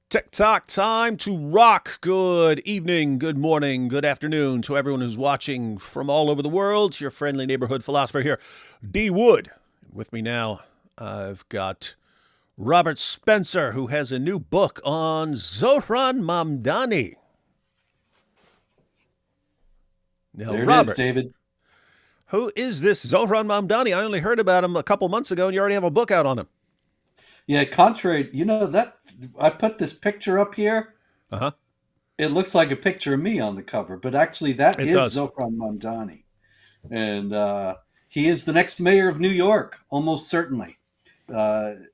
TikTok time to rock. Good evening, good morning, good afternoon to everyone who's watching from all over the world. It's your friendly neighborhood philosopher here, D. Wood. With me now, I've got Robert Spencer, who has a new book on Zohran Mamdani. Now, There it is, Robert, David. who is this Zohran Mamdani? I only heard about him a couple months ago, and you already have a book out on him. Yeah, contrary, that I put this picture up here. Uh huh. It looks like a picture of me on the cover, but actually that It is does. Zohran Mamdani, and he is the next mayor of New York, almost certainly. The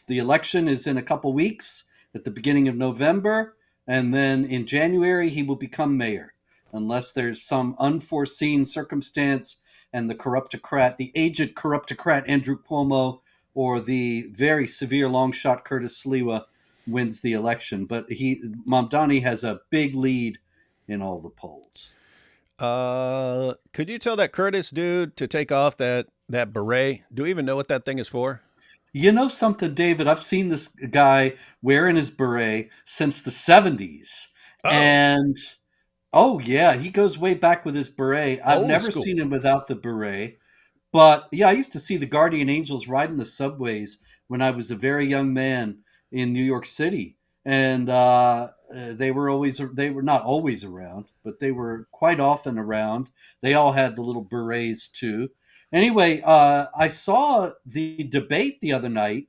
election is in a couple weeks at the beginning of November, and then in January he will become mayor, unless there's some unforeseen circumstance and the aged corruptocrat Andrew Cuomo, or the very severe long shot Curtis Sliwa wins the election. But Mamdani has a big lead in all the polls. Could you tell that Curtis dude to take off that beret? Do we even know what that thing is for? You know something, David? I've seen this guy wearing his beret since the 70s. Oh, And oh, yeah, he goes way back with his beret. I've old never school. seen him without the beret. But yeah, I used to see the Guardian Angels riding the subways when I was a very young man in New York City. And they were not always around, but they were quite often around. They all had the little berets too. Anyway, I saw the debate the other night,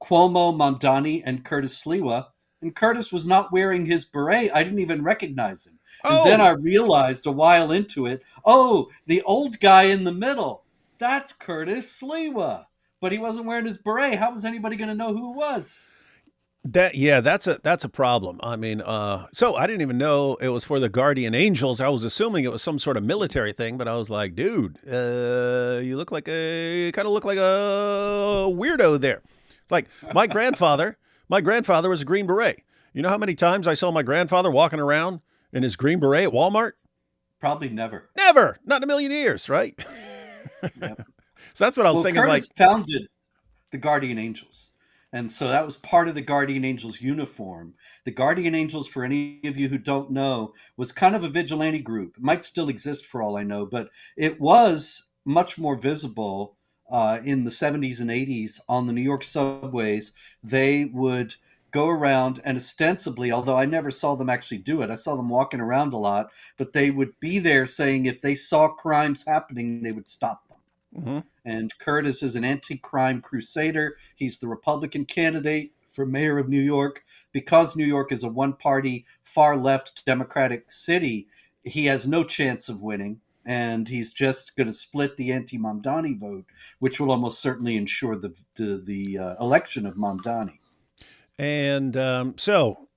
Cuomo, Mamdani, and Curtis Sliwa, and Curtis was not wearing his beret. I didn't even recognize him. And then I Oh, realized a while into it, oh, the old guy in the middle, that's Curtis Sliwa. But he wasn't wearing his beret. How was anybody going to know who it was? that's a problem. I mean, so I didn't even know it was for the Guardian Angels. I was assuming it was some sort of military thing, but I was like, dude, you kind of look like a weirdo there. It's like my grandfather was a Green Beret. You know how many times I saw my grandfather walking around in his Green Beret at Walmart? Probably never. Never, not in a million years, right? Yep. So that's what I was Well, thinking. Is like, Curtis founded the Guardian Angels. And so that was part of the Guardian Angels uniform. The Guardian Angels, for any of you who don't know, was kind of a vigilante group. It might still exist for all I know, but it was much more visible in the 70s and 80s on the New York subways. They would go around and ostensibly, although I never saw them actually do it, I saw them walking around a lot, but they would be there saying if they saw crimes happening, they would stop them. mhm. And Curtis is an anti crime crusader. He's the Republican candidate for mayor of New York. Because New York is a one party, far left Democratic city, he has no chance of winning. And he's just going to split the anti Mamdani vote, which will almost certainly ensure the election of Mamdani. And so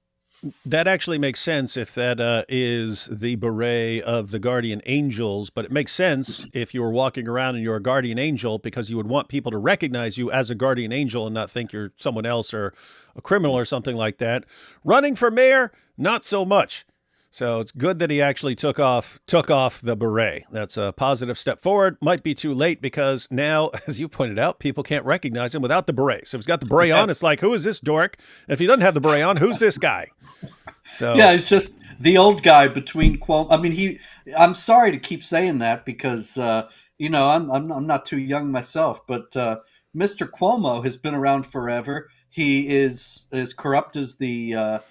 that actually makes sense if that is the beret of the guardian angels, but it makes sense if you were walking around and you're a guardian angel because you would want people to recognize you as a guardian angel and not think you're someone else or a criminal or something like that. Running for mayor, not so much. So it's good that he actually took off the beret. That's a positive step forward. Might be too late because now, as you pointed out, people can't recognize him without the beret. So if he's got the beret Yeah. on, it's like, who is this dork? If he doesn't have the beret on, who's this guy? Yeah, So it's just the old guy between Cuomo. I mean, I'm sorry to keep saying that because I'm not too young myself, but Mr. Cuomo has been around forever. He is as corrupt as the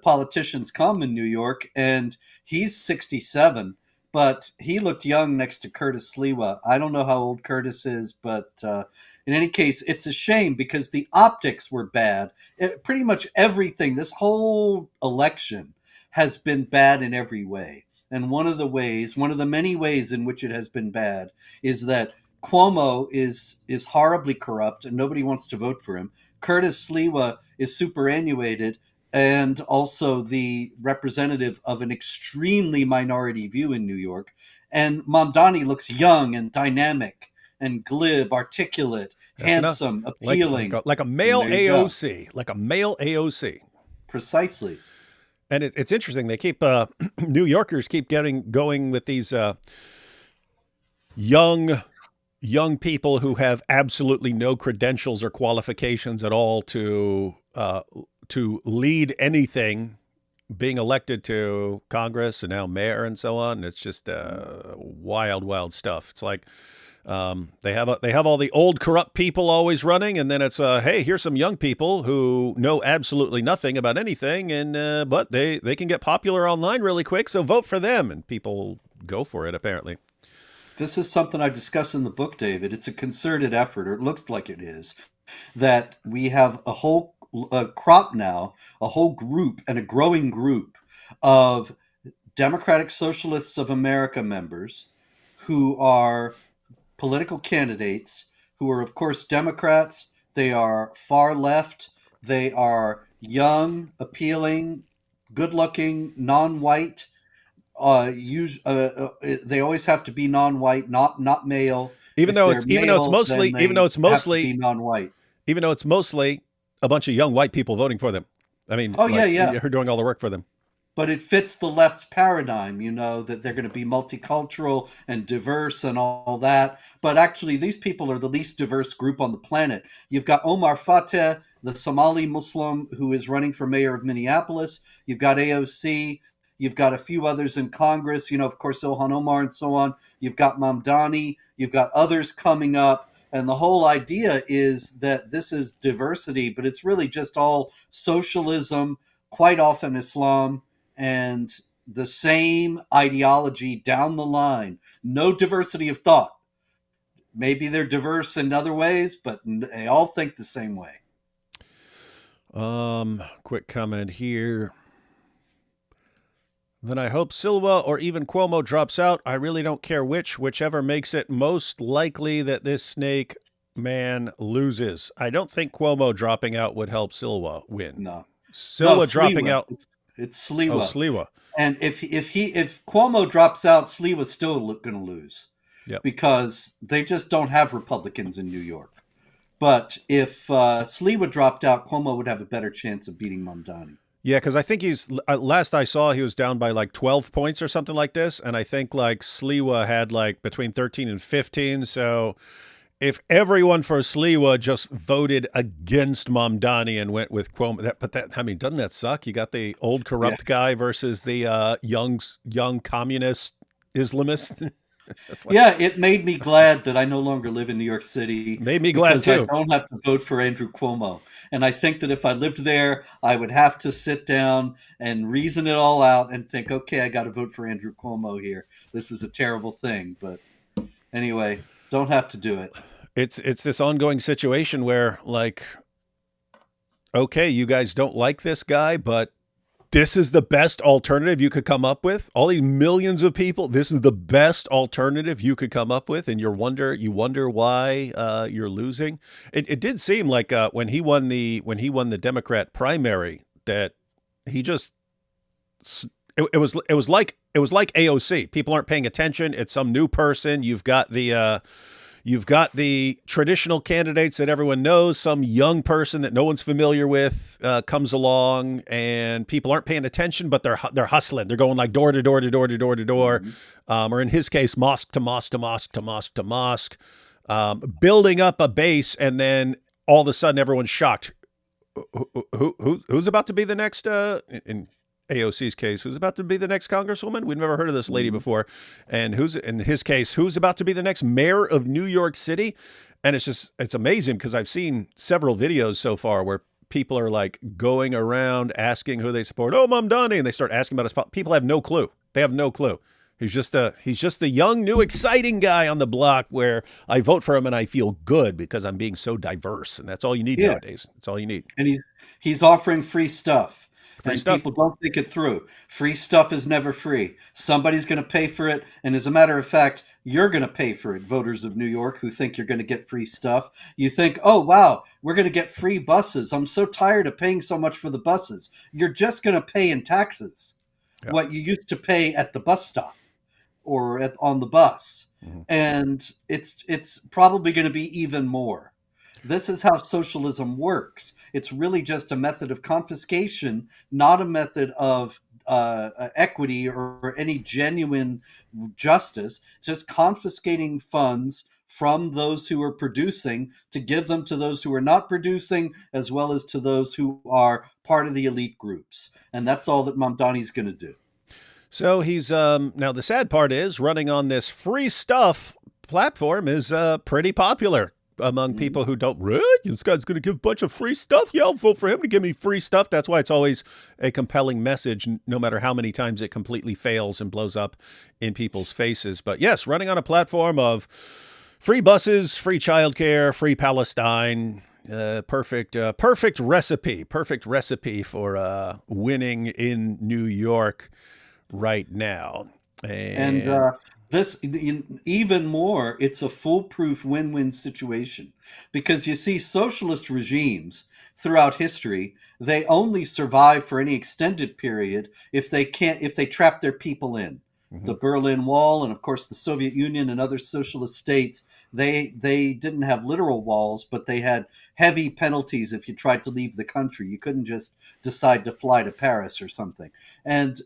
politicians come in New York, and he's 67. But he looked young next to Curtis Sliwa. I don't know how old Curtis is, but in any case, it's a shame because the optics were bad. Pretty much everything, this whole election has been bad in every way. And one of the many ways in which it has been bad is that Cuomo is horribly corrupt and nobody wants to vote for him. Curtis Sliwa is superannuated and also the representative of an extremely minority view in New York. And Mamdani looks young and dynamic and glib, articulate, that's enough. handsome, Like like appealing. a, like a And male there you go. AOC, like a male AOC. Precisely. And it's interesting. They keep New Yorkers keep getting going with these young people who have absolutely no credentials or qualifications at all to lead anything, being elected to Congress and now mayor and so on. It's just wild, wild stuff. It's like they have all the old corrupt people always running, and then it's hey, here's some young people who know absolutely nothing about anything, and but they can get popular online really quick, so vote for them, and people go for it apparently. This is something I discuss in the book, David. It's a concerted effort, or it looks like it is, that we have a whole crop now, a whole group and a growing group of Democratic Socialists of America members who are political candidates who are, of course, Democrats. They are far left. They are young, appealing, good-looking, non-white. They always have to be non-white, not male. Even If though they're it's male, then they have to be non-white. even though it's mostly a bunch of young white people voting for them. I mean, Oh like, yeah. you're doing all the work for them. But it fits the left's paradigm, that they're going to be multicultural and diverse and all that. But actually, these people are the least diverse group on the planet. You've got Omar Fateh, the Somali Muslim who is running for mayor of Minneapolis. You've got AOC. You've got a few others in Congress, of course, Ilhan Omar and so on. You've got Mamdani. You've got others coming up. And the whole idea is that this is diversity, but it's really just all socialism, quite often Islam, and the same ideology down the line. No diversity of thought. Maybe they're diverse in other ways, but they all think the same way. Quick comment here. Then I hope Silva or even Cuomo drops out. I really don't care whichever makes it most likely that this snake man loses. I don't think Cuomo dropping out would help Silva win. No. Silva dropping out. It's Sliwa. Oh, Sliwa. And if Cuomo drops out, Sliwa's still going to lose. Yep. Because they just don't have Republicans in New York. But if Sliwa dropped out, Cuomo would have a better chance of beating Mamdani. Yeah, because I think last I saw, he was down by like 12 points or something like this. And I think like Sliwa had like between 13 and 15. So if everyone for Sliwa just voted against Mamdani and went with Cuomo, I mean, doesn't that suck? You got the old corrupt guy versus the young communist Islamist. It made me glad that I no longer live in New York City. Made me glad too. I don't have to vote for Andrew Cuomo. And I think that if I lived there, I would have to sit down and reason it all out and think, okay, I got to vote for Andrew Cuomo here. This is a terrible thing. But anyway, don't have to do it. It's this ongoing situation where, like, okay, you guys don't like this guy, but this is the best alternative you could come up with. All these millions of people, this is the best alternative you could come up with, and you wonder why you're losing. It did seem like when he won the Democrat primary that he just it was like AOC. People aren't paying attention. It's some new person. You've got the traditional candidates that everyone knows. Some young person that no one's familiar with comes along, and people aren't paying attention, but they're hustling. They're going like door to door to door to door to door, or in his case, mosque to mosque to mosque to mosque to mosque, building up a base, and then all of a sudden everyone's shocked. Who's about to be the next? In AOC's case, who's about to be the next congresswoman? We've never heard of this lady before. And who's, in his case, who's about to be the next mayor of New York City? And it's amazing because I've seen several videos so far where people are like going around asking who they support. Oh, Mamdani. And they start asking about his spot. People have no clue. They have no clue. He's just the young, new, exciting guy on the block where I vote for him and I feel good because I'm being so diverse. And that's all you need nowadays. That's all you need. And he's offering free stuff. Free stuff. People don't think it through. Free stuff is never free. Somebody's going to pay for it. And as a matter of fact, you're going to pay for it, voters of New York who think you're going to get free stuff. You think, oh, wow, we're going to get free buses. I'm so tired of paying so much for the buses. You're just going to pay in taxes what you used to pay at the bus stop or on the bus. Mm-hmm. And it's probably going to be even more. This is how socialism works. It's really just a method of confiscation, not a method of equity or any genuine justice. It's just confiscating funds from those who are producing to give them to those who are not producing, as well as to those who are part of the elite groups. And that's all that Mamdani's going to do. So he's now the sad part is running on this free stuff platform is pretty popular among people who don't really. This guy's going to give a bunch of free stuff. Yeah, I'll vote for him to give me free stuff. That's why it's always a compelling message, no matter how many times it completely fails and blows up in people's faces. But yes, running on a platform of free buses, free childcare, free Palestine. Perfect recipe for winning in New York right now. And this, even more, it's a foolproof win-win situation, because you see socialist regimes throughout history, they only survive for any extended period if they trap their people in. The Berlin Wall, and of course the Soviet Union and other socialist states, they didn't have literal walls, but they had heavy penalties if you tried to leave the country. You couldn't just decide to fly to Paris or something. And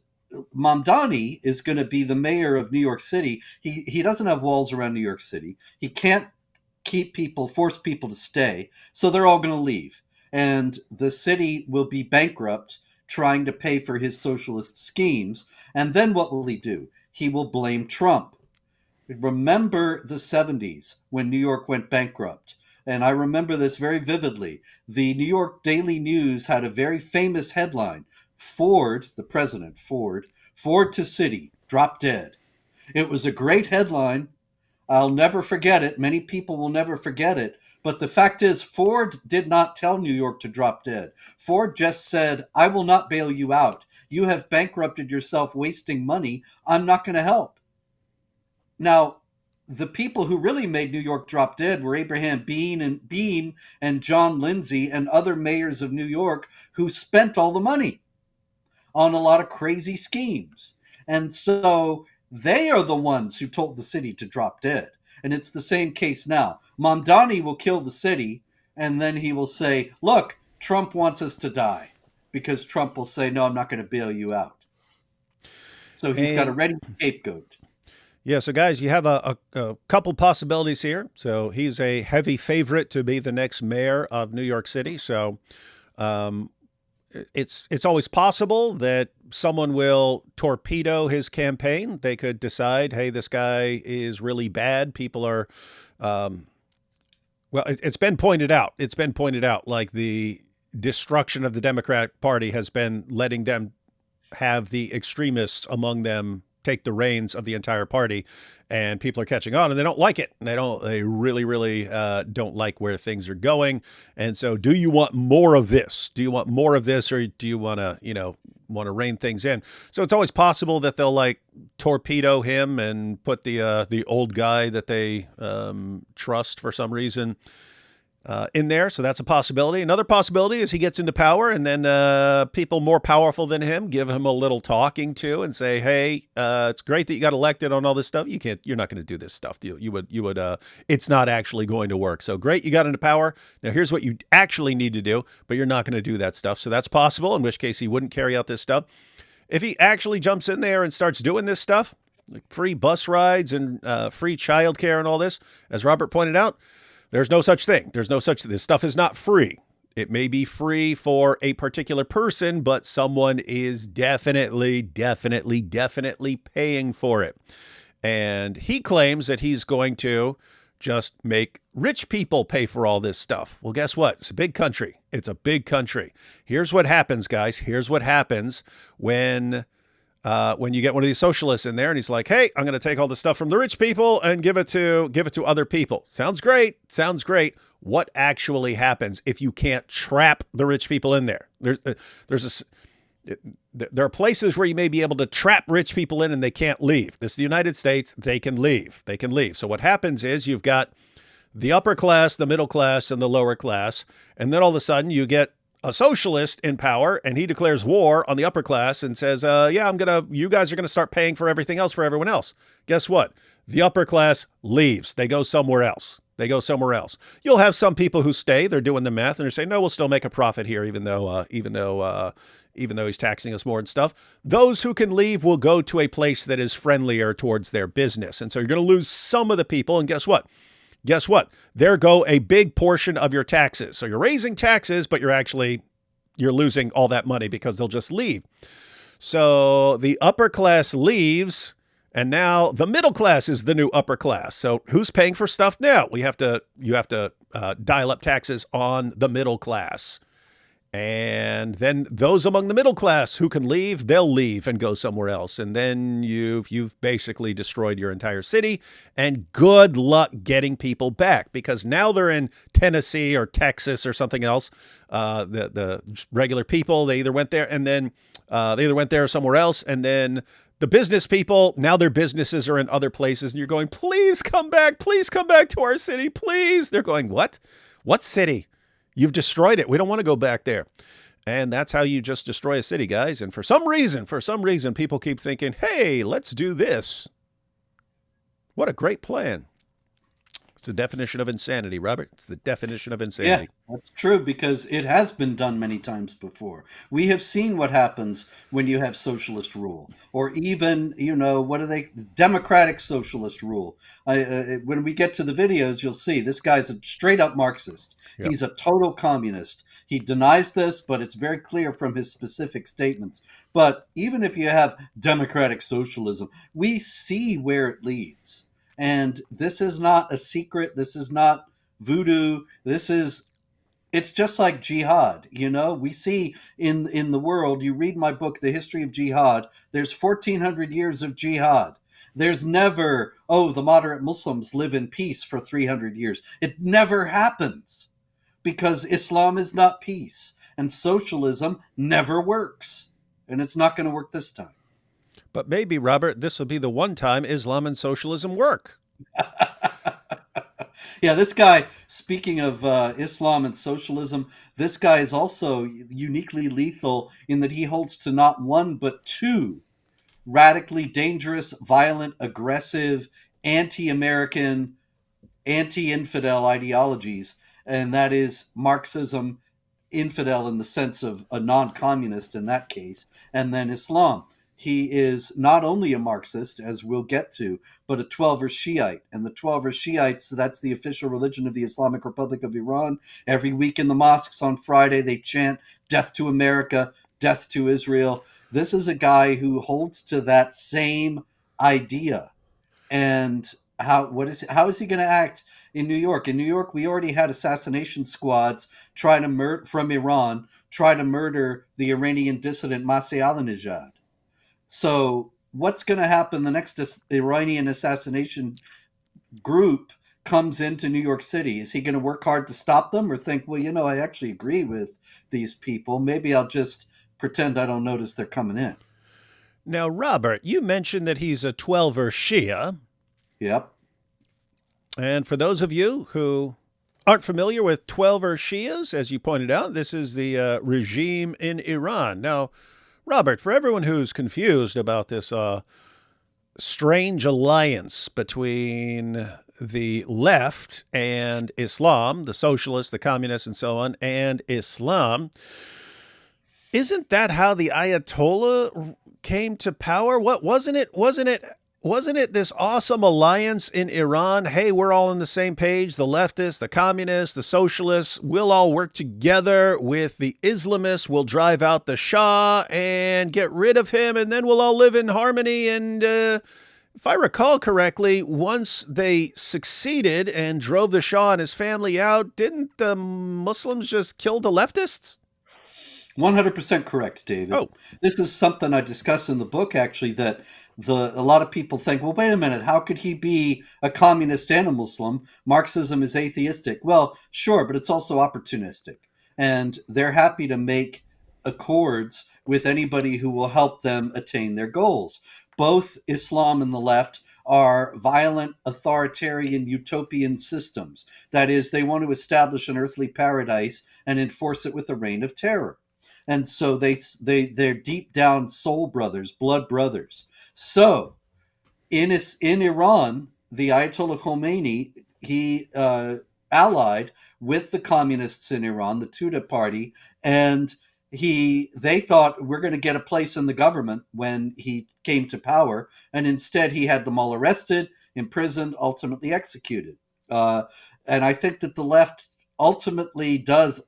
Mamdani is going to be the mayor of New York City. He doesn't have walls around New York City. He can't force people to stay, so they're all going to leave. And the city will be bankrupt trying to pay for his socialist schemes. And then what will he do? He will blame Trump. Remember the 70s when New York went bankrupt. And I remember this very vividly. The New York Daily News had a very famous headline: Ford, the president, Ford to city, drop dead. It was a great headline. I'll never forget it. Many people will never forget it. But the fact is, Ford did not tell New York to drop dead. Ford just said, I will not bail you out. You have bankrupted yourself, wasting money. I'm not going to help. Now, the people who really made New York drop dead were Abraham Beame and John Lindsay and other mayors of New York who spent all the money on a lot of crazy schemes. And so they are the ones who told the city to drop dead. And it's the same case now. Mamdani will kill the city, and then he will say, look, Trump wants us to die, because Trump will say, no, I'm not going to bail you out. So he's got a ready scapegoat. Yeah, so guys, you have a couple possibilities here. So he's a heavy favorite to be the next mayor of New York City. So it's always possible that someone will torpedo his campaign. They could decide, hey, this guy is really bad. People are, well, it's been pointed out. It's been pointed out, like the destruction of the Democratic Party has been letting them have the extremists among them take the reins of the entire party, and people are catching on, and they don't like it. They really don't like where things are going. And so, do you want more of this? Do you want more of this, or do you want to rein things in? So it's always possible that they'll like torpedo him and put the old guy that they trust for some reason in there. So that's a possibility. Another possibility is he gets into power, and then people more powerful than him give him a little talking to and say, hey, it's great that you got elected on all this stuff. You're not going to do this stuff. You would, it's not actually going to work. So great, you got into power. Now here's what you actually need to do, but you're not going to do that stuff. So that's possible, in which case he wouldn't carry out this stuff. If he actually jumps in there and starts doing this stuff, like free bus rides and free childcare and all this, as Robert pointed out, there's no such thing. This stuff is not free. It may be free for a particular person, but someone is definitely paying for it. And he claims that he's going to just make rich people pay for all this stuff. Well, guess what? It's a big country. Here's what happens, guys. Here's what happens when you get one of these socialists in there and he's like, hey, I'm going to take all the stuff from the rich people and give it to other people. Sounds great. What actually happens if you can't trap the rich people in there? There are places where you may be able to trap rich people in and they can't leave. This is the United States. They can leave. So what happens is you've got the upper class, the middle class, and the lower class. And then all of a sudden you get a socialist in power, and he declares war on the upper class and says, you guys are going to start paying for everything else for everyone else. Guess what? The upper class leaves. They go somewhere else. You'll have some people who stay. They're doing the math and they're saying, no, we'll still make a profit here, even though he's taxing us more and stuff. Those who can leave will go to a place that is friendlier towards their business. And so you're going to lose some of the people. And guess what? guess what? There go a big portion of your taxes. So you're raising taxes, but you're losing all that money because they'll just leave. So the upper class leaves, and now the middle class is the new upper class. So who's paying for stuff now? You have to dial up taxes on the middle class. And then those among the middle class who can leave, they'll leave and go somewhere else. And then you've basically destroyed your entire city. And good luck getting people back, because now they're in Tennessee or Texas or something else. The regular people, they either went there or somewhere else. And then the business people, now their businesses are in other places. And you're going, please come back to our city, please. They're going, what? What city? You've destroyed it. We don't want to go back there. And that's how you just destroy a city, guys. And for some reason, people keep thinking, hey, let's do this. What a great plan. It's the definition of insanity, Robert. It's the definition of insanity. Yeah, that's true, because it has been done many times before. We have seen what happens when you have socialist rule, or even, democratic socialist rule. When we get to the videos, you'll see this guy's a straight up Marxist. Yep. He's a total communist. He denies this, but it's very clear from his specific statements. But even if you have democratic socialism, we see where it leads. And this is not a secret. This is not voodoo. It's just like jihad. We see in the world, you read my book, The History of Jihad, there's 1400 years of jihad. There's never, the moderate Muslims live in peace for 300 years. It never happens, because Islam is not peace, and socialism never works. And it's not going to work this time. But maybe, Robert, this will be the one time Islam and socialism work. Yeah, this guy, speaking of Islam and socialism, this guy is also uniquely lethal in that he holds to not one, but two radically dangerous, violent, aggressive, anti-American, anti-infidel ideologies. And that is Marxism, infidel in the sense of a non-communist in that case, and then Islam. He is not only a Marxist, as we'll get to, but a Twelver Shiite. And the Twelver Shiites, that's the official religion of the Islamic Republic of Iran. Every week in the mosques on Friday, they chant, "Death to America, death to Israel." This is a guy who holds to that same idea. And how is he going to act in New York? In New York, we already had assassination squads from Iran try to murder the Iranian dissident Masih Alinejad. So what's going to happen the next Iranian assassination group comes into New York City? Is he going to work hard to stop them, or think, well, I actually agree with these people. Maybe I'll just pretend I don't notice they're coming in. Now, Robert, you mentioned that he's a Twelver Shia. Yep. And for those of you who aren't familiar with Twelver Shias, as you pointed out, this is the regime in Iran. Now, Robert, for everyone who's confused about this strange alliance between the left and Islam, the socialists, the communists, and so on, and Islam, isn't that how the Ayatollah came to power? What wasn't it? Wasn't it this awesome alliance in Iran? Hey, we're all on the same page. The leftists, the communists, the socialists, we'll all work together with the Islamists. We'll drive out the Shah and get rid of him, and then we'll all live in harmony. And if I recall correctly, once they succeeded and drove the Shah and his family out, didn't the Muslims just kill the leftists? 100% correct, David. Oh. This is something I discuss in the book, actually, that a lot of people think, well, wait a minute, how could he be a communist and a Muslim? Marxism is atheistic. Well, sure, but it's also opportunistic. And they're happy to make accords with anybody who will help them attain their goals. Both Islam and the left are violent, authoritarian, utopian systems. That is, they want to establish an earthly paradise and enforce it with a reign of terror. And so they're deep down soul brothers, blood brothers. So in Iran, the Ayatollah Khomeini, he allied with the communists in Iran, the Tudeh party, and they thought, we're going to get a place in the government when he came to power. And instead, he had them all arrested, imprisoned, ultimately executed. And I think that the left ultimately does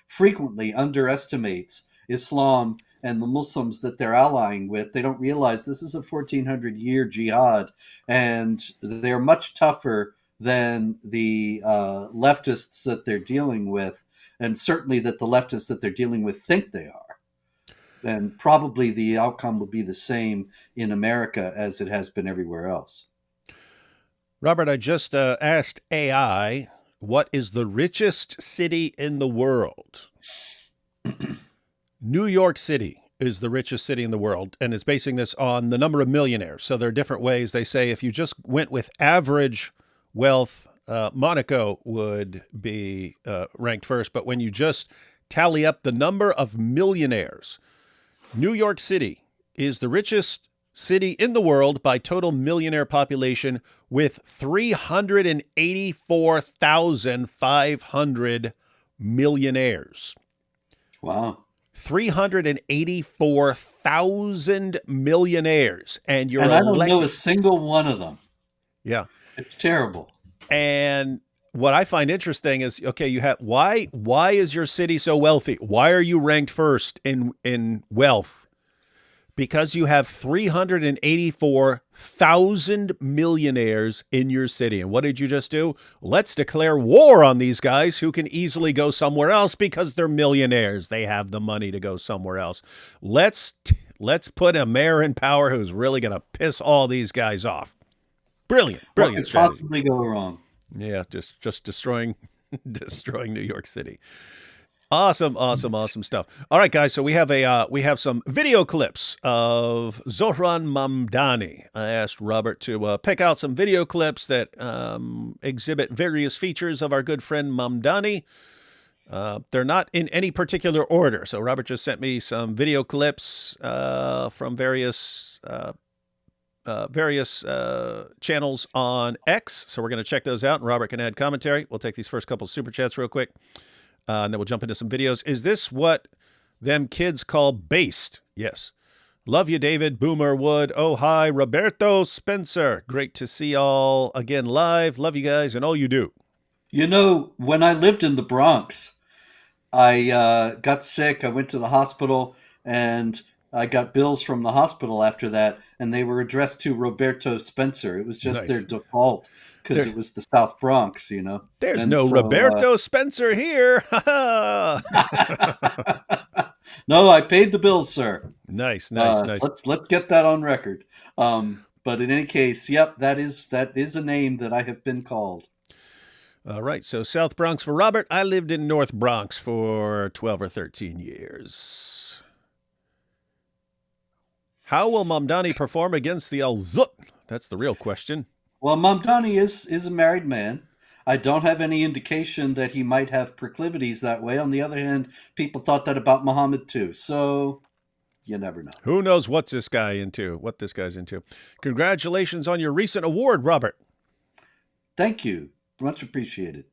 frequently underestimates Islam and the Muslims that they're allying with. They don't realize this is a 1400-year jihad, and they're much tougher than the leftists that they're dealing with, and certainly that the leftists that they're dealing with think they are. And probably the outcome will be the same in America as it has been everywhere else. Robert, I just asked AI, what is the richest city in the world? New York City is the richest city in the world, and it's basing this on the number of millionaires. So there are different ways. They say if you just went with average wealth, Monaco would be ranked first. But when you just tally up the number of millionaires, New York City is the richest city in the world by total millionaire population with 384,500 millionaires. Wow. 384,000 millionaires. And you're and I don't know a single one of them. Yeah. It's terrible. And what I find interesting is, okay, you have why is your city so wealthy? Why are you ranked first in wealth? Because you have 384,000 millionaires in your city. And what did you just do? Let's declare war on these guys who can easily go somewhere else because they're millionaires. They have the money to go somewhere else. Let's put a mayor in power who's really going to piss all these guys off. Brilliant What could strategy. possibly go wrong? Yeah, just destroying New York City. Awesome stuff. All right, guys. So we have some video clips of Zohran Mamdani. I asked Robert to pick out some video clips that exhibit various features of our good friend Mamdani. They're not in any particular order. So Robert just sent me some video clips from various channels on X. So we're going to check those out, and Robert can add commentary. We'll take these first couple of super chats real quick. And then we'll jump into some videos. Is this what them kids call based? Yes. Love you, David. Boomer Wood. Oh, hi, Roberto Spencer. Great to see y'all again live. Love you guys and all you do. You know, when I lived in the Bronx, I got sick. I went to the hospital, and I got bills from the hospital after that, and they were addressed to Roberto Spencer. It was just Nice. their default because it was the South Bronx, you know. There's And no so, Roberto Spencer here. No, I paid the bills, sir. Nice. Let's get that on record. But in any case, yep, that is a name that I have been called. All right. So South Bronx for Robert. I lived in North Bronx for 12 or 13 years. How will Mamdani perform against the Al-Zut? That's the real question. Well, Mamdani is a married man. I don't have any indication that he might have proclivities that way. On the other hand, people thought that about Muhammad too. So you never know. Who knows what this guy's into. Congratulations on your recent award, Robert. Thank you. Much appreciated.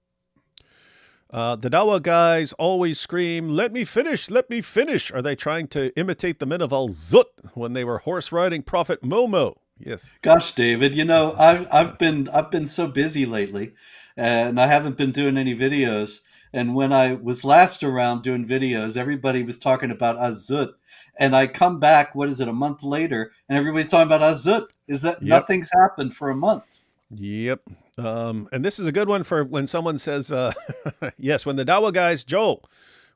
The Dawa guys always scream, let me finish, let me finish. Are they trying to imitate the men of Al-Zut when they were horse riding Prophet Momo? Yes. Gosh, David, you know, I've been so busy lately, and I haven't been doing any videos. And when I was last around doing videos, everybody was talking about Azut. And I come back, what is it, a month later, and everybody's talking about Azut. Is that nothing's happened for a month? Yep. And this is a good one for when someone says, yes, when the Dawa guys, Joel,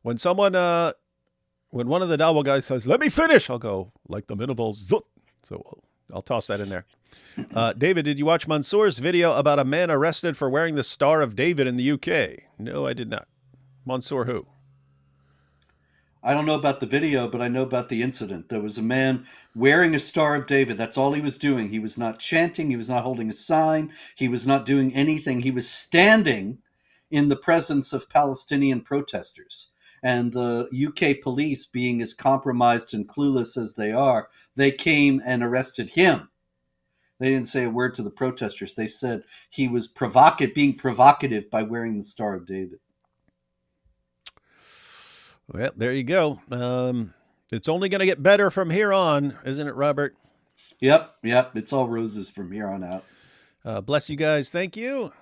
when one of the Dawa guys says, let me finish, I'll go, like the men of Al-Zut. So I'll toss that in there. David, did you watch Mansour's video about a man arrested for wearing the Star of David in the UK? No, I did not. Mansour who? I don't know about the video, but I know about the incident. There was a man wearing a Star of David. That's all he was doing. He was not chanting. He was not holding a sign. He was not doing anything. He was standing in the presence of Palestinian protesters. And the UK police, being as compromised and clueless as they are, they came and arrested him. They didn't say a word to the protesters. They said he was being provocative by wearing the Star of David. Well, there you go. It's only going to get better from here on, isn't it, Robert? Yep. It's all roses from here on out. Bless you guys. Thank you.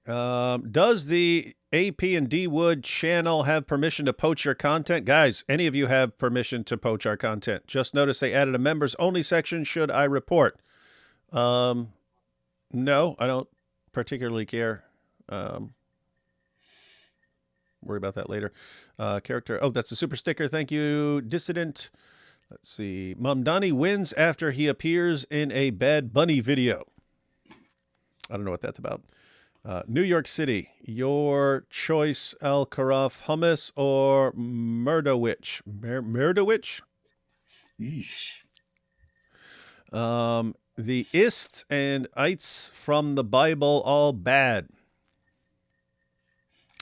Does the AP and D Wood channel have permission to poach your content? Guys, any of you have permission to poach our content? Just notice they added a members only section. Should I report? No, I don't particularly care. Worry about that later. Character. Oh, that's a super sticker. Thank you, Dissident. Let's see. Mamdani wins after he appears in a Bad Bunny video. I don't know what that's about. New York City. Your choice, Al Karaf, hummus or Murdowitch? Murdowitch? Yeesh. The ists and ites from the Bible all bad.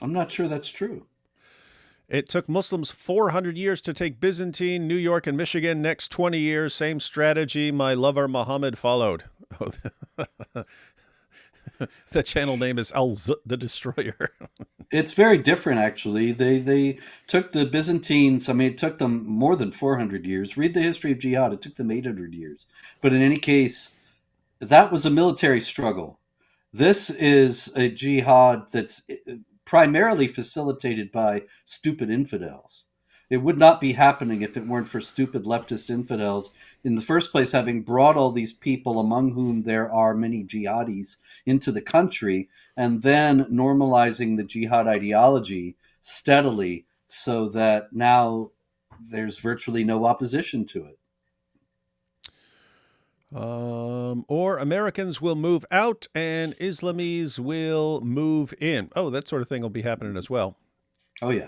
I'm not sure that's true. It took Muslims 400 years to take Byzantine, New York, and Michigan. Next 20 years, same strategy. My lover Muhammad followed. The channel name is Al-Zut the Destroyer. It's very different, actually. They took the Byzantines. I mean, it took them more than 400 years. Read the history of jihad. It took them 800 years. But in any case, that was a military struggle. This is a jihad that's primarily facilitated by stupid infidels. It would not be happening if it weren't for stupid leftist infidels, in the first place, having brought all these people, among whom there are many jihadis, into the country, and then normalizing the jihad ideology steadily so that now there's virtually no opposition to it. Or Americans will move out and Islamis will move in. Oh, that sort of thing will be happening as well. Oh, yeah.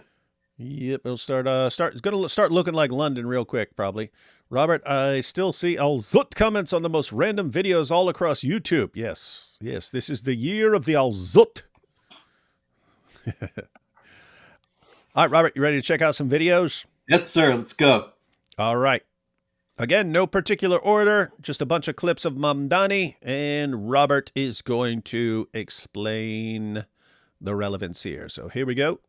Yep, it'll it's going to start looking like London real quick, probably. Robert, I still see Al-Zut comments on the most random videos all across YouTube. Yes, this is the year of the Al-Zut. All right, Robert, you ready to check out some videos? Yes, sir. Let's go. All right. Again, no particular order, just a bunch of clips of Mamdani, and Robert is going to explain the relevance here. So here we go.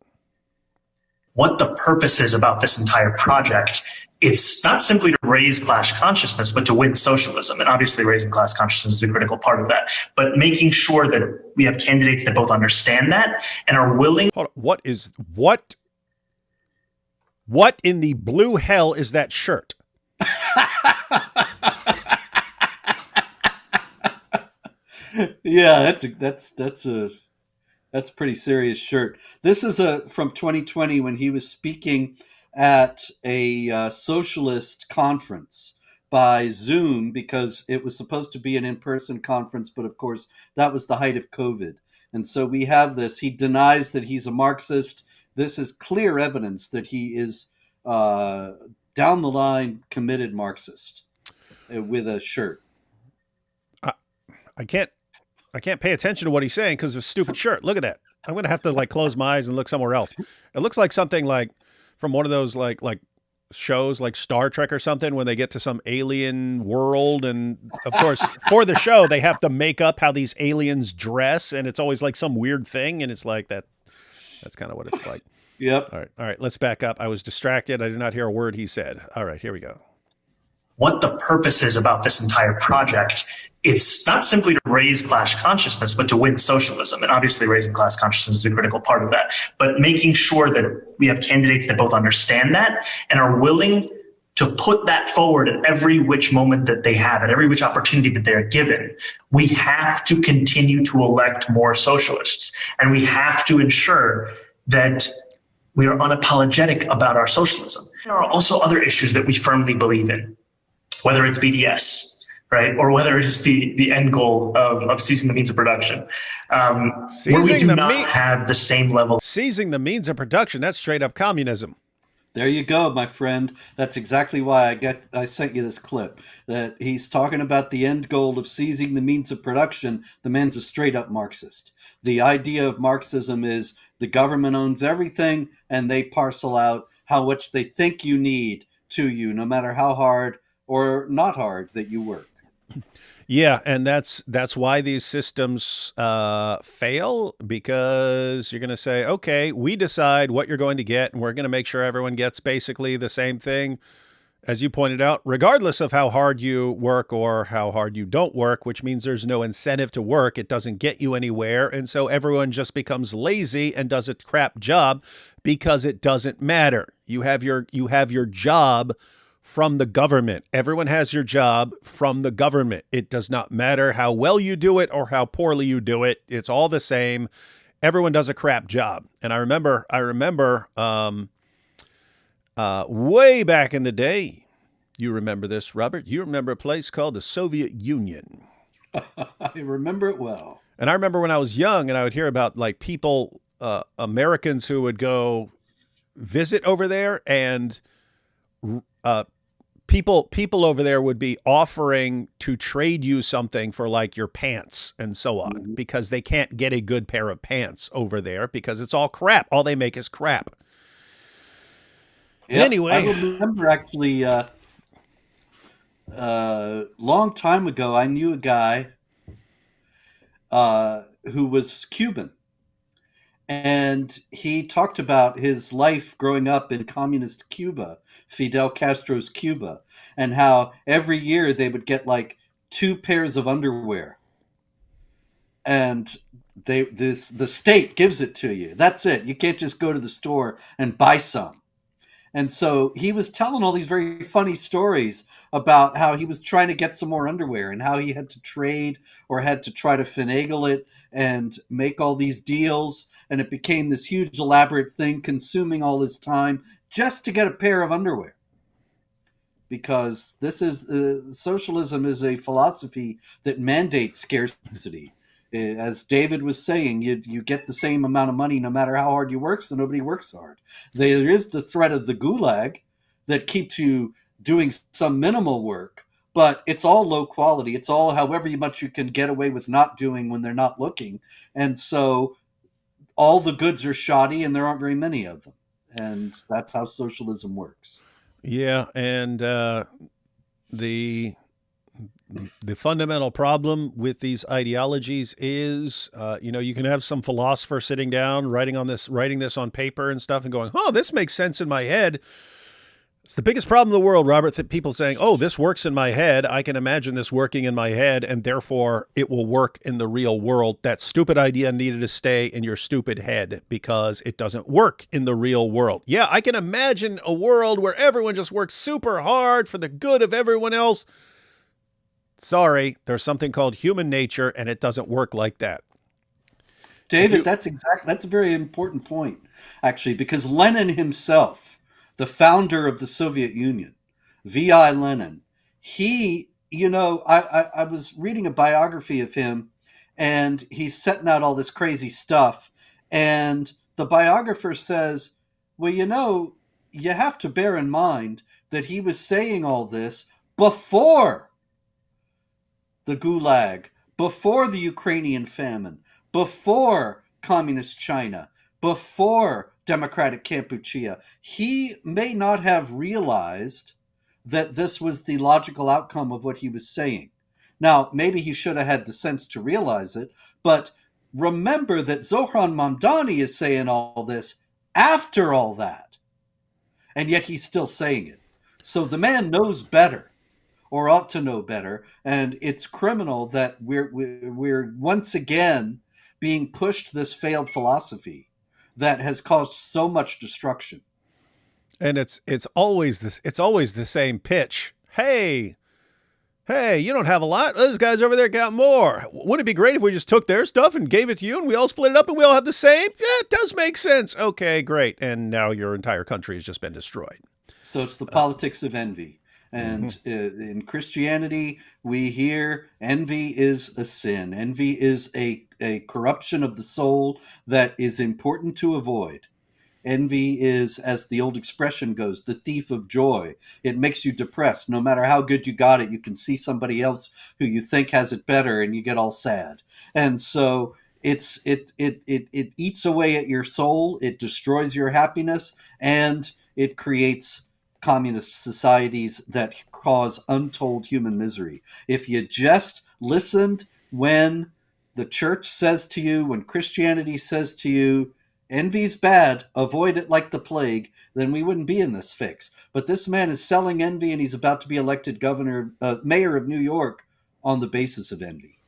What the purpose is about this entire project. It's not simply to raise class consciousness, but to win socialism. And obviously raising class consciousness is a critical part of that. But making sure that we have candidates that both understand that and are willing. Hold on. What in the blue hell is that shirt? Yeah, that's a pretty serious shirt. This is from 2020 when he was speaking at a socialist conference by Zoom, because it was supposed to be an in-person conference, but of course that was the height of COVID. And so we have this. He denies that he's a Marxist. This is clear evidence that he is down the line committed Marxist with a shirt. I can't pay attention to what he's saying because of a stupid shirt. Look at that. I'm going to have to like close my eyes and look somewhere else. It looks like something like from one of those like shows like Star Trek or something when they get to some alien world. And of course, for the show, they have to make up how these aliens dress. And it's always like some weird thing. And it's like that. That's kind of what it's like. Yep. All right. Let's back up. I was distracted. I did not hear a word he said. All right, here we go. What the purpose is about this entire project. It's not simply to raise class consciousness, but to win socialism. And obviously raising class consciousness is a critical part of that. But making sure that we have candidates that both understand that and are willing to put that forward at every which moment that they have, at every which opportunity that they're given. We have to continue to elect more socialists. And we have to ensure that we are unapologetic about our socialism. There are also other issues that we firmly believe in, whether it's BDS, right, or whether it's the end goal of seizing the means of production, where we do not have the same level. Seizing the means of production, that's straight up communism. There you go, my friend. That's exactly why I sent you this clip. That he's talking about the end goal of seizing the means of production. The man's a straight up Marxist. The idea of Marxism is the government owns everything and they parcel out how much they think you need to you, no matter how hard or not hard that you work. Yeah, and that's why these systems fail, because you're going to say, okay, we decide what you're going to get, and we're going to make sure everyone gets basically the same thing. as you pointed out, regardless of how hard you work or how hard you don't work, which means there's no incentive to work, it doesn't get you anywhere. And so everyone just becomes lazy and does a crap job because it doesn't matter. You have your job from the government. Everyone has your job from the government. It does not matter how well you do it or how poorly you do it. It's all the same. Everyone does a crap job. And I remember way back in the day, you remember this, Robert, you remember a place called the Soviet Union. I remember it well. And I remember when I was young and I would hear about like people, Americans who would go visit over there, and people over there would be offering to trade you something for like your pants and so on, because they can't get a good pair of pants over there because it's all crap. All they make is crap. Yep. Anyway, I remember actually long time ago, I knew a guy who was Cuban, and he talked about his life growing up in communist Cuba, Fidel Castro's Cuba, and how every year they would get like 2 pairs of underwear, and the state gives it to you. That's it. You can't just go to the store and buy some. And so he was telling all these very funny stories about how he was trying to get some more underwear and how he had to trade or had to try to finagle it and make all these deals. And it became this huge elaborate thing, consuming all his time just to get a pair of underwear. Because this is socialism is a philosophy that mandates scarcity. As David was saying, you get the same amount of money no matter how hard you work, so nobody works hard. There is the threat of the gulag that keeps you doing some minimal work, but it's all low quality. It's all however much you can get away with not doing when they're not looking. And so all the goods are shoddy and there aren't very many of them. And that's how socialism works. yeah, and the fundamental problem with these ideologies is, you can have some philosopher sitting down, writing this on paper and stuff and going, oh, this makes sense in my head. It's the biggest problem in the world, Robert, that people saying, oh, this works in my head. I can imagine this working in my head, and therefore it will work in the real world. That stupid idea needed to stay in your stupid head because it doesn't work in the real world. Yeah, I can imagine a world where everyone just works super hard for the good of everyone else. Sorry, there's something called human nature, and it doesn't work like that. David, that's a very important point, actually, because Lenin himself, the founder of the Soviet Union, V.I. Lenin, I was reading a biography of him, and he's setting out all this crazy stuff, and the biographer says, well, you have to bear in mind that he was saying all this before the Gulag, before the Ukrainian famine, before communist China, before democratic Kampuchea. He may not have realized that this was the logical outcome of what he was saying. Now, maybe he should have had the sense to realize it, but remember that Zohran Mamdani is saying all this after all that, and yet he's still saying it. So the man knows better, or ought to know better, and it's criminal that we're once again being pushed this failed philosophy that has caused so much destruction. And it's always the same pitch. Hey, you don't have a lot. Those guys over there got more. Wouldn't it be great if we just took their stuff and gave it to you and we all split it up and we all have the same? Yeah, it does make sense. Okay, great. And now your entire country has just been destroyed. So it's the politics of envy. And in Christianity, we hear envy is a sin. Envy is a corruption of the soul that is important to avoid. Envy is, as the old expression goes, the thief of joy. It makes you depressed. No matter how good you got it, you can see somebody else who you think has it better and you get all sad. And so it eats away at your soul. It destroys your happiness, and it creates communist societies that cause untold human misery. If you just listened when the church says to you, when Christianity says to you, envy's bad, avoid it like the plague, then we wouldn't be in this fix. But this man is selling envy, and he's about to be elected mayor of New York on the basis of envy.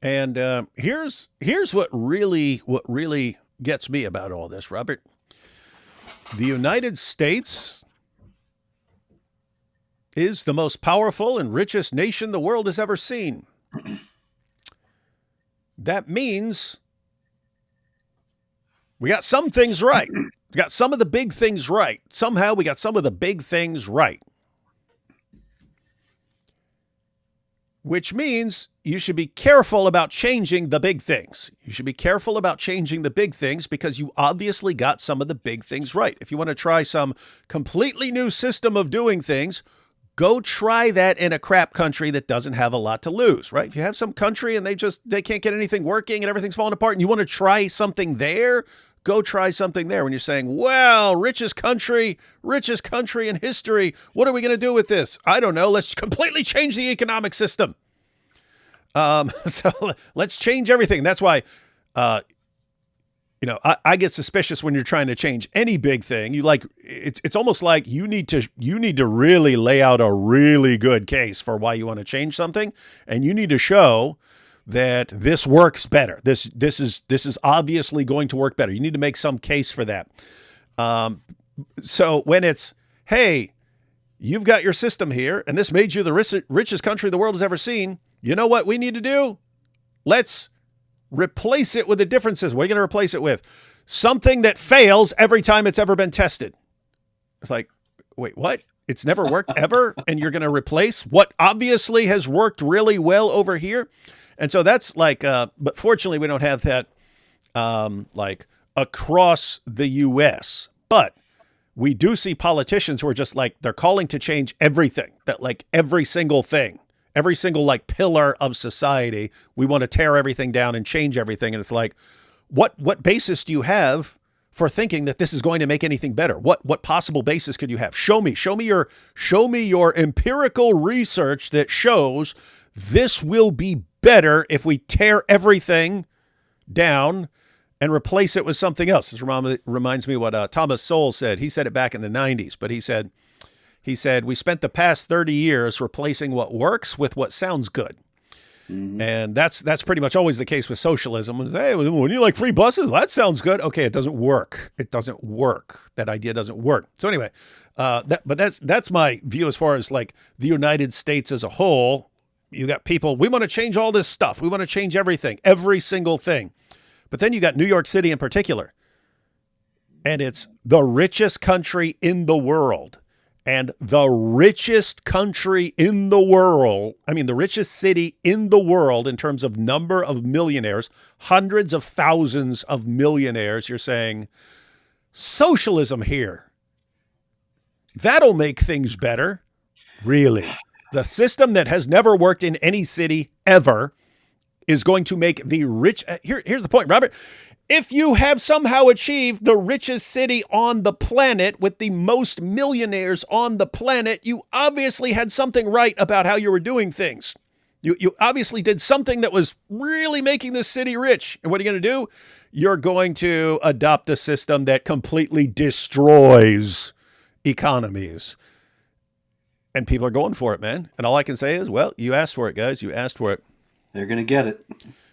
And here's what really gets me about all this, Robert. The United States is the most powerful and richest nation the world has ever seen. That means we got some things right. We got some of the big things right. Somehow we got some of the big things right. Which means you should be careful about changing the big things. You should be careful about changing the big things because you obviously got some of the big things right. If you want to try some completely new system of doing things, go try that in a crap country that doesn't have a lot to lose, right? If you have some country and they can't get anything working and everything's falling apart and you want to try something there, go try something there. When you're saying, well, richest country in history, what are we going to do with this? I don't know. Let's completely change the economic system. So let's change everything. That's why, I get suspicious when you're trying to change any big thing. It's almost like you need to really lay out a really good case for why you want to change something, and you need to show that this works better. This is obviously going to work better. You need to make some case for that. So when it's, hey, you've got your system here, and this made you the richest country the world has ever seen. You know what we need to do? Let's replace it with the differences. What are you going to replace it with? Something that fails every time it's ever been tested. It's like, wait, what? It's never worked ever? And you're going to replace what obviously has worked really well over here? And so that's like, but fortunately we don't have that like across the U.S. But we do see politicians who are just like, they're calling to change everything, that like every single thing. Every single like pillar of society, we want to tear everything down and change everything. And it's like, what basis do you have for thinking that this is going to make anything better? What possible basis could you have? Show me your empirical research that shows this will be better if we tear everything down and replace it with something else. This reminds me what Thomas Sowell said. He said it back in the 90s, but he said, we spent the past 30 years replacing what works with what sounds good. Mm-hmm. And that's pretty much always the case with socialism. Hey, when you like free buses, well, that sounds good. Okay, it doesn't work. It doesn't work. That idea doesn't work. So anyway, but that's my view as far as like the United States as a whole. You got people, we want to change all this stuff. We want to change everything, every single thing. But then you got New York City in particular. And it's the richest country in the world. And the richest country in the world, the richest city in the world in terms of number of millionaires, hundreds of thousands of millionaires, you're saying, socialism here. That'll make things better. Really? The system that has never worked in any city ever is going to make the rich. Here's the point, Robert. If you have somehow achieved the richest city on the planet with the most millionaires on the planet, you obviously had something right about how you were doing things. You obviously did something that was really making this city rich. And what are you going to do? You're going to adopt the system that completely destroys economies. And people are going for it, man. And all I can say is, well, you asked for it, guys. You asked for it. They're going to get it.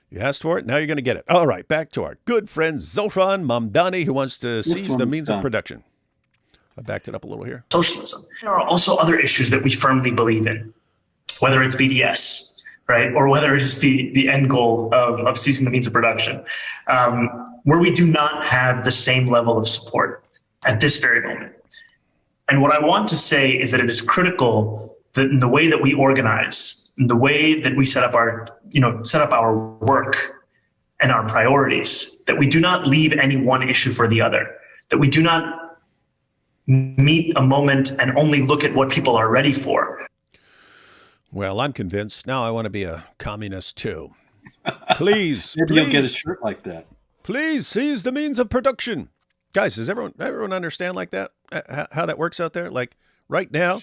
You asked for it. Now you're going to get it. All right. Back to our good friend Zohran Mamdani, who wants to seize the means of production. I backed it up a little here. Socialism. There are also other issues that we firmly believe in, whether it's BDS, right, or whether it is the end goal of seizing the means of production, where we do not have the same level of support at this very moment. And what I want to say is that it is critical that in the way that we organize, in the way that we set up our work and our priorities, that we do not leave any one issue for the other, that we do not meet a moment and only look at what people are ready for. Well, I'm convinced. Now I want to be a communist too. Please. Maybe you'll get a shirt like that. Please seize the means of production. Guys, does everyone understand like that? How that works out there? Like right now,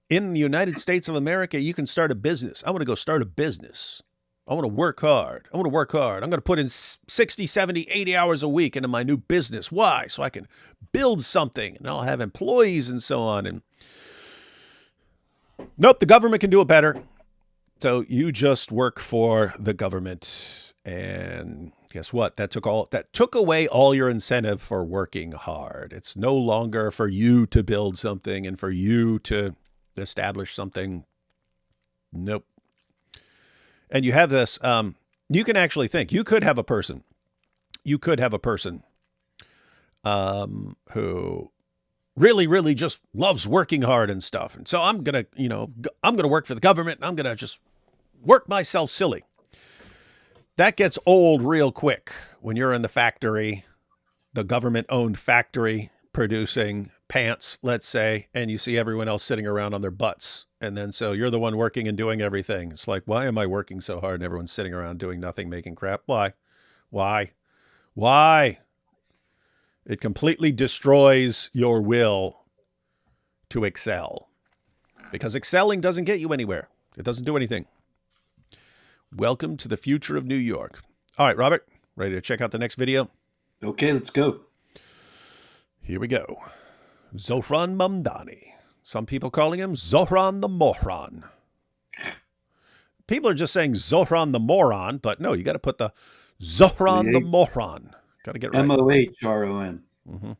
in the United States of America, you can start a business. I want to go start a business. I want to work hard. I want to work hard. I'm going to put in 60, 70, 80 hours a week into my new business. Why? So I can build something and I'll have employees and so on. And nope, the government can do it better. So you just work for the government. And guess what? That took away all your incentive for working hard. It's no longer for you to build something and for you to establish something. Nope. And you have this, you can actually think, you could have a person who really, really just loves working hard and stuff. And so I'm going to work for the government and I'm going to just work myself silly. That gets old real quick when you're in the factory, the government-owned factory producing pants, let's say, and you see everyone else sitting around on their butts. And then so you're the one working and doing everything. It's like, why am I working so hard and everyone's sitting around doing nothing, making crap? Why? It completely destroys your will to excel. Because excelling doesn't get you anywhere. It doesn't do anything. Welcome to the future of New York. All right, Robert, ready to check out the next video? Okay, let's go. Here we go. Zohran Mamdani. Some people calling him Zohran the Moron. People are just saying Zohran the Moron, but no, you got to put the Zohran the Moron. Got to get right. Mohron. Mm-hmm.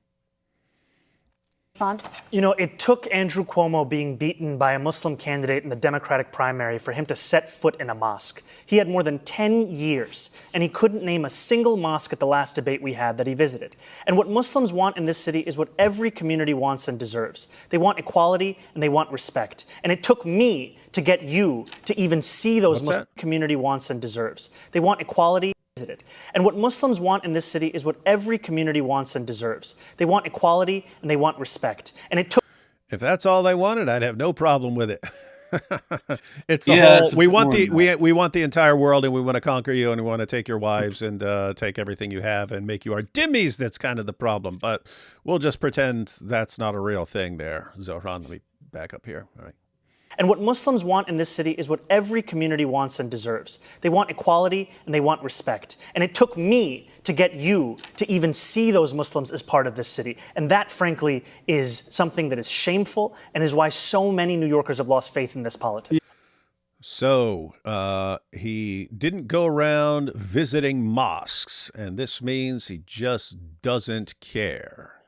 You know, it took Andrew Cuomo being beaten by a Muslim candidate in the Democratic primary for him to set foot in a mosque. He had more than 10 years, and he couldn't name a single mosque at the last debate we had that he visited. And what Muslims want in this city is what every community wants and deserves. They want equality, and they want respect. And it took me to get you to even see those Muslim community wants and deserves. They want equality. And what Muslims want in this city is what every community wants and deserves. They want equality and they want respect. And it took. If that's all they wanted, I'd have no problem with it. It's the whole. We want the entire world, and we want to conquer you, and we want to take your wives and take everything you have and make you our dhimmis. That's kind of the problem. But we'll just pretend that's not a real thing. There, Zohran. Let me back up here. All right. And what Muslims want in this city is what every community wants and deserves. They want equality and they want respect. And it took me to get you to even see those Muslims as part of this city. And that, frankly, is something that is shameful and is why so many New Yorkers have lost faith in this politics. So he didn't go around visiting mosques, and this means he just doesn't care.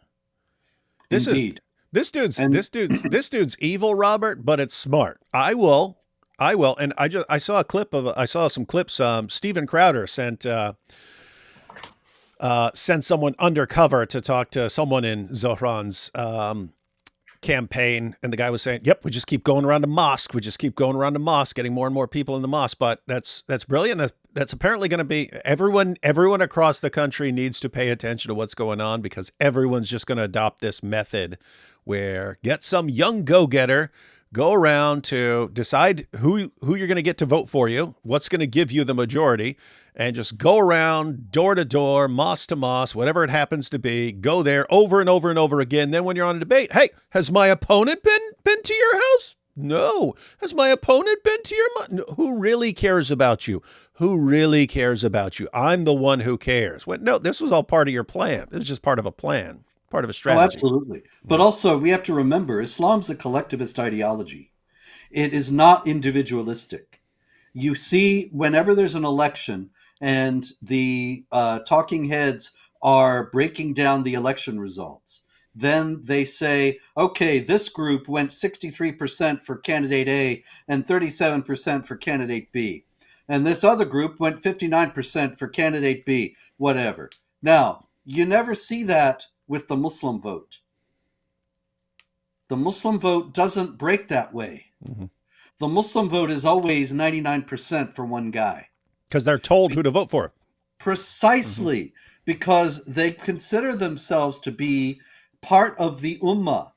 Indeed. This dude's evil, Robert, but it's smart. I will. And I saw some clips. Steven Crowder sent someone undercover to talk to someone in Zohran's campaign. And the guy was saying, yep, we just keep going around the mosque. We just keep going around the mosque, getting more and more people in the mosque. But that's brilliant. That's apparently going to be everyone across the country needs to pay attention to what's going on, because everyone's just going to adopt this method where get some young go-getter, go around to decide who you're going to get to vote for you, what's going to give you the majority, and just go around door to door, mosque to mosque, whatever it happens to be, go there over and over and over again. Then when you're on a debate, hey, has my opponent been to your house? No. Has my opponent been to your no. Who really cares about you? Who really cares about you? I'm the one who cares. Well, no, this was all part of your plan. This is just part of a plan. Part of a strategy. Oh, absolutely. But also, we have to remember, Islam's a collectivist ideology. It is not individualistic. You see, whenever there's an election and the talking heads are breaking down the election results, then they say, okay, this group went 63% for candidate A and 37% for candidate B. And this other group went 59% for candidate B, whatever. Now, you never see that with the Muslim vote. The Muslim vote doesn't break that way. Mm-hmm. The Muslim vote is always 99% for one guy. Because they're told who to vote for. Precisely. Mm-hmm. Because they consider themselves to be part of the Ummah,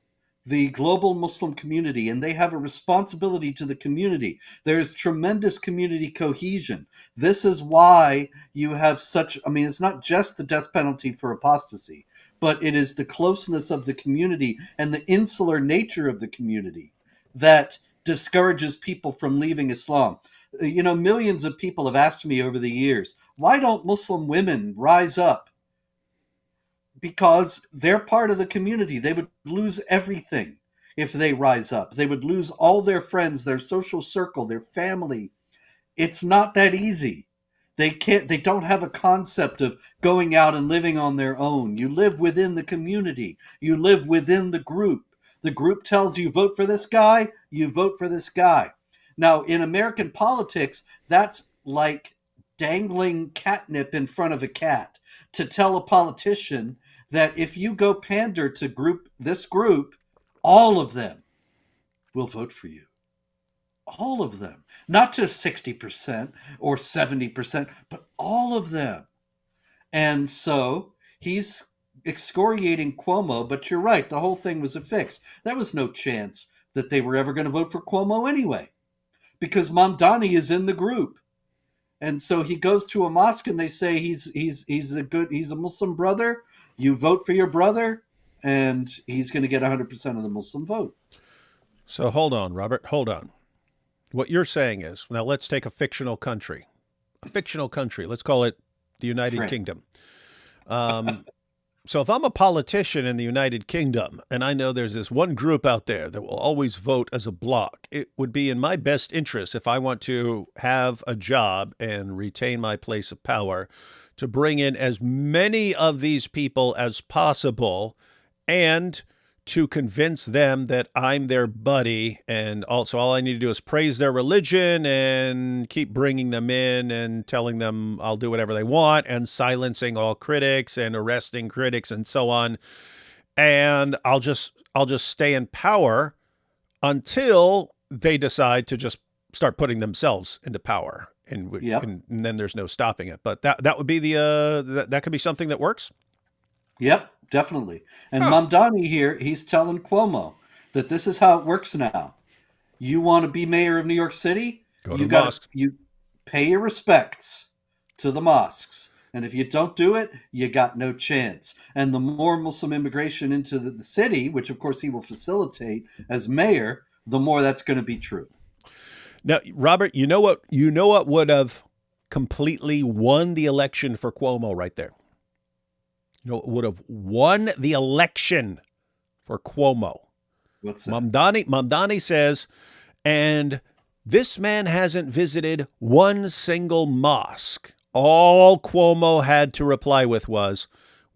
the global Muslim community, and they have a responsibility to the community. There is tremendous community cohesion. This is why you have such, it's not just the death penalty for apostasy, but it is the closeness of the community and the insular nature of the community that discourages people from leaving Islam. Millions of people have asked me over the years, why don't Muslim women rise up? Because they're part of the community. They would lose everything if they rise up. They would lose all their friends, their social circle, their family. It's not that easy. They don't have a concept of going out and living on their own. You live within the community. You live within the group. The group tells you, vote for this guy, you vote for this guy. Now, in American politics, that's like dangling catnip in front of a cat to tell a politician that if you go pander to this group, all of them will vote for you. All of them. Not just 60% or 70%, but all of them. And so he's excoriating Cuomo, but you're right, the whole thing was a fix. There was no chance that they were ever going to vote for Cuomo anyway, because Mamdani is in the group. And so he goes to a mosque and they say he's a Muslim brother. You vote for your brother, and he's going to get 100% of the Muslim vote. So hold on, Robert, hold on. What you're saying is, now let's take a fictional country. Let's call it the United Kingdom. So if I'm a politician in the United Kingdom and I know there's this one group out there that will always vote as a bloc, it would be in my best interest, if I want to have a job and retain my place of power, to bring in as many of these people as possible and to convince them that I'm their buddy. And also all I need to do is praise their religion and keep bringing them in and telling them I'll do whatever they want and silencing all critics and arresting critics and so on. And I'll just stay in power until they decide to just start putting themselves into power. And then there's no stopping it. But that would be that could be something that works. Yep, definitely. And Mamdani here, he's telling Cuomo that this is how it works now. You want to be mayor of New York City? Go to the mosque. You pay your respects to the mosques. And if you don't do it, you got no chance. And the more Muslim immigration into the city, which of course he will facilitate as mayor, the more that's going to be true. Now, Robert, you know what would have completely won the election for Cuomo right there? You know what would have won the election for Cuomo? What's that? Mamdani says, and this man hasn't visited one single mosque. All Cuomo had to reply with was,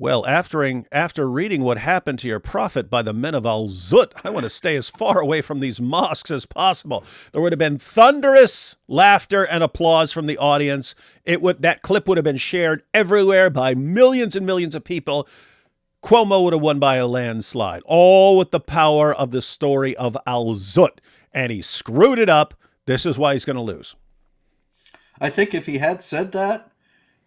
well, after reading what happened to your prophet by the men of Al-Zut, I want to stay as far away from these mosques as possible. There would have been thunderous laughter and applause from the audience. That clip would have been shared everywhere by millions and millions of people. Cuomo would have won by a landslide, all with the power of the story of Al-Zut. And he screwed it up. This is why he's going to lose. I think if he had said that,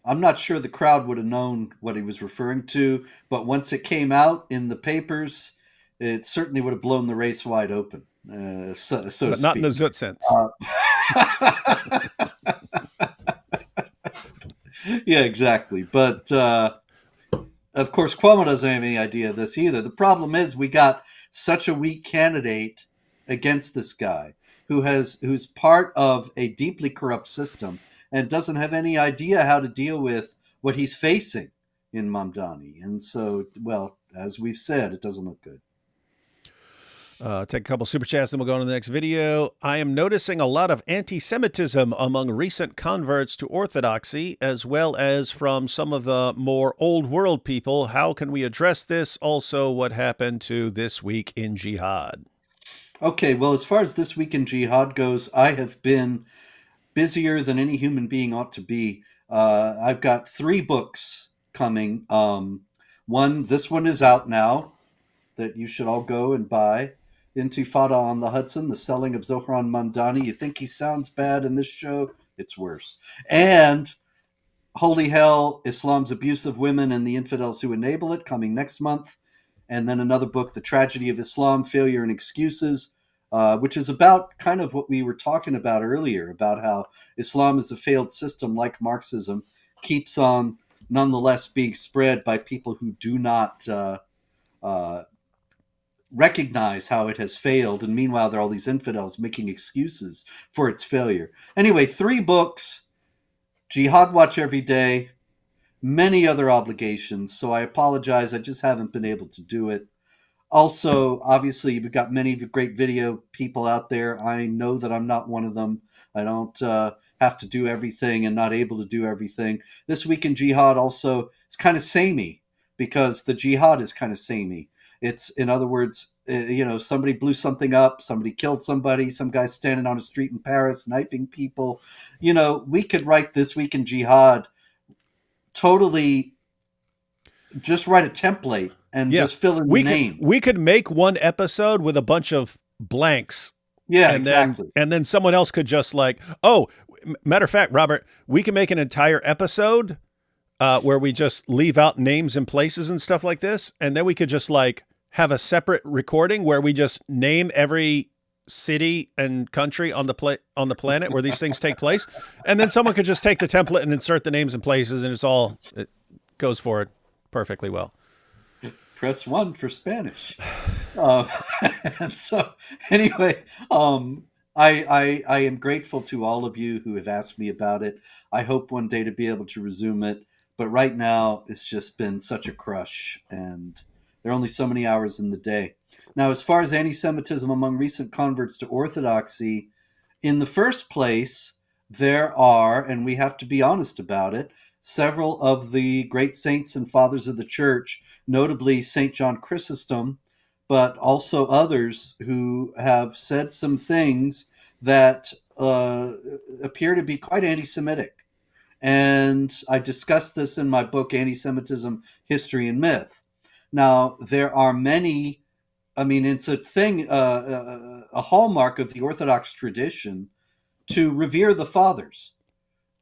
I'm not sure the crowd would have known what he was referring to, but once it came out in the papers, it certainly would have blown the race wide open, so to speak. Not in the Zut sense. Yeah, exactly. But of course, Cuomo doesn't have any idea of this either. The problem is we got such a weak candidate against this guy who's part of a deeply corrupt system and doesn't have any idea how to deal with what he's facing in Mamdani. And so, well, as we've said, it doesn't look good. Take a couple super chats, then we'll go on to the next video. I am noticing a lot of anti-Semitism among recent converts to Orthodoxy, as well as from some of the more old world people. How can we address this? Also, what happened to This Week in Jihad? Okay, well, as far as This Week in Jihad goes, I have been busier than any human being ought to be. I've got 3 books coming. This one is out now that you should all go and buy. Intifada on the Hudson, The Selling of Zohran Mamdani. You think he sounds bad in this show? It's worse. And Holy Hell, Islam's Abuse of Women and the Infidels Who Enable It, coming next month. And then another book, The Tragedy of Islam, Failure and Excuses, which is about kind of what we were talking about earlier, about how Islam is a failed system like Marxism, keeps on nonetheless being spread by people who do not recognize how it has failed. And meanwhile, there are all these infidels making excuses for its failure. Anyway, 3 books, Jihad Watch Every Day, many other obligations. So I apologize. I just haven't been able to do it. Also, obviously, we've got many great video people out there. I know that I'm not one of them. I don't have to do everything and not able to do everything. This Week in Jihad also is kind of samey because the jihad is kind of samey. It's, in other words, somebody blew something up, somebody killed somebody, some guy standing on a street in Paris knifing people. We could write This Week in Jihad totally, just write a template and just fill in the name. We could make one episode with a bunch of blanks. Yeah, and exactly. Then someone else could just matter of fact, Robert, we can make an entire episode where we just leave out names and places and stuff like this. And then we could just have a separate recording where we just name every city and country on the planet where these things take place. And then someone could just take the template and insert the names and places, and it goes forward perfectly well. Press 1 for Spanish. And so anyway, I am grateful to all of you who have asked me about it. I hope one day to be able to resume it. But right now, it's just been such a crush, and there are only so many hours in the day. Now, as far as anti-Semitism among recent converts to Orthodoxy, in the first place, there are, and we have to be honest about it, several of the great saints and fathers of the church, notably St. John Chrysostom, but also others who have said some things that appear to be quite anti-Semitic. And I discussed this in my book, Anti-Semitism, History and Myth. Now, there are many, it's a thing, a hallmark of the Orthodox tradition to revere the fathers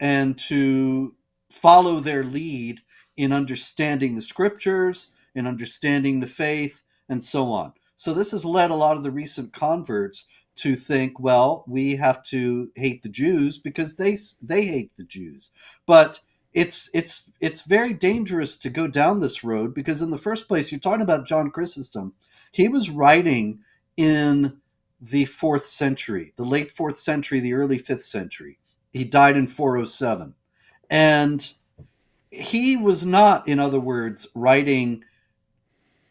and to follow their lead in understanding the scriptures, in understanding the faith, and so on. So this has led a lot of the recent converts to think, well, we have to hate the Jews because they hate the Jews. But it's very dangerous to go down this road because in the first place, you're talking about John Chrysostom. He was writing in the 4th century, the late 4th century, the early 5th century. He died in 407. And he was not, in other words, writing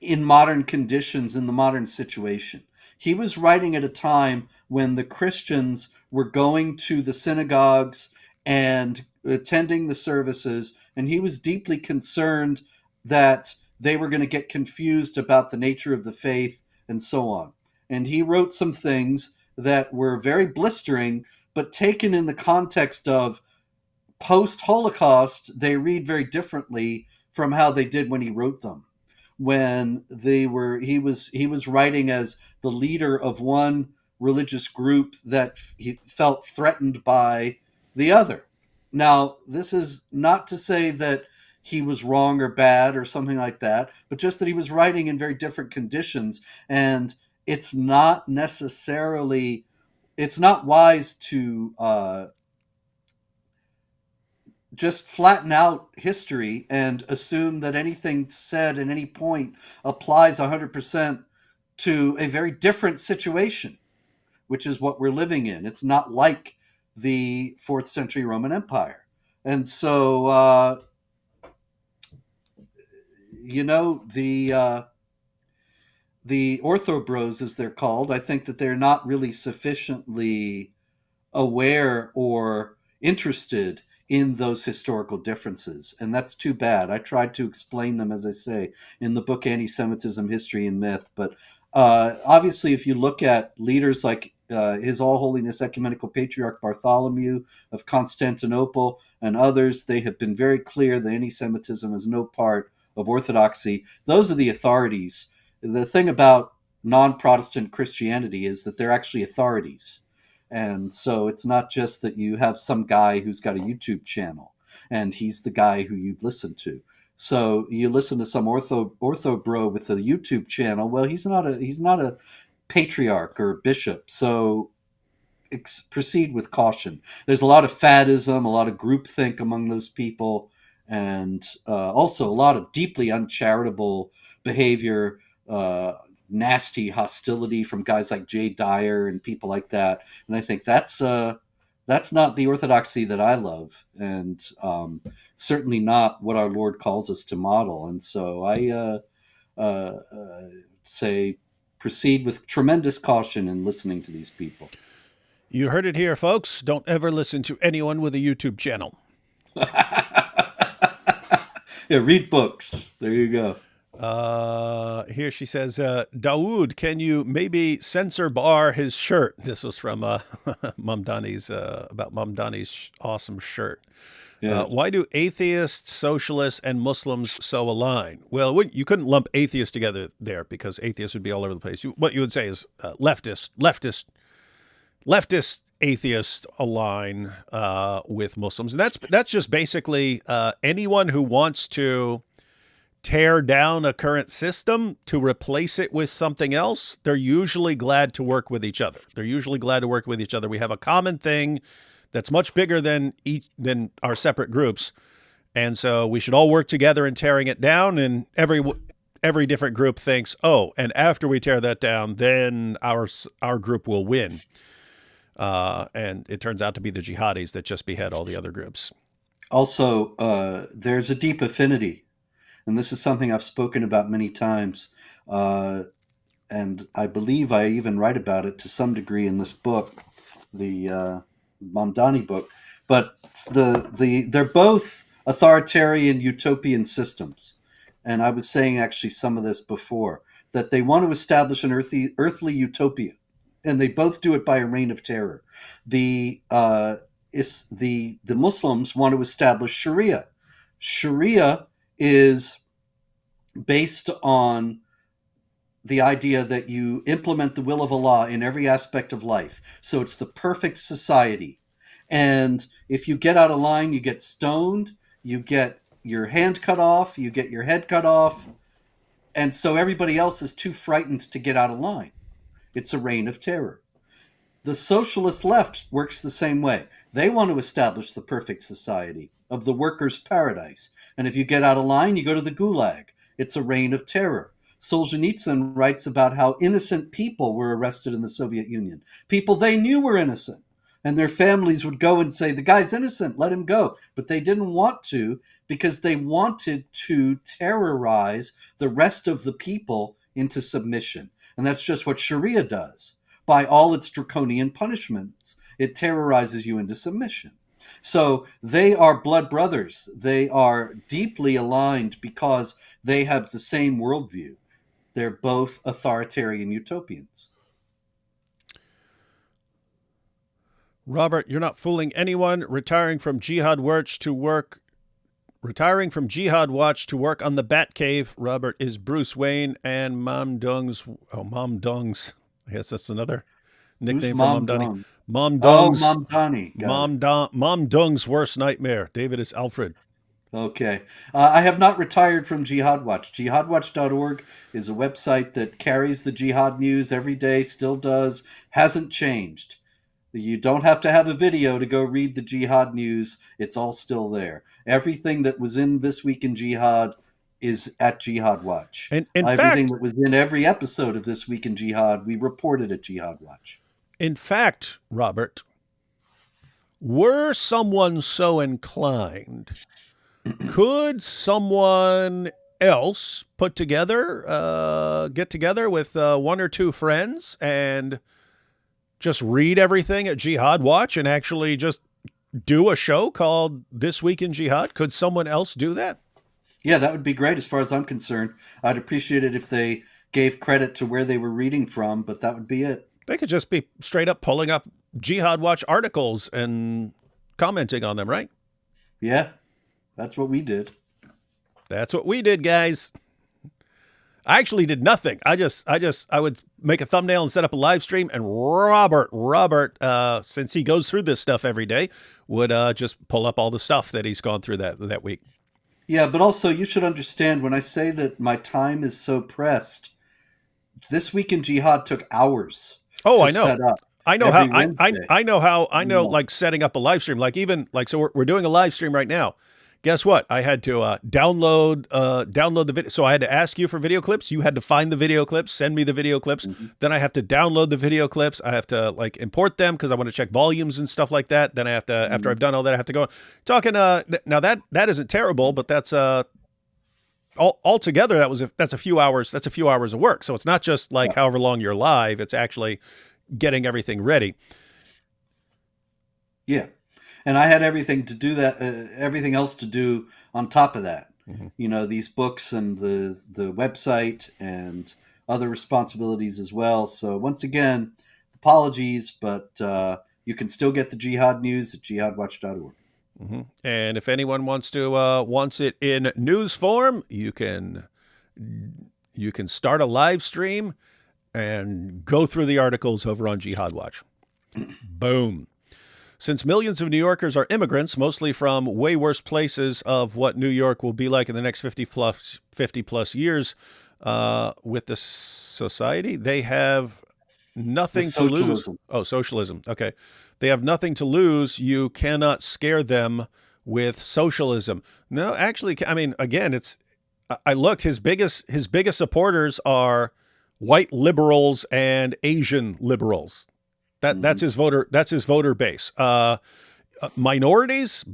in modern conditions, in the modern situation. He was writing at a time when the Christians were going to the synagogues and attending the services, and he was deeply concerned that they were going to get confused about the nature of the faith and so on. And he wrote some things that were very blistering, but taken in the context of post-Holocaust, they read very differently from how they did when he wrote them. When he was writing as the leader of one religious group that he felt threatened by the other. Now, this is not to say that he was wrong or bad or something like that, but just that he was writing in very different conditions. And it's not wise to just flatten out history and assume that anything said at any point applies 100% to a very different situation, which is what we're living in. It's not like the 4th century Roman Empire. And so, the orthobros, as they're called, I think that they're not really sufficiently aware or interested in those historical differences. And that's too bad. I tried to explain them, as I say, in the book Anti-Semitism, History and Myth. But obviously, if you look at leaders like His All Holiness Ecumenical Patriarch Bartholomew of Constantinople and others, they have been very clear that anti-Semitism is no part of Orthodoxy. Those are the authorities. The thing about non-Protestant Christianity is that they're actually authorities. And so it's not just that you have some guy who's got a YouTube channel and he's the guy who you listen to. So you listen to some ortho bro with a YouTube channel. Well, he's not a patriarch or bishop. So proceed with caution. There's a lot of faddism, a lot of groupthink among those people, and also a lot of deeply uncharitable behavior nasty hostility from guys like Jay Dyer and people like that. And I think that's not the orthodoxy that I love, and certainly not what our Lord calls us to model. And so I say proceed with tremendous caution in listening to these people. You heard it here, folks. Don't ever listen to anyone with a YouTube channel. Yeah, read books. There you go. Here she says, Dawood, can you maybe censor bar his shirt? This was from Mamdani's about Mamdani's awesome shirt. Yes. Why do atheists, socialists, and Muslims so align? Well, you couldn't lump atheists together there because atheists would be all over the place. What you would say is leftist atheists align with Muslims, and that's just basically anyone who wants to tear down a current system to replace it with something else. They're usually glad to work with each other. We have a common thing that's much bigger than our separate groups, and so we should all work together in tearing it down. And every different group thinks, oh, and after we tear that down, then our group will win. And it turns out to be the jihadis that just behead all the other groups. Also, there's a deep affinity, and this is something I've spoken about many times, and I believe I even write about it to some degree in this book, the Mamdani book. But they're both authoritarian utopian systems, and I was saying actually some of this before, that they want to establish an earthly utopia. And they both do it by a reign of terror. The Muslims want to establish Sharia. Sharia is based on the idea that you implement the will of Allah in every aspect of life. So it's the perfect society. And if you get out of line, you get stoned, you get your hand cut off, you get your head cut off. And so everybody else is too frightened to get out of line. It's a reign of terror. The socialist left works the same way. They want to establish the perfect society of the workers' paradise. And if you get out of line, you go to the gulag. It's a reign of terror. Solzhenitsyn writes about how innocent people were arrested in the Soviet Union. People they knew were innocent. And their families would go and say, the guy's innocent, let him go. But they didn't want to because they wanted to terrorize the rest of the people into submission. And that's just what Sharia does. By all its draconian punishments, it terrorizes you into submission. So they are blood brothers. They are deeply aligned because they have the same worldview. They're both authoritarian utopians. Robert, you're not fooling anyone. Retiring from Jihad Watch to work on the Batcave. Robert is Bruce Wayne and Mom Dung's. I guess that's another nickname for Mamdani. Mamdani. Mom Dung's worst nightmare. David is Alfred. Okay. I have not retired from Jihad Watch. Jihadwatch.org is a website that carries the jihad news every day, still does, hasn't changed. You don't have to have a video to go read the jihad news. It's all still there. Everything that was in This Week in Jihad is at Jihad Watch. And everything that was in every episode of This Week in Jihad, we reported at Jihad Watch. In fact, Robert, were someone so inclined, could someone else get together with one or two friends and just read everything at Jihad Watch and actually just do a show called This Week in Jihad? Could someone else do that? Yeah, that would be great as far as I'm concerned. I'd appreciate it if they gave credit to where they were reading from, but that would be it. They could just be straight up pulling up Jihad Watch articles and commenting on them, right? Yeah, that's what we did. That's what we did, guys. I actually did nothing. I would make a thumbnail and set up a live stream, and Robert, since he goes through this stuff every day, would just pull up all the stuff that he's gone through that week. Yeah, but also you should understand when I say that my time is so pressed, This Week in Jihad took hours. Oh, I know. Set up I know every how Wednesday. I know like setting up a live stream, so we're doing a live stream right now. guess what? I had to download the video. So I had to ask you for video clips. You had to find the video clips, send me the video clips. Then I have to download the video clips. I have to like import them because I want to check volumes and stuff like that. Then I have to, after I've done all that, I have to go talking. Now that isn't terrible, but that's altogether that's a few hours. That's a few hours of work. So it's not just like however long you're live. It's actually getting everything ready. Yeah. And I had everything to do that, everything else to do on top of that. You know, these books and the website and other responsibilities as well. So once again, apologies, but you can still get the Jihad news at jihadwatch.org. And if anyone wants it in news form, you can start a live stream and go through the articles over on Jihad Watch. Boom. Since millions of New Yorkers are immigrants, mostly from way worse places of what New York will be like in the next 50 plus years with the society, they have nothing to lose. Oh, socialism. Okay. They have nothing to lose. You cannot scare them with socialism. No, actually, I mean, again, I looked, his biggest supporters are white liberals and Asian liberals. That's his voter base. Minorities,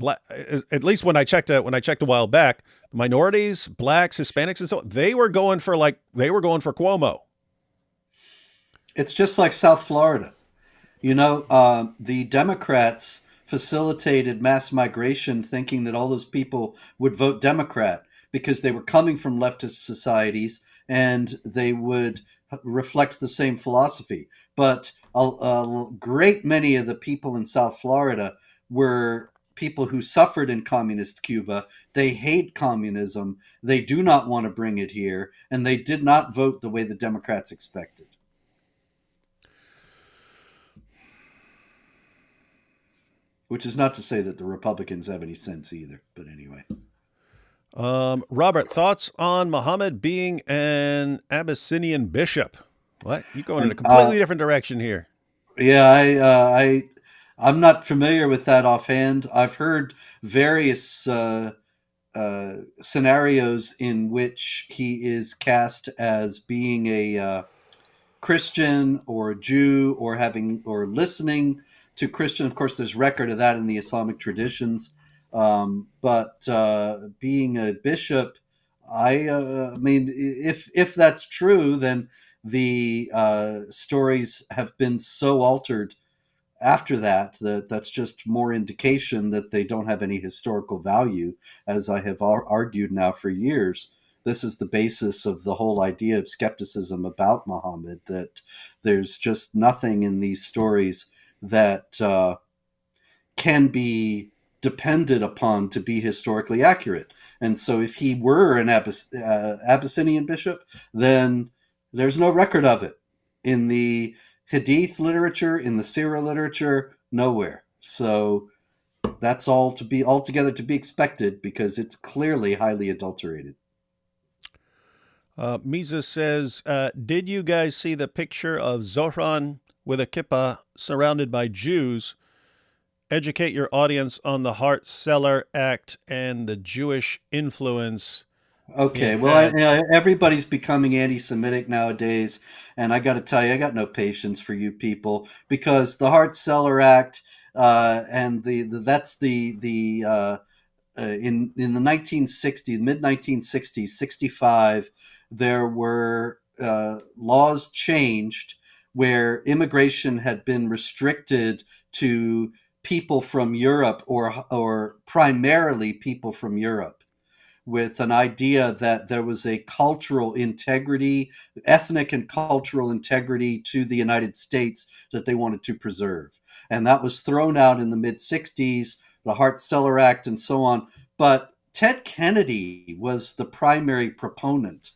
at least when I checked a while back, minorities, blacks, Hispanics, and so on, they were going for Cuomo. It's just like South Florida. You know, the Democrats facilitated mass migration thinking that all those people would vote Democrat because they were coming from leftist societies and they would reflect the same philosophy. But a great many of the people in South Florida were people who suffered in communist Cuba. They hate communism. They do not want to bring it here. And they did not vote the way the Democrats expected. Which is not to say that the Republicans have any sense either. But anyway. Robert, thoughts on Muhammad being an Abyssinian bishop? What? You're going in a completely different direction here. Yeah, I'm not familiar with that offhand. I've heard various scenarios in which he is cast as being a Christian or a Jew or listening to Christian. Of course, there's record of that in the Islamic traditions. But being a bishop, I mean, if that's true, then the stories have been so altered after that's just more indication that they don't have any historical value, as I have argued now for years. This is the basis of the whole idea of skepticism about Muhammad, that there's just nothing in these stories that can be depended upon to be historically accurate. And so if he were an Abyssinian bishop, then there's no record of it in the Hadith literature, in the Sirah literature, nowhere. So that's altogether to be expected because it's clearly highly adulterated. Misa says, did you guys see the picture of Zohran with a kippah surrounded by Jews? Educate your audience on the Hart-Celler Act and the Jewish influence. Okay, well, everybody's becoming anti-Semitic nowadays, and I got to tell you, I got no patience for you people, because the Hart-Celler Act and in the 1960s, mid 1960s, 65, there were laws changed where immigration had been restricted to people from Europe or primarily people from Europe, with an idea that there was a cultural integrity, ethnic and cultural integrity to the United States that they wanted to preserve. And that was thrown out in the mid-60s, the Hart-Celler Act and so on. But Ted Kennedy was the primary proponent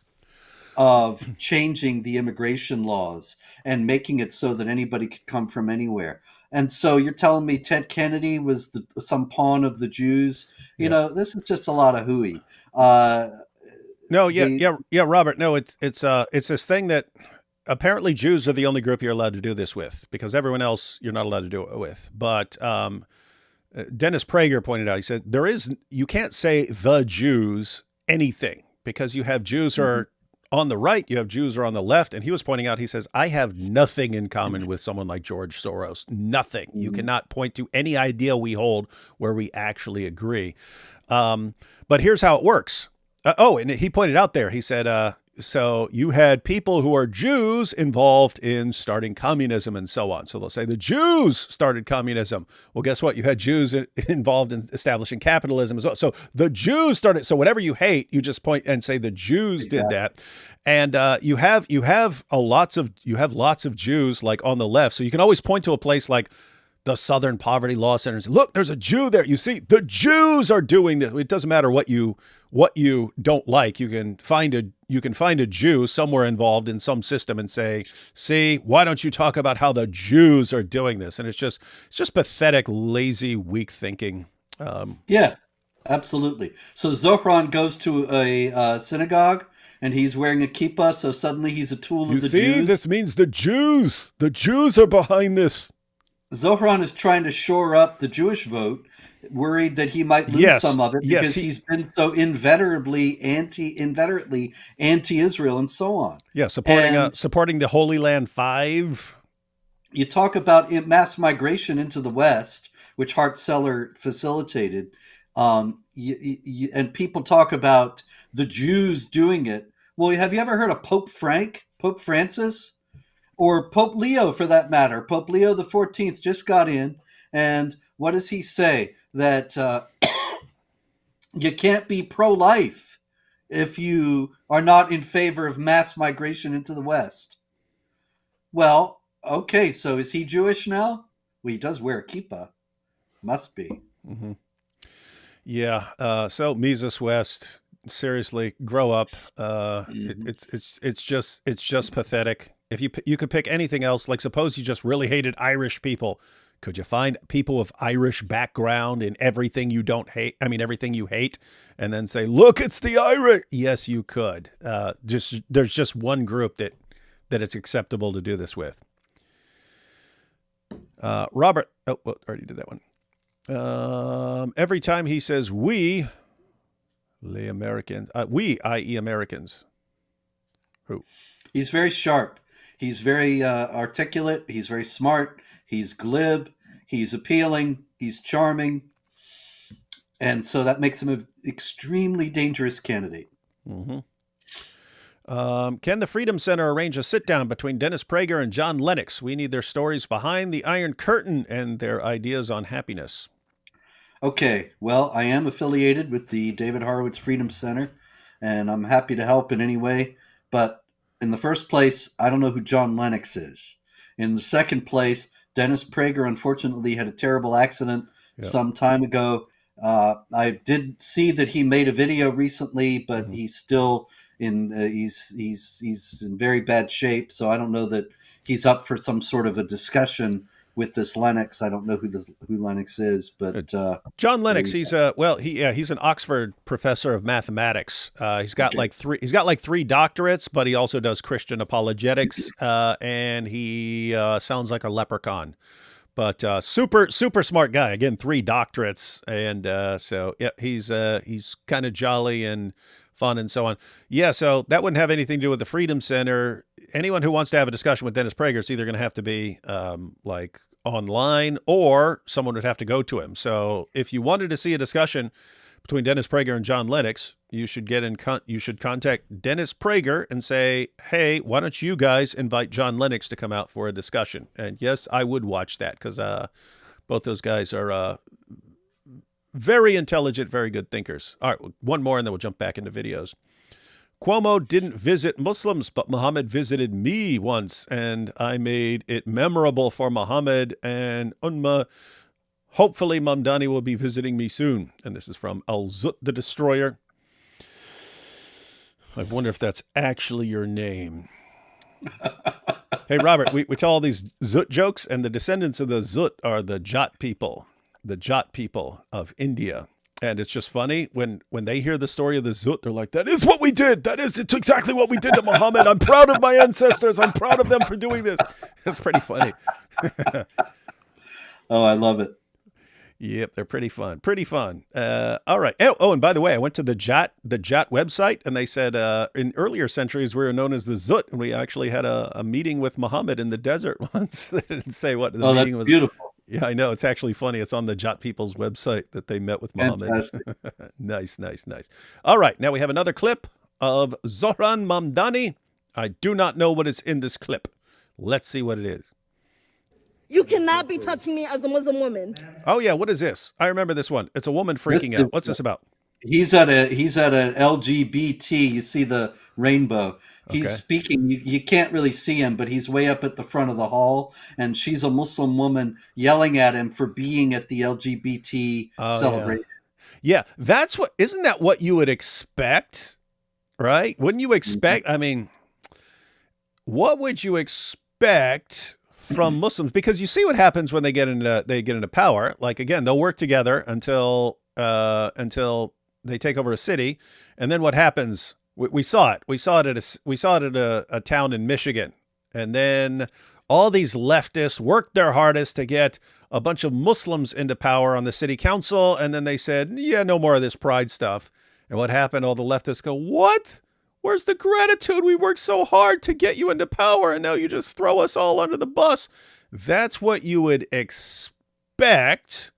of changing the immigration laws and making it so that anybody could come from anywhere. And so you're telling me Ted Kennedy was some pawn of the Jews? You know, this is just a lot of hooey. No, Robert. No, it's this thing that apparently Jews are the only group you're allowed to do this with, because everyone else you're not allowed to do it with. But Dennis Prager pointed out, he said, you can't say the Jews anything because you have Jews who are on the right, you have Jews who are on the left. And he was pointing out, he says, I have nothing in common with someone like George Soros. Nothing. You cannot point to any idea we hold where we actually agree. But here's how it works. And he pointed out there, he said, so you had people who are Jews involved in starting communism and so on. So they'll say the Jews started communism. Well, guess what? You had Jews involved in establishing capitalism as well. So the Jews started. So whatever you hate, you just point and say the Jews did that. And you have lots of Jews like on the left. So you can always point to a place like the Southern Poverty Law Center and say, look, there's a Jew there. You see, the Jews are doing this. It doesn't matter what you don't like. You can find a Jew somewhere involved in some system and say, see, why don't you talk about how the Jews are doing this? And it's just pathetic, lazy, weak thinking. Yeah, absolutely. So Zohran goes to a synagogue and he's wearing a kippah. So suddenly he's a tool of the Jews. You see, this means the Jews are behind this. Zohran is trying to shore up the Jewish vote, worried that he might lose some of it because he's been so inveterately anti-Israel and so on. Yeah, supporting the Holy Land Five. You talk about mass migration into the West, which Hart-Celler facilitated, and people talk about the Jews doing it. Well, have you ever heard of Pope Francis? Or Pope Leo, for that matter. Pope Leo the 14th just got in, and what does he say? That you can't be pro-life if you are not in favor of mass migration into the West. Well, okay, so is he Jewish now? Well, he does wear a kippah. Must be. Mm-hmm. Yeah. So Mises West, seriously, grow up. It's just pathetic. If you could pick anything else, like suppose you just really hated Irish people, could you find people of Irish background in everything you don't hate? I mean, everything you hate, and then say, look, it's the Irish. Yes, you could. There's just one group that it's acceptable to do this with. Robert, already did that one. Every time he says we, les Americans, we, i.e. Americans. Who? He's very sharp. He's very articulate. He's very smart. He's glib. He's appealing. He's charming. And so that makes him an extremely dangerous candidate. Mm-hmm. Can the Freedom Center arrange a sit-down between Dennis Prager and John Lennox? We need their stories behind the Iron Curtain and their ideas on happiness. Okay. Well, I am affiliated with the David Horowitz Freedom Center, and I'm happy to help in any way. But in the first place, I don't know who John Lennox is. In the second place, Dennis Prager, unfortunately, had a terrible accident some time ago. I did see that he made a video recently, but he's still he's in very bad shape. So I don't know that he's up for some sort of a discussion with this Lennox. I don't know who Lennox is, but John Lennox. He's an Oxford professor of mathematics. He's got like three doctorates, but he also does Christian apologetics, and he sounds like a leprechaun. But super smart guy. Again, 3 doctorates, and so yeah, he's kind of jolly and fun and so on. Yeah, so that wouldn't have anything to do with the Freedom Center. Anyone who wants to have a discussion with Dennis Prager is either going to have to be like online, or someone would have to go to him. So if you wanted to see a discussion between Dennis Prager and John Lennox, you should you should contact Dennis Prager and say, hey, why don't you guys invite John Lennox to come out for a discussion? And yes, I would watch that because both those guys are very intelligent, very good thinkers. All right, one more and then we'll jump back into videos. Cuomo didn't visit Muslims, but Muhammad visited me once, and I made it memorable for Muhammad and Ummah. Hopefully, Mamdani will be visiting me soon. And this is from Al-Zut the Destroyer. I wonder if that's actually your name. Hey, Robert, we tell all these Zut jokes, and the descendants of the Zut are the Jat people of India. And it's just funny when they hear the story of the Zut, they're like, that is what we did. It's exactly what we did to Muhammad. I'm proud of my ancestors. I'm proud of them for doing this. It's pretty funny. Oh, I love it. Yep, they're pretty fun. Pretty fun. All right. Oh, and by the way, I went to the Jat website, and they said in earlier centuries we were known as the Zut, and we actually had a meeting with Muhammad in the desert once. They didn't say what the meeting was. Beautiful. Yeah, I know. It's actually funny. It's on the Jat people's website that they met with Muhammad. Fantastic. Nice, nice, nice. All right. Now we have another clip of Zohran Mamdani. I do not know what is in this clip. Let's see what it is. You cannot be touching me as a Muslim woman. Oh yeah, what is this? I remember this one. It's a woman freaking out. What's this about? He's at a LGBT. You see the rainbow. He's Okay. speaking. You can't really see him, but he's way up at the front of the hall, and she's a Muslim woman yelling at him for being at the LGBT Oh, celebration. Yeah, that's what. Isn't that what you would expect? Right? Wouldn't you expect? I mean, what would you expect from Muslims? Because you see what happens when they get into power. Like again, they'll work together until they take over a city, and then what happens? We saw it. We saw it at a town in Michigan, and then all these leftists worked their hardest to get a bunch of Muslims into power on the city council, and then they said, "Yeah, no more of this pride stuff." And what happened? All the leftists go, "What? Where's the gratitude? We worked so hard to get you into power, and now you just throw us all under the bus." That's what you would expect.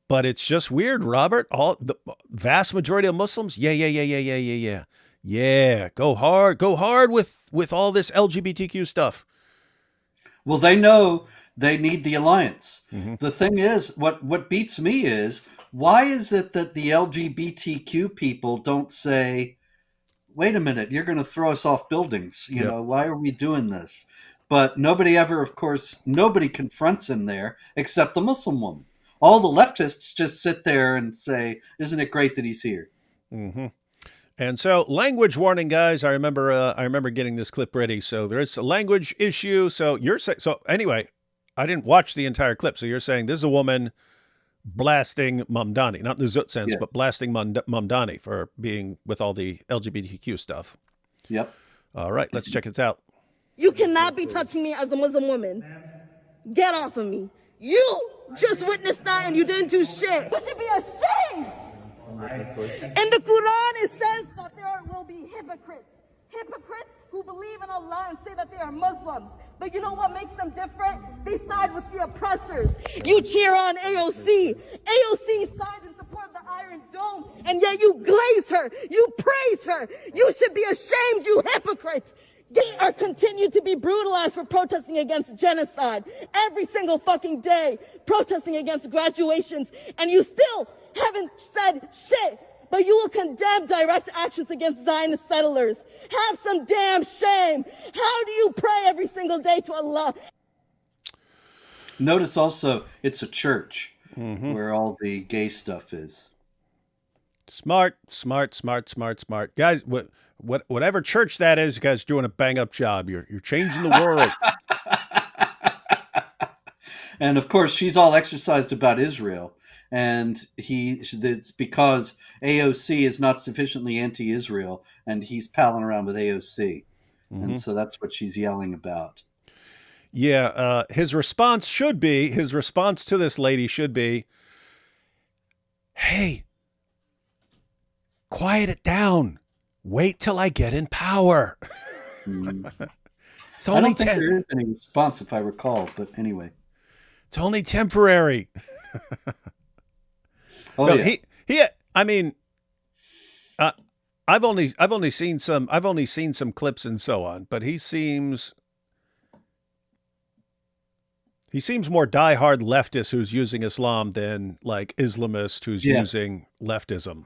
But it's just weird, Robert. All the vast majority of Muslims, yeah. Go hard with all this LGBTQ stuff. Well, they know they need the alliance. Mm-hmm. The thing is, what beats me is, why is it that the LGBTQ people don't say, wait a minute, you're going to throw us off buildings. You Yep. know, why are we doing this? But nobody ever, of course, nobody confronts him there except the Muslim woman. All the leftists just sit there and say, isn't it great that he's here? Mm-hmm. And so, language warning, guys. I remember getting this clip ready. So there is a language issue. So you're saying, so anyway, I didn't watch the entire clip. So you're saying this is a woman blasting Mamdani, not in the Zut sense, Yes. but blasting Mamdani for being with all the LGBTQ stuff. Yep. All right, let's check this out. You cannot be touching me as a Muslim woman. Get off of me. You just witnessed that and you didn't do shit. You should be ashamed. In the Quran, it says that there will be hypocrites. Hypocrites who believe in Allah and say that they are Muslims. But you know what makes them different? They side with the oppressors. You cheer on AOC. AOC side in support of the Iron Dome, and yet you glaze her. You praise her. You should be ashamed, you hypocrite. They are continued to be brutalized for protesting against genocide every single fucking day, protesting against graduations, and you still haven't said shit, but you will condemn direct actions against Zionist settlers. Have some damn shame. How do you pray every single day to Allah? Notice also it's a church where all the gay stuff is. Smart. Guys, whatever church that is, you guys are doing a bang up job. You're changing the world. And of course, she's all exercised about Israel. And it's because AOC is not sufficiently anti-Israel, and he's palling around with AOC. And so that's what she's yelling about. Yeah, his response to this lady should be, "Hey, quiet it down. Wait till I get in power." It's I only don't think there is any response, if I recall, but anyway. It's only temporary. Oh, No, yeah. I mean, I've only seen some clips and so on, but he seems more diehard leftist who's using Islam than like Islamist who's using leftism.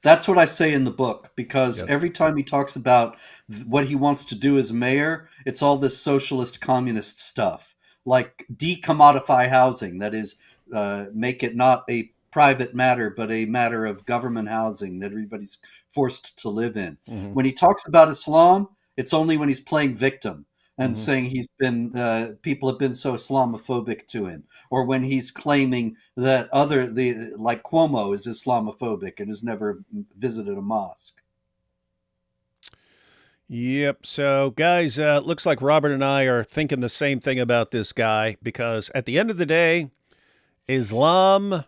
That's what I say in the book, because Yep. every time he talks about what he wants to do as mayor, it's all this socialist communist stuff, like decommodify housing. That is, make it not a private matter, but a matter of government housing that everybody's forced to live in. Mhm. When he talks about Islam, it's only when he's playing victim and saying he's been people have been so Islamophobic to him, or when he's claiming that like Cuomo is Islamophobic and has never visited a mosque. Yep. So, guys, looks like Robert and I are thinking the same thing about this guy, because at the end of the day, Islam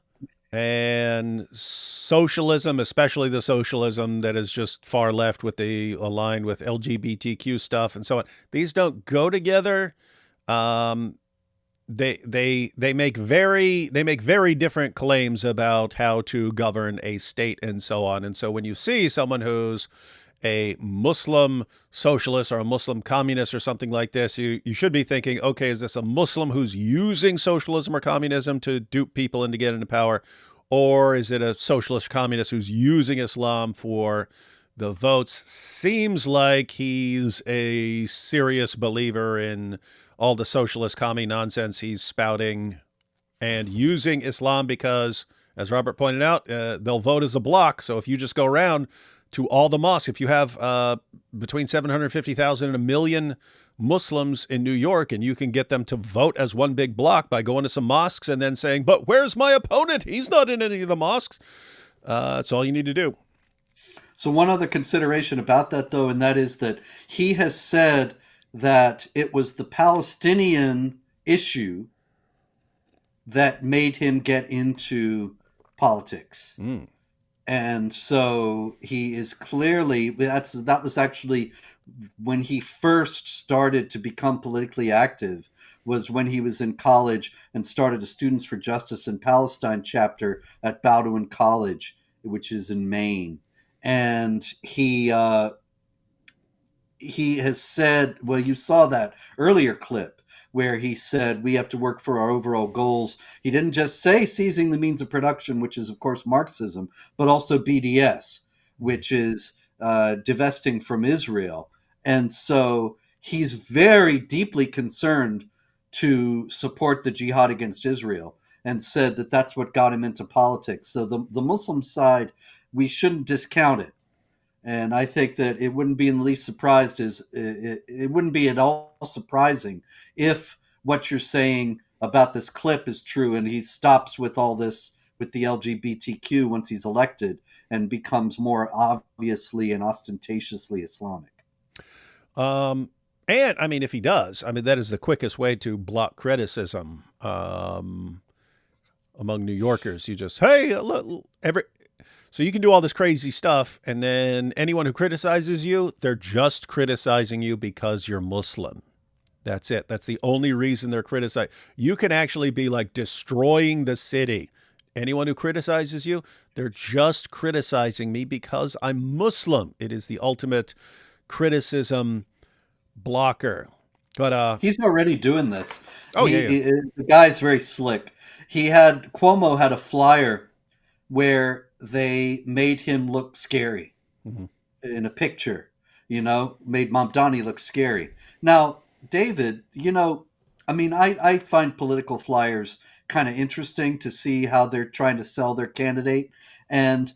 and socialism, especially the socialism that is just far left with the aligned with LGBTQ stuff and so on. These don't go together. Um, they make very different claims about how to govern a state and so on. And so when you see someone who's a Muslim socialist or a Muslim communist or something like this, you should be thinking, okay, is this a Muslim who's using socialism or communism to dupe people and to get into power? Or is it a socialist communist who's using Islam for the votes? Seems like he's a serious believer in all the socialist commie nonsense he's spouting and using Islam because, as Robert pointed out, they'll vote as a block. So if you just go around to all the mosques, if you have between 750,000 and 1 million Muslims in New York, and you can get them to vote as one big block by going to some mosques and then saying, but where's my opponent? He's not in any of the mosques. That's all you need to do. So one other consideration about that, though, and that is that he has said that it was the Palestinian issue that made him get into politics. Mm. And so he is clearly, that was actually when he first started to become politically active, was when he was in college and started a Students for Justice in Palestine chapter at Bowdoin College, which is in Maine. And he has said, well, you saw that earlier clip where he said we have to work for our overall goals. He didn't just say seizing the means of production, which is, of course, Marxism, but also BDS, which is divesting from Israel. And so he's very deeply concerned to support the jihad against Israel and said that that's what got him into politics. So the Muslim side, we shouldn't discount it. And I think that it wouldn't be in the least surprised it wouldn't be at all surprising if what you're saying about this clip is true and he stops with all this with the LGBTQ once he's elected and becomes more obviously and ostentatiously Islamic. And I mean, if he does, I mean, that is the quickest way to block criticism among New Yorkers. You just, hey, look, so you can do all this crazy stuff, and then anyone who criticizes you, they're just criticizing you because you're Muslim. That's it. That's the only reason they're criticizing. You can actually be like destroying the city. Anyone who criticizes you, they're just criticizing me because I'm Muslim. It is the ultimate criticism blocker. But he's already doing this. Oh, the guy's very slick. Cuomo had a flyer where they made him look scary in a picture, made Mamdani look scary. Now, David, I mean, I find political flyers kind of interesting to see how they're trying to sell their candidate. And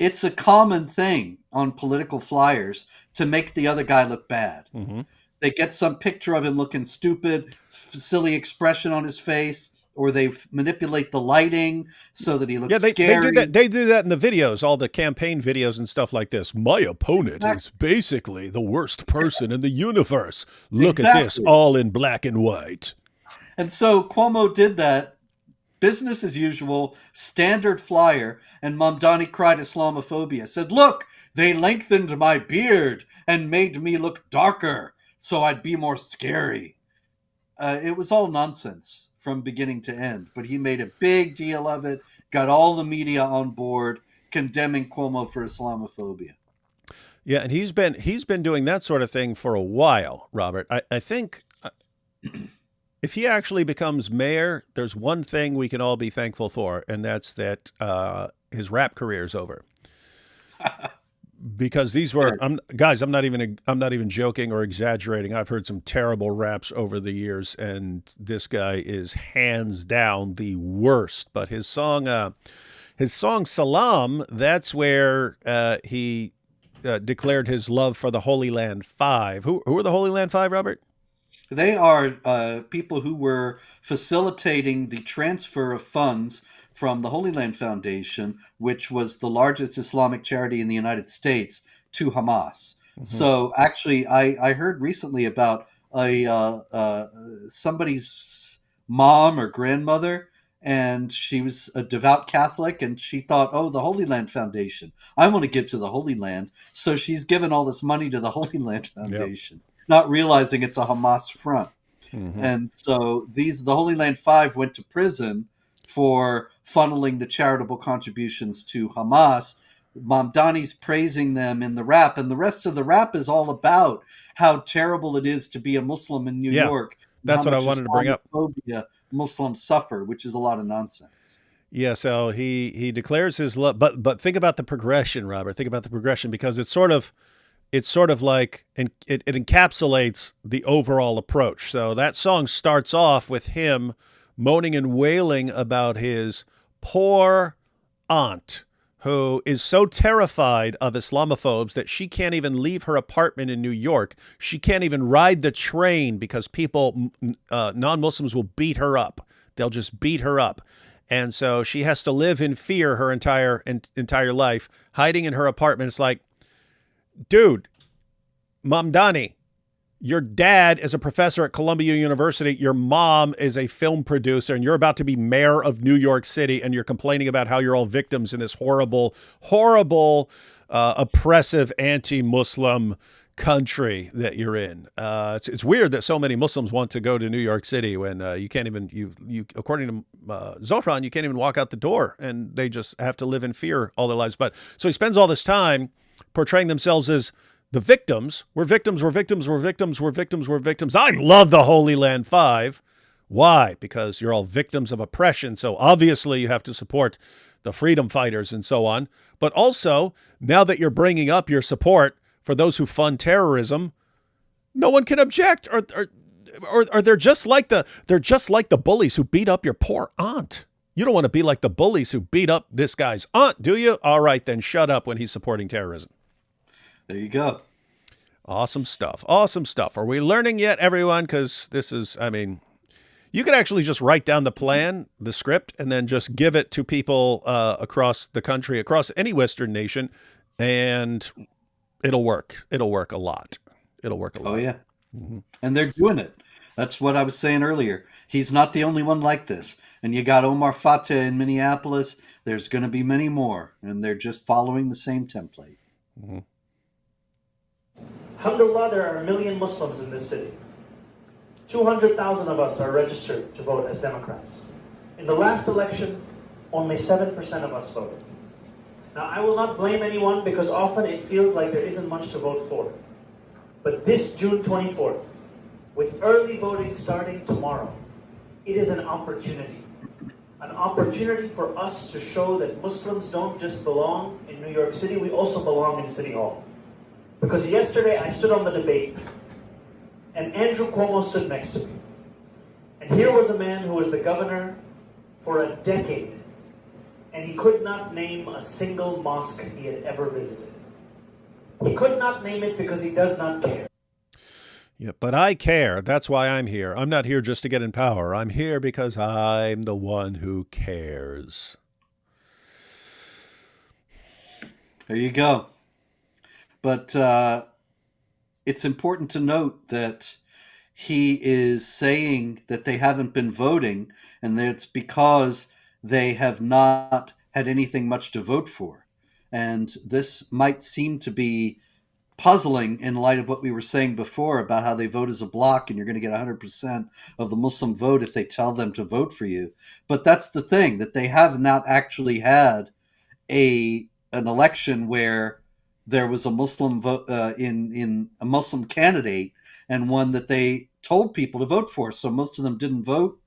it's a common thing on political flyers to make the other guy look bad. Mm-hmm. They get some picture of him looking stupid, silly expression on his face, or they manipulate the lighting so that he looks scary. They do that in the videos, all the campaign videos and stuff like this. My opponent is basically the worst person in the universe. Look at this, all in black and white. And so Cuomo did that, business as usual, standard flyer, and Mamdani cried Islamophobia, said, look, they lengthened my beard and made me look darker so I'd be more scary. It was all nonsense from beginning to end, but he made a big deal of it, got all the media on board, condemning Cuomo for Islamophobia. Yeah, and he's been doing that sort of thing for a while, Robert. I think if he actually becomes mayor, there's one thing we can all be thankful for, and that's that his rap career is over. Because these were, guys, I'm not even joking or exaggerating. I've heard some terrible raps over the years, and this guy is hands down the worst. But his song Salam, that's where he declared his love for the Holy Land Five. Who are the Holy Land Five, Robert? They are people who were facilitating the transfer of funds from the Holy Land Foundation, which was the largest Islamic charity in the United States, to Hamas. Mm-hmm. So actually, I heard recently about somebody's mom or grandmother and she was a devout Catholic, and she thought, oh, the Holy Land Foundation, I want to give to the Holy Land. So she's given all this money to the Holy Land Foundation, not realizing it's a Hamas front. Mm-hmm. And so the Holy Land Five went to prison for funneling the charitable contributions to Hamas. Mamdani's praising them in the rap, and the rest of the rap is all about how terrible it is to be a Muslim in New York. That's what I wanted to bring up. Muslims suffer, which is a lot of nonsense. Yeah, so he declares his love, but think about the progression, Robert. Think about the progression, because it's sort of like, and it encapsulates the overall approach. So that song starts off with him moaning and wailing about his poor aunt, who is so terrified of Islamophobes that she can't even leave her apartment in New York. She can't even ride the train because people, non-Muslims, will beat her up. They'll just beat her up. And so she has to live in fear her entire life, hiding in her apartment. It's like, dude, Mamdani, your dad is a professor at Columbia University. Your mom is a film producer, and you're about to be mayor of New York City, and you're complaining about how you're all victims in this horrible, horrible, oppressive, anti-Muslim country that you're in. It's weird that so many Muslims want to go to New York City when you can't even, you according to Zohran, you can't even walk out the door, and they just have to live in fear all their lives. But so he spends all this time portraying themselves as the victims. We're victims, we're victims, we're victims, we're victims, we're victims. I love the Holy Land Five. Why? Because you're all victims of oppression. So obviously you have to support the freedom fighters and so on. But also, now that you're bringing up your support for those who fund terrorism, no one can object. Or they're just like the bullies who beat up your poor aunt. You don't want to be like the bullies who beat up this guy's aunt, do you? All right, then shut up when he's supporting terrorism. There you go. Awesome stuff. Awesome stuff. Are we learning yet, everyone? Because this is, I mean, you could actually just write down the plan, the script, and then just give it to people across the country, across any Western nation, and it'll work. It'll work a lot. It'll work a lot. Oh, yeah. Mm-hmm. And they're doing it. That's what I was saying earlier. He's not the only one like this. And you got Omar Fateh in Minneapolis. There's going to be many more. And they're just following the same template. Mm-hmm. Alhamdulillah, there are 1 million Muslims in this city. 200,000 of us are registered to vote as Democrats. In the last election, only 7% of us voted. Now, I will not blame anyone because often it feels like there isn't much to vote for. But this June 24th, with early voting starting tomorrow, it is an opportunity. An opportunity for us to show that Muslims don't just belong in New York City, we also belong in City Hall. Because yesterday I stood on the debate and Andrew Cuomo stood next to me. And here was a man who was the governor for a decade, and he could not name a single mosque he had ever visited. He could not name it because he does not care. Yeah, but I care. That's why I'm here. I'm not here just to get in power. I'm here because I'm the one who cares. There you go. But it's important to note that he is saying that they haven't been voting, and that it's because they have not had anything much to vote for. And this might seem to be puzzling in light of what we were saying before about how they vote as a block and you're going to get 100% of the Muslim vote if they tell them to vote for you. But that's the thing, that they have not actually had an election where there was a Muslim vote in a Muslim candidate and one that they told people to vote for. So most of them didn't vote.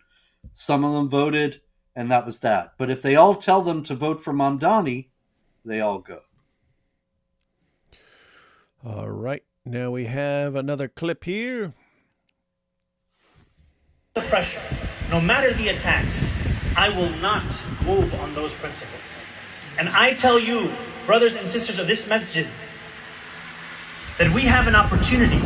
Some of them voted, and that was that. But if they all tell them to vote for Mamdani, they all go. All right. Now we have another clip here. The pressure, no matter the attacks, I will not move on those principles. And I tell you, brothers and sisters of this masjid, that we have an opportunity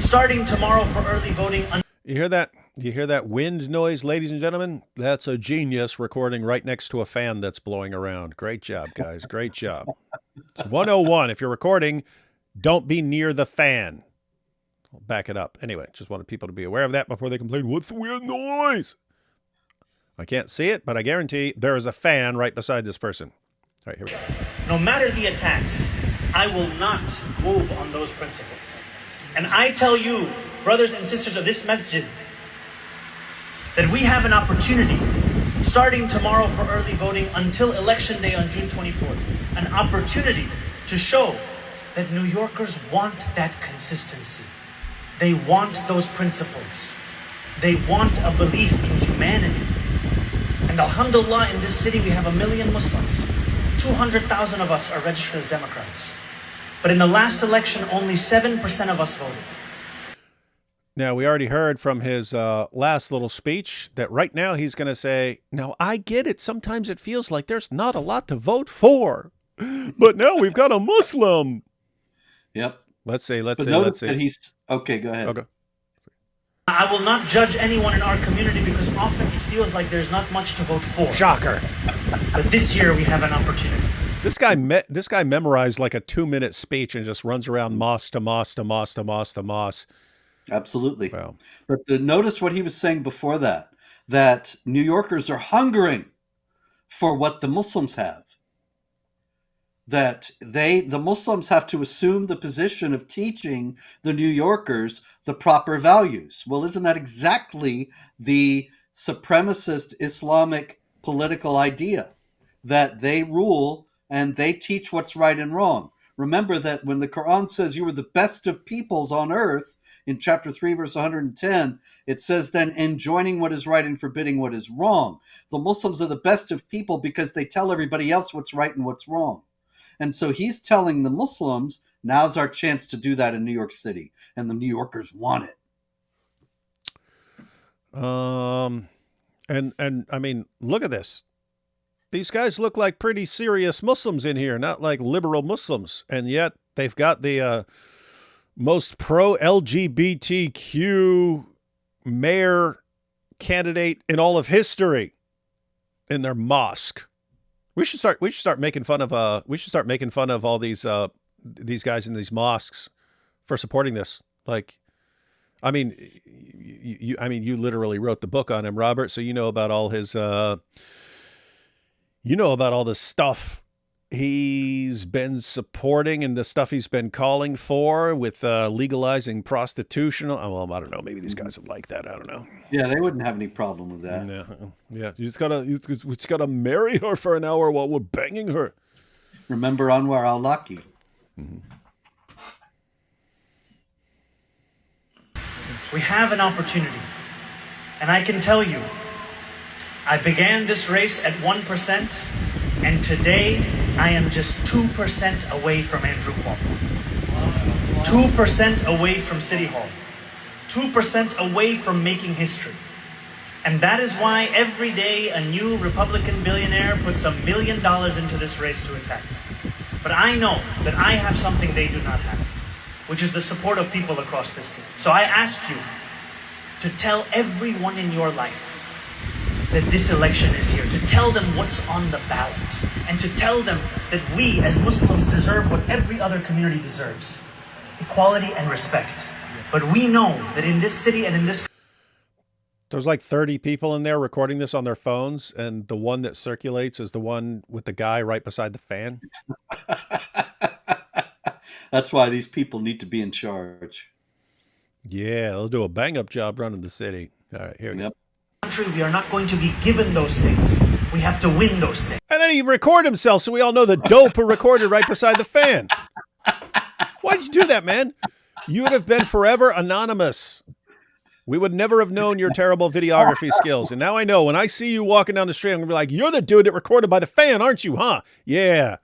starting tomorrow for early voting. You hear that? You hear that wind noise, ladies and gentlemen? That's a genius recording right next to a fan that's blowing around. Great job, guys. Great job. It's 101. If you're recording, don't be near the fan. I'll back it up. Anyway, just wanted people to be aware of that before they complain, what's the weird noise? I can't see it, but I guarantee there is a fan right beside this person. All right, here we go. No matter the attacks, I will not move on those principles. And I tell you, brothers and sisters of this masjid, that we have an opportunity, starting tomorrow for early voting until Election Day on June 24th, an opportunity to show that New Yorkers want that consistency. They want those principles. They want a belief in humanity. And alhamdulillah, in this city we have 1 million Muslims. 200,000 of us are registered as Democrats. But in the last election, only 7% of us voted. Now, we already heard from his last little speech that right now he's going to say, now, I get it. Sometimes it feels like there's not a lot to vote for. But now we've got a Muslim. Yep. Let's see. That he's okay. Go ahead. Okay. I will not judge anyone in our community because often it feels like there's not much to vote for. Shocker. But this year we have an opportunity. This guy memorized like a 2-minute speech and just runs around mosque to mosque to mosque to mosque to mosque. Absolutely. Wow. But notice what he was saying before that New Yorkers are hungering for what the Muslims have. That the Muslims have to assume the position of teaching the New Yorkers the proper values. Well, isn't that exactly the supremacist Islamic political idea? That they rule and they teach what's right and wrong. Remember that when the Quran says you were the best of peoples on earth, in chapter 3, verse 110, it says then enjoining what is right and forbidding what is wrong. The Muslims are the best of people because they tell everybody else what's right and what's wrong. And so he's telling the Muslims, now's our chance to do that in New York City. And the New Yorkers want it. And I mean, look at this. These guys look like pretty serious Muslims in here, not like liberal Muslims. And yet they've got the most pro-LGBTQ mayor candidate in all of history in their mosque. We should start making fun of all these guys in these mosques for supporting this. Like, I mean, you literally wrote the book on him, Robert, so you know about all his all the stuff he's been supporting and the stuff he's been calling for with legalizing prostitution. Well, I don't know. Maybe these guys would like that. I don't know. Yeah, they wouldn't have any problem with that. Yeah. You just gotta marry her for an hour while we're banging her. Remember Anwar al-Awlaki. Mm-hmm. We have an opportunity. And I can tell you, I began this race at 1%, and today I am just 2% away from Andrew Cuomo. 2% away from City Hall. 2% away from making history. And that is why every day a new Republican billionaire puts $1 million into this race to attack me. But I know that I have something they do not have, which is the support of people across this city. So I ask you to tell everyone in your life that this election is here, to tell them what's on the ballot, and to tell them that we as Muslims deserve what every other community deserves, equality and respect. But we know that in this city and in this... There's like 30 people in there recording this on their phones, and the one that circulates is the one with the guy right beside the fan. That's why these people need to be in charge. Yeah, they'll do a bang-up job running the city. All right, here we go. Country, we are not going to be given those things. We have to win those things. And then he record himself so we all know the dope are recorded right beside the fan. Why'd you do that, man? You would have been forever anonymous. We would never have known your terrible videography skills. And now I know when I see you walking down the street, I'm going to be like, you're the dude that recorded by the fan, aren't you, huh? Yeah.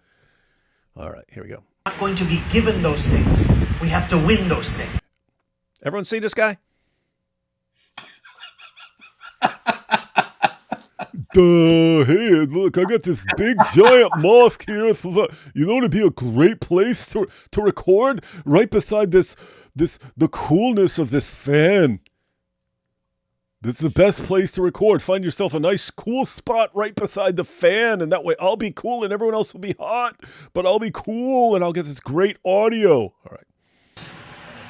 All right, here we go. We're not going to be given those things. We have to win those things. Everyone see this guy? Hey, look, I got this big giant mosque here. You know, it'd be a great place to record right beside the coolness of this fan. That's the best place to record. Find yourself a nice cool spot right beside the fan, and that way I'll be cool and everyone else will be hot, but I'll be cool and I'll get this great audio. All right.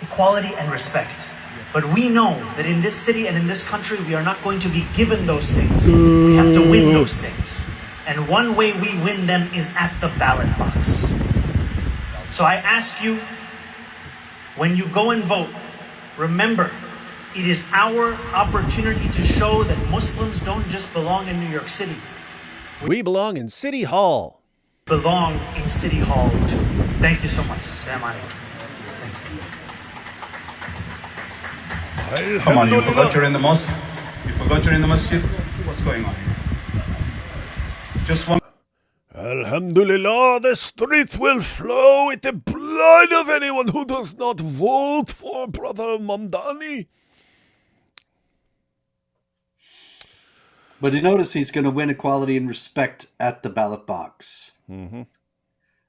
Equality and respect. But we know that in this city and in this country, we are not going to be given those things. We have to win those things. And one way we win them is at the ballot box. So I ask you, when you go and vote, remember, it is our opportunity to show that Muslims don't just belong in New York City. We belong in City Hall. Belong in City Hall too. Thank you so much. Assalamu alaikum. Come on, you forgot you're in the mosque? You forgot you're in the masjid? What's going on? Just one. Alhamdulillah, the streets will flow with the blood of anyone who does not vote for Brother Mamdani. But you notice he's going to win equality and respect at the ballot box. Mm-hmm.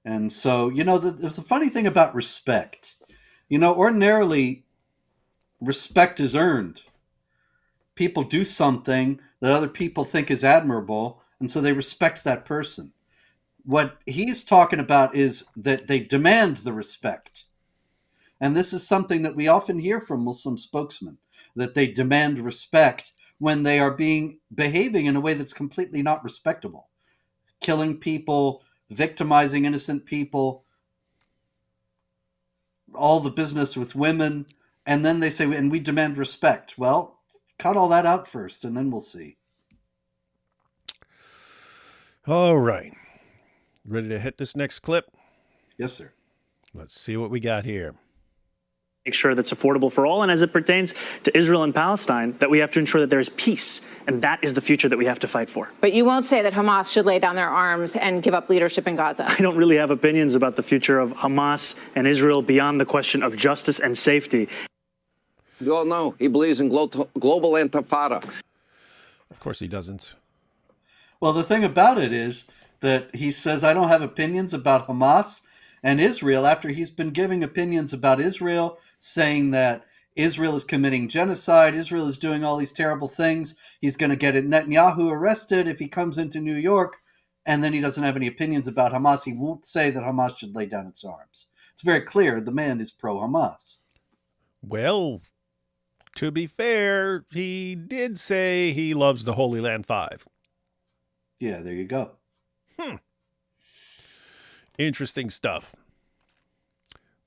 And so, the funny thing about respect, ordinarily respect is earned. People do something that other people think is admirable, and so they respect that person. What he's talking about is that they demand the respect. And this is something that we often hear from Muslim spokesmen, that they demand respect when they are behaving in a way that's completely not respectable. Killing people, victimizing innocent people, all the business with women, and then they say, and we demand respect. Well, cut all that out first, and then we'll see. All right. Ready to hit this next clip? Yes, sir. Let's see what we got here. Make sure that's affordable for all, and as it pertains to Israel and Palestine, that we have to ensure that there is peace, and that is the future that we have to fight for. But you won't say that Hamas should lay down their arms and give up leadership in Gaza. I don't really have opinions about the future of Hamas and Israel beyond the question of justice and safety. You all know he believes in global intifada. Of course he doesn't. Well, the thing about it is that he says, I don't have opinions about Hamas and Israel after he's been giving opinions about Israel, saying that Israel is committing genocide, Israel is doing all these terrible things. He's going to get Netanyahu arrested if he comes into New York, and then he doesn't have any opinions about Hamas. He won't say that Hamas should lay down its arms. It's very clear the man is pro-Hamas. Well, to be fair, he did say he loves the Holy Land Five. Yeah, there you go. Interesting stuff.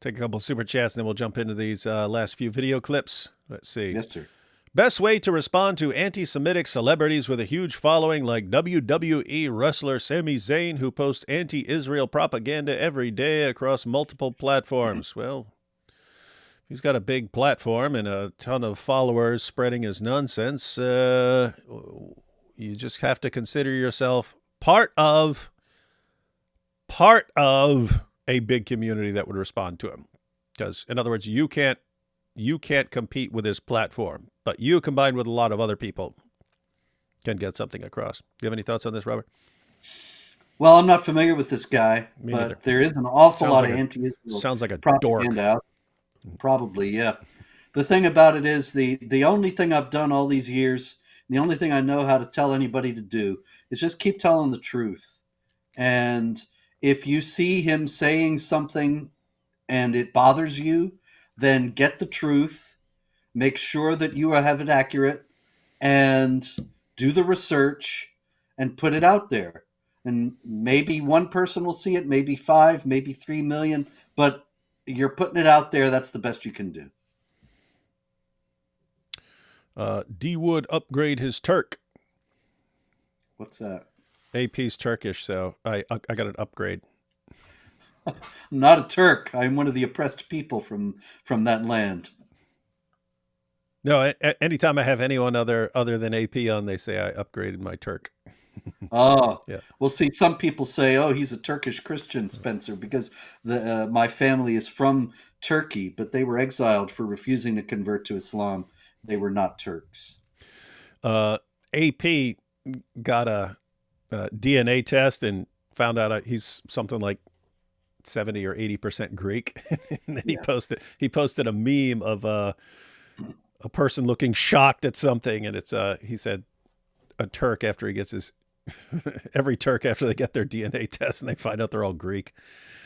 Take a couple of super chats and then we'll jump into these last few video clips. Let's see. Yes, sir. Best way to respond to anti-Semitic celebrities with a huge following like WWE wrestler Sami Zayn, who posts anti-Israel propaganda every day across multiple platforms. Well, he's got a big platform and a ton of followers spreading his nonsense. You just have to consider yourself part of a big community that would respond to him. Because, in other words, you can't compete with his platform, but you combined with a lot of other people can get something across. Do you have any thoughts on this, Robert? Well, I'm not familiar with this guy, Me but neither. there is an awful lot Sounds of like anti-Israel sounds like a propaganda out. Probably, yeah. The thing about it is the only thing I've done all these years, the only thing I know how to tell anybody to do is just keep telling the truth. And if you see him saying something and it bothers you, then get the truth, make sure that you have it accurate, and do the research and put it out there. And maybe one person will see it, maybe 5, maybe 3 million, but you're putting it out there. That's the best you can do. D Wood upgrade his Turk. What's that? AP's Turkish, so I got an upgrade. I'm not a Turk. I'm one of the oppressed people from that land. No, anytime I have anyone other than AP on, they say I upgraded my Turk. Oh, yeah. Well, see, some people say, "Oh, he's a Turkish Christian, Spencer," because my family is from Turkey, but they were exiled for refusing to convert to Islam. They were not Turks. AP got a DNA test and found out he's something like 70 or 80% Greek. And then he posted a meme of a person looking shocked at something, and it's he said a Turk after he gets his Every Turk after they get their DNA test and they find out they're all Greek.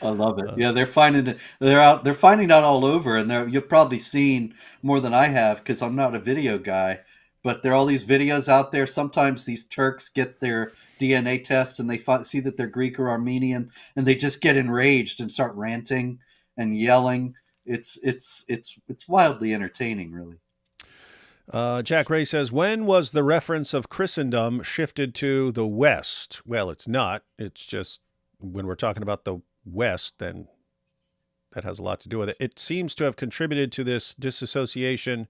I love it. Yeah, they're finding out all over, and you've probably seen more than I have because I'm not a video guy. But there are all these videos out there. Sometimes these Turks get their DNA test and they see that they're Greek or Armenian, and they just get enraged and start ranting and yelling. It's wildly entertaining, really. Jack Ray says, when was the reference of Christendom shifted to the West? Well, it's not. It's just when we're talking about the West, then that has a lot to do with it. It seems to have contributed to this disassociation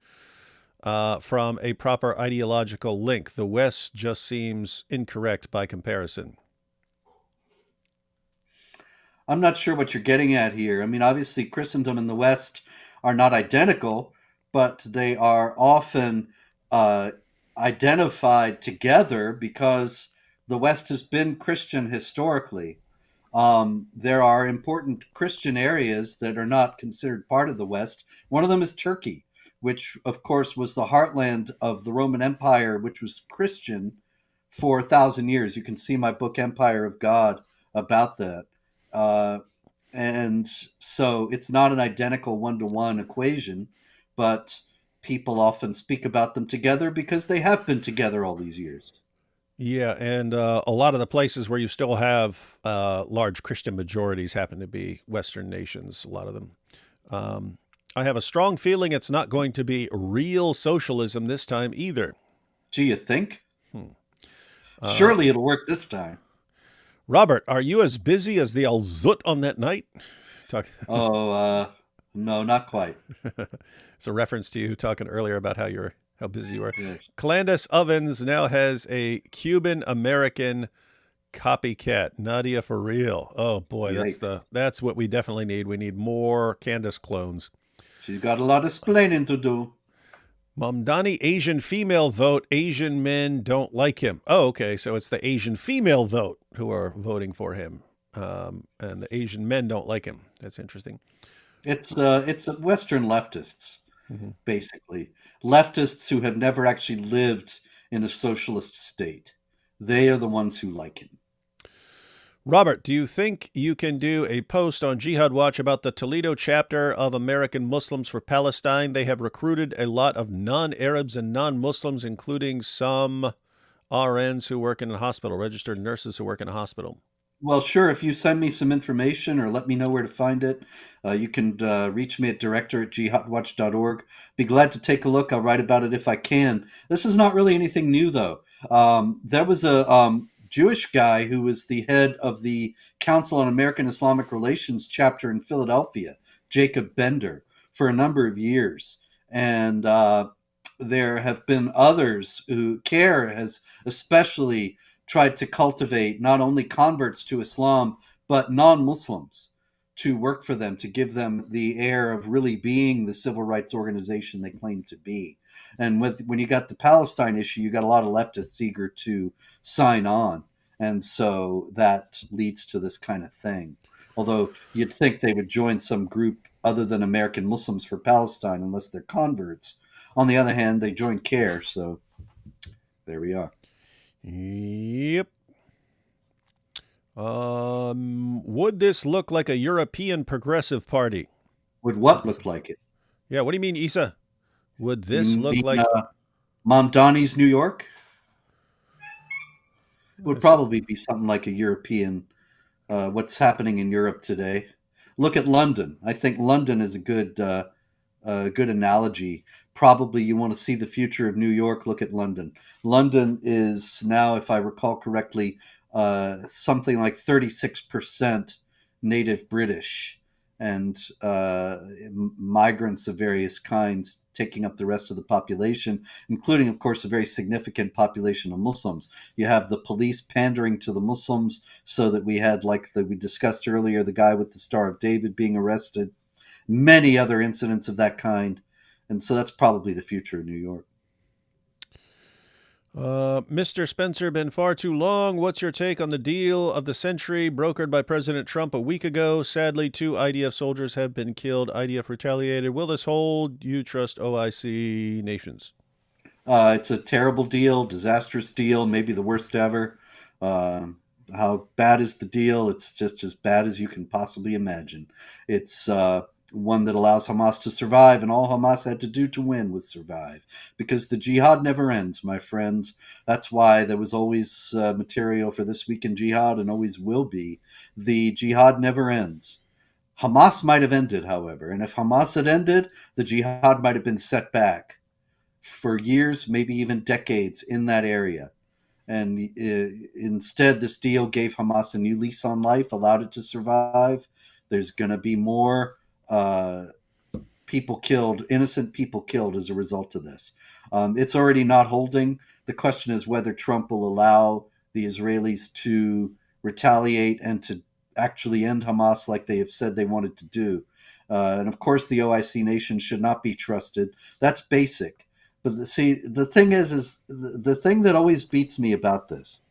from a proper ideological link. The West just seems incorrect by comparison. I'm not sure what you're getting at here. I mean, obviously, Christendom and the West are not identical, but they are often identified together because the West has been Christian historically. There are important Christian areas that are not considered part of the West. One of them is Turkey, which, of course, was the heartland of the Roman Empire, which was Christian for 1,000 years. You can see my book, Empire of God, about that. And so it's not an identical one-to-one equation, but people often speak about them together because they have been together all these years. Yeah, and a lot of the places where you still have large Christian majorities happen to be Western nations, a lot of them. I have a strong feeling it's not going to be real socialism this time either. Do you think? Surely it'll work this time. Robert, are you as busy as the Al Zut on that night? No, not quite. It's a reference to you talking earlier about how busy you are. Yes. Calandus Ovens now has a Cuban-American copycat. Nadia for real. Oh boy, that's what we definitely need. We need more Candace clones. She's got a lot of explaining to do. Mamdani, Asian female vote. Asian men don't like him. Oh, okay. So it's the Asian female vote who are voting for him. And the Asian men don't like him. That's interesting. It's Western leftists, basically. Leftists who have never actually lived in a socialist state. They are the ones who like him. Robert, do you think you can do a post on Jihad Watch about the Toledo chapter of American Muslims for Palestine? They have recruited a lot of non-Arabs and non-Muslims, including some RNs who work in a hospital, registered nurses who work in a hospital. Well, sure. If you send me some information or let me know where to find it, you can reach me at director@jihadwatch.org. Be glad to take a look. I'll write about it if I can. This is not really anything new, though. There was a Jewish guy who was the head of the Council on American Islamic Relations chapter in Philadelphia, Jacob Bender, for a number of years. And there have been others who CARE has especially tried to cultivate not only converts to Islam, but non-Muslims to work for them, to give them the air of really being the civil rights organization they claim to be. And when you got the Palestine issue, you got a lot of leftists eager to sign on. And so that leads to this kind of thing. Although you'd think they would join some group other than American Muslims for Palestine, unless they're converts. On the other hand, they join CARE. So there we are. Yep. Would this look like a European progressive party? Would what look like it? Yeah, what do you mean, Issa? Would this look like Mamdani's New York? It would probably be something like a European, what's happening in Europe today. Look at London. I think London is a good analogy. Probably you want to see the future of New York, look at London. London is now, if I recall correctly, something like 36% native British and migrants of various kinds taking up the rest of the population, including, of course, a very significant population of Muslims. You have the police pandering to the Muslims so that we had, like we discussed earlier, the guy with the Star of David being arrested, many other incidents of that kind. And so that's probably the future of New York. Mr. Spencer, been far too long. What's your take on the deal of the century brokered by President Trump a week ago? Sadly, 2 IDF soldiers have been killed. IDF retaliated. Will this hold? You trust OIC nations? It's a terrible deal, disastrous deal, maybe the worst ever. How bad is the deal? It's just as bad as you can possibly imagine. It's one that allows Hamas to survive, and all Hamas had to do to win was survive, because the jihad never ends, my friends. That's why there was always material for This Week in Jihad, and always will be. The jihad never ends. Hamas might have ended, however, and if Hamas had ended, the jihad might have been set back for years, maybe even decades in that area. And instead, this deal gave Hamas a new lease on life, allowed it to survive. There's going to be more people killed, innocent people killed as a result of this. It's already not holding. The question is whether Trump will allow the Israelis to retaliate and to actually end Hamas like they have said they wanted to do. And of course, the OIC nations should not be trusted. That's basic. But the thing is the thing that always beats me about this,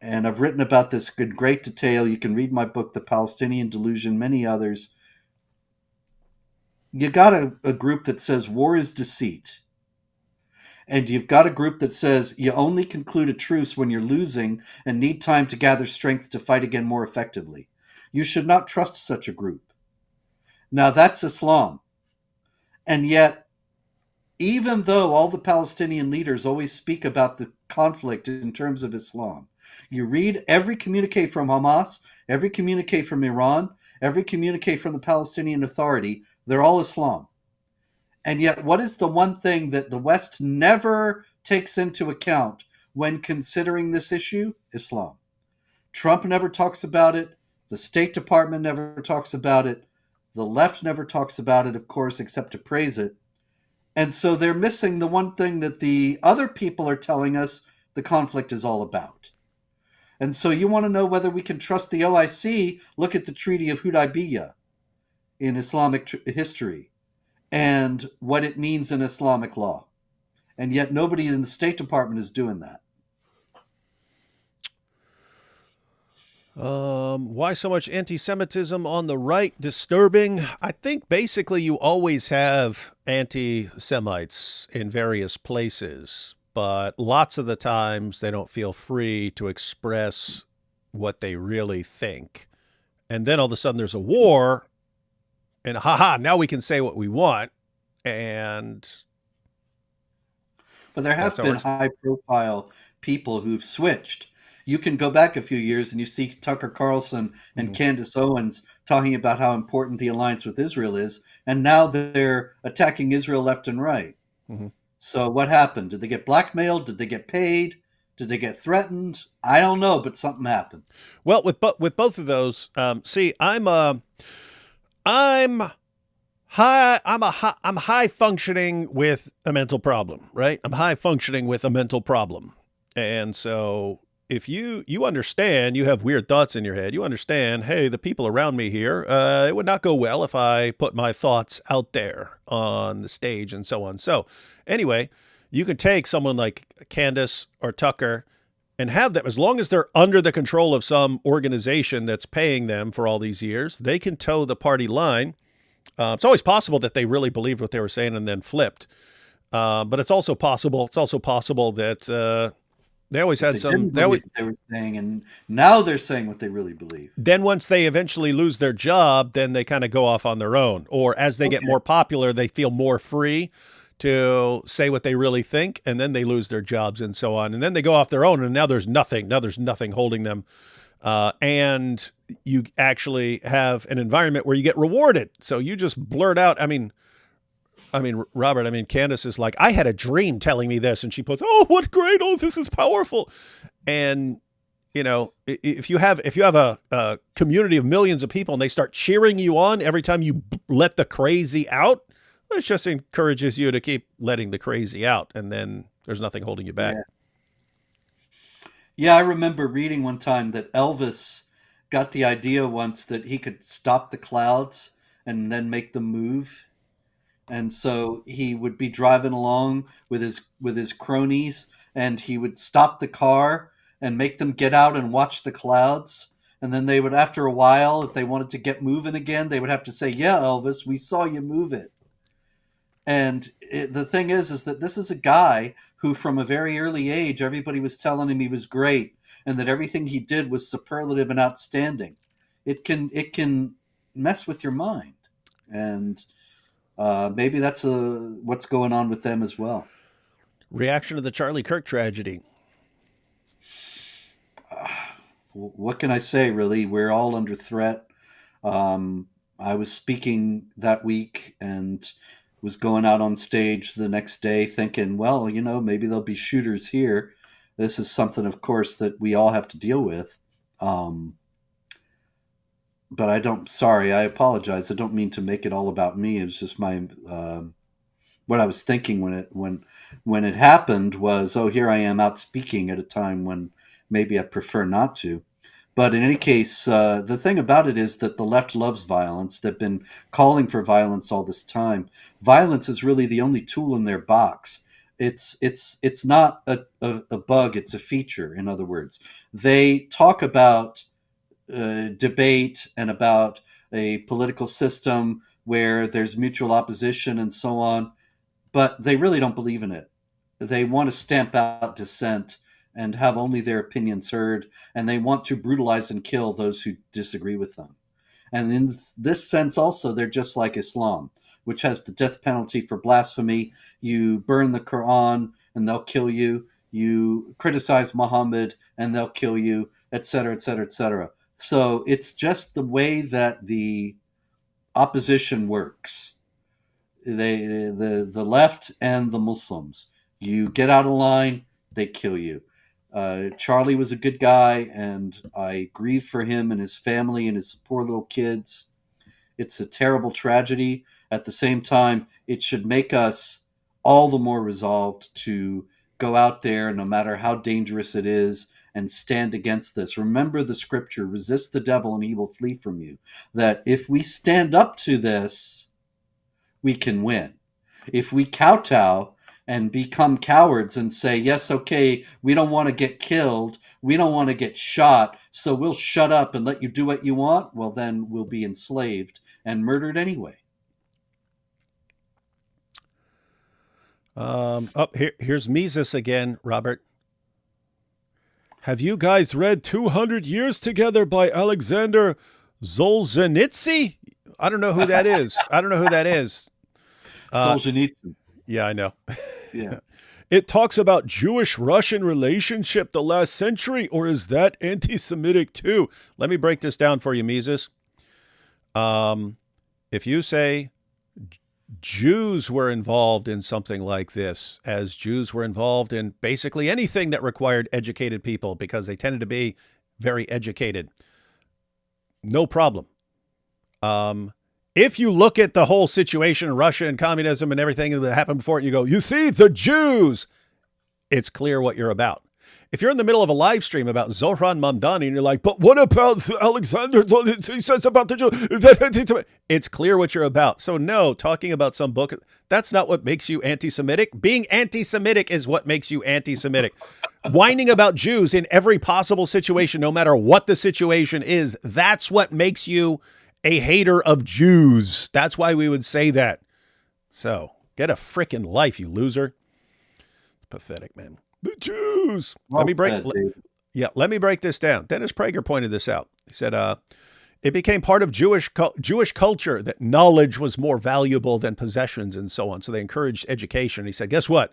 and I've written about this in great detail. You can read my book, The Palestinian Delusion, many others. You got a group that says war is deceit. And you've got a group that says you only conclude a truce when you're losing and need time to gather strength to fight again more effectively. You should not trust such a group. Now, that's Islam. And yet, even though all the Palestinian leaders always speak about the conflict in terms of Islam, you read every communique from Hamas, every communique from Iran, every communique from the Palestinian Authority, they're all Islam. And yet, what is the one thing that the West never takes into account when considering this issue? Islam. Trump never talks about it. The State Department never talks about it. The left never talks about it, of course, except to praise it. And so they're missing the one thing that the other people are telling us the conflict is all about. And so you want to know whether we can trust the OIC, look at the Treaty of Hudaybiyah in Islamic history and what it means in Islamic law. And yet nobody in the State Department is doing that. Why so much anti-Semitism on the right? Disturbing. I think basically you always have anti-Semites in various places, but lots of the times they don't feel free to express what they really think. And then all of a sudden there's a war, and now we can say what we want. And but there have been high-profile people who've switched. You can go back a few years and you see Tucker Carlson and Candace Owens talking about how important the alliance with Israel is, and now they're attacking Israel left and right. Mm-hmm. So what happened? Did they get blackmailed? Did they get paid? Did they get threatened? I don't know, but something happened. Well, with both of those, see, I'm high functioning with a mental problem, right? I'm high functioning with a mental problem, and so. If you understand, you have weird thoughts in your head, you understand, hey, the people around me here, it would not go well if I put my thoughts out there on the stage and so on. So anyway, you can take someone like Candace or Tucker and have them, as long as they're under the control of some organization that's paying them for all these years, they can toe the party line. It's always possible that they really believed what they were saying and then flipped. But it's also possible that they always had some. They were saying, and now they're saying what they really believe. Then once they eventually lose their job, then they kind of go off on their own. Or as they get more popular, they feel more free to say what they really think, and then they lose their jobs and so on. And then they go off their own, and now there's nothing. Now there's nothing holding them. And you actually have an environment where you get rewarded. So you just blurt out. I mean, Robert, Candace is like, I had a dream telling me this. And she puts, oh, what great. Oh, this is powerful. And, you know, if you have a community of millions of people and they start cheering you on every time you let the crazy out, it just encourages you to keep letting the crazy out. And then there's nothing holding you back. Yeah, I remember reading one time that Elvis got the idea once that he could stop the clouds and then make them move. And so he would be driving along with his cronies, and he would stop the car and make them get out and watch the clouds. And then they would, after a while, if they wanted to get moving again, they would have to say, yeah, Elvis, we saw you move it. And the thing is that this is a guy who from a very early age, everybody was telling him he was great. and that everything he did was superlative and outstanding. It can mess with your mind, and maybe that's what's going on with them as well. Reaction to the Charlie Kirk tragedy. What can I say, really? We're all under threat. I was speaking that week and was going out on stage the next day thinking, well, maybe there'll be shooters here. This is something, of course, that we all have to deal with. But I apologize. I don't mean to make it all about me. It was just my what I was thinking when it happened was, oh, here I am out speaking at a time when maybe I prefer not to. But in any case, the thing about it is that the left loves violence. They've been calling for violence all this time. Violence is really the only tool in their box. It's not a bug, it's a feature, in other words. They talk about debate and about a political system where there's mutual opposition and so on, but they really don't believe in it. They want to stamp out dissent and have only their opinions heard, and they want to brutalize and kill those who disagree with them. And in this sense also, they're just like Islam, which has the death penalty for blasphemy. You burn the Quran and they'll kill you. You criticize Muhammad and they'll kill you, etc., etc., etc. So it's just the way that the opposition works. The left and the Muslims. You get out of line, they kill you. Charlie was a good guy, and I grieve for him and his family and his poor little kids. It's a terrible tragedy. At the same time, it should make us all the more resolved to go out there, no matter how dangerous it is, and stand against this. Remember the scripture, resist the devil and he will flee from you. That if we stand up to this, we can win. If we kowtow and become cowards and say, yes, okay, we don't want to get killed, we don't want to get shot, so we'll shut up and let you do what you want, well, then we'll be enslaved and murdered anyway. Here's Mises again, Robert. Have you guys read 200 Years Together by Alexander Solzhenitsyn? I don't know who that is. Solzhenitsyn. Yeah, I know. Yeah. It talks about Jewish-Russian relationship the last century, or is that anti-Semitic too? Let me break this down for you, Mises. If you say Jews were involved in something like this, as Jews were involved in basically anything that required educated people because they tended to be very educated, no problem. If you look at the whole situation in Russia and communism and everything that happened before it, you go, you see, the Jews, it's clear what you're about. If you're in the middle of a live stream about Zohran Mamdani and you're like, but what about Alexander? He says about the Jews. It's clear what you're about. So no, talking about some book, that's not what makes you anti-Semitic. Being anti-Semitic is what makes you anti-Semitic. Whining about Jews in every possible situation, no matter what the situation is, that's what makes you a hater of Jews. That's why we would say that. So get a frickin' life, you loser. Pathetic, man. The Jews. Well, let me break this down. Dennis Prager pointed this out. He said, it became part of Jewish culture that knowledge was more valuable than possessions and so on. So they encouraged education. He said, guess what?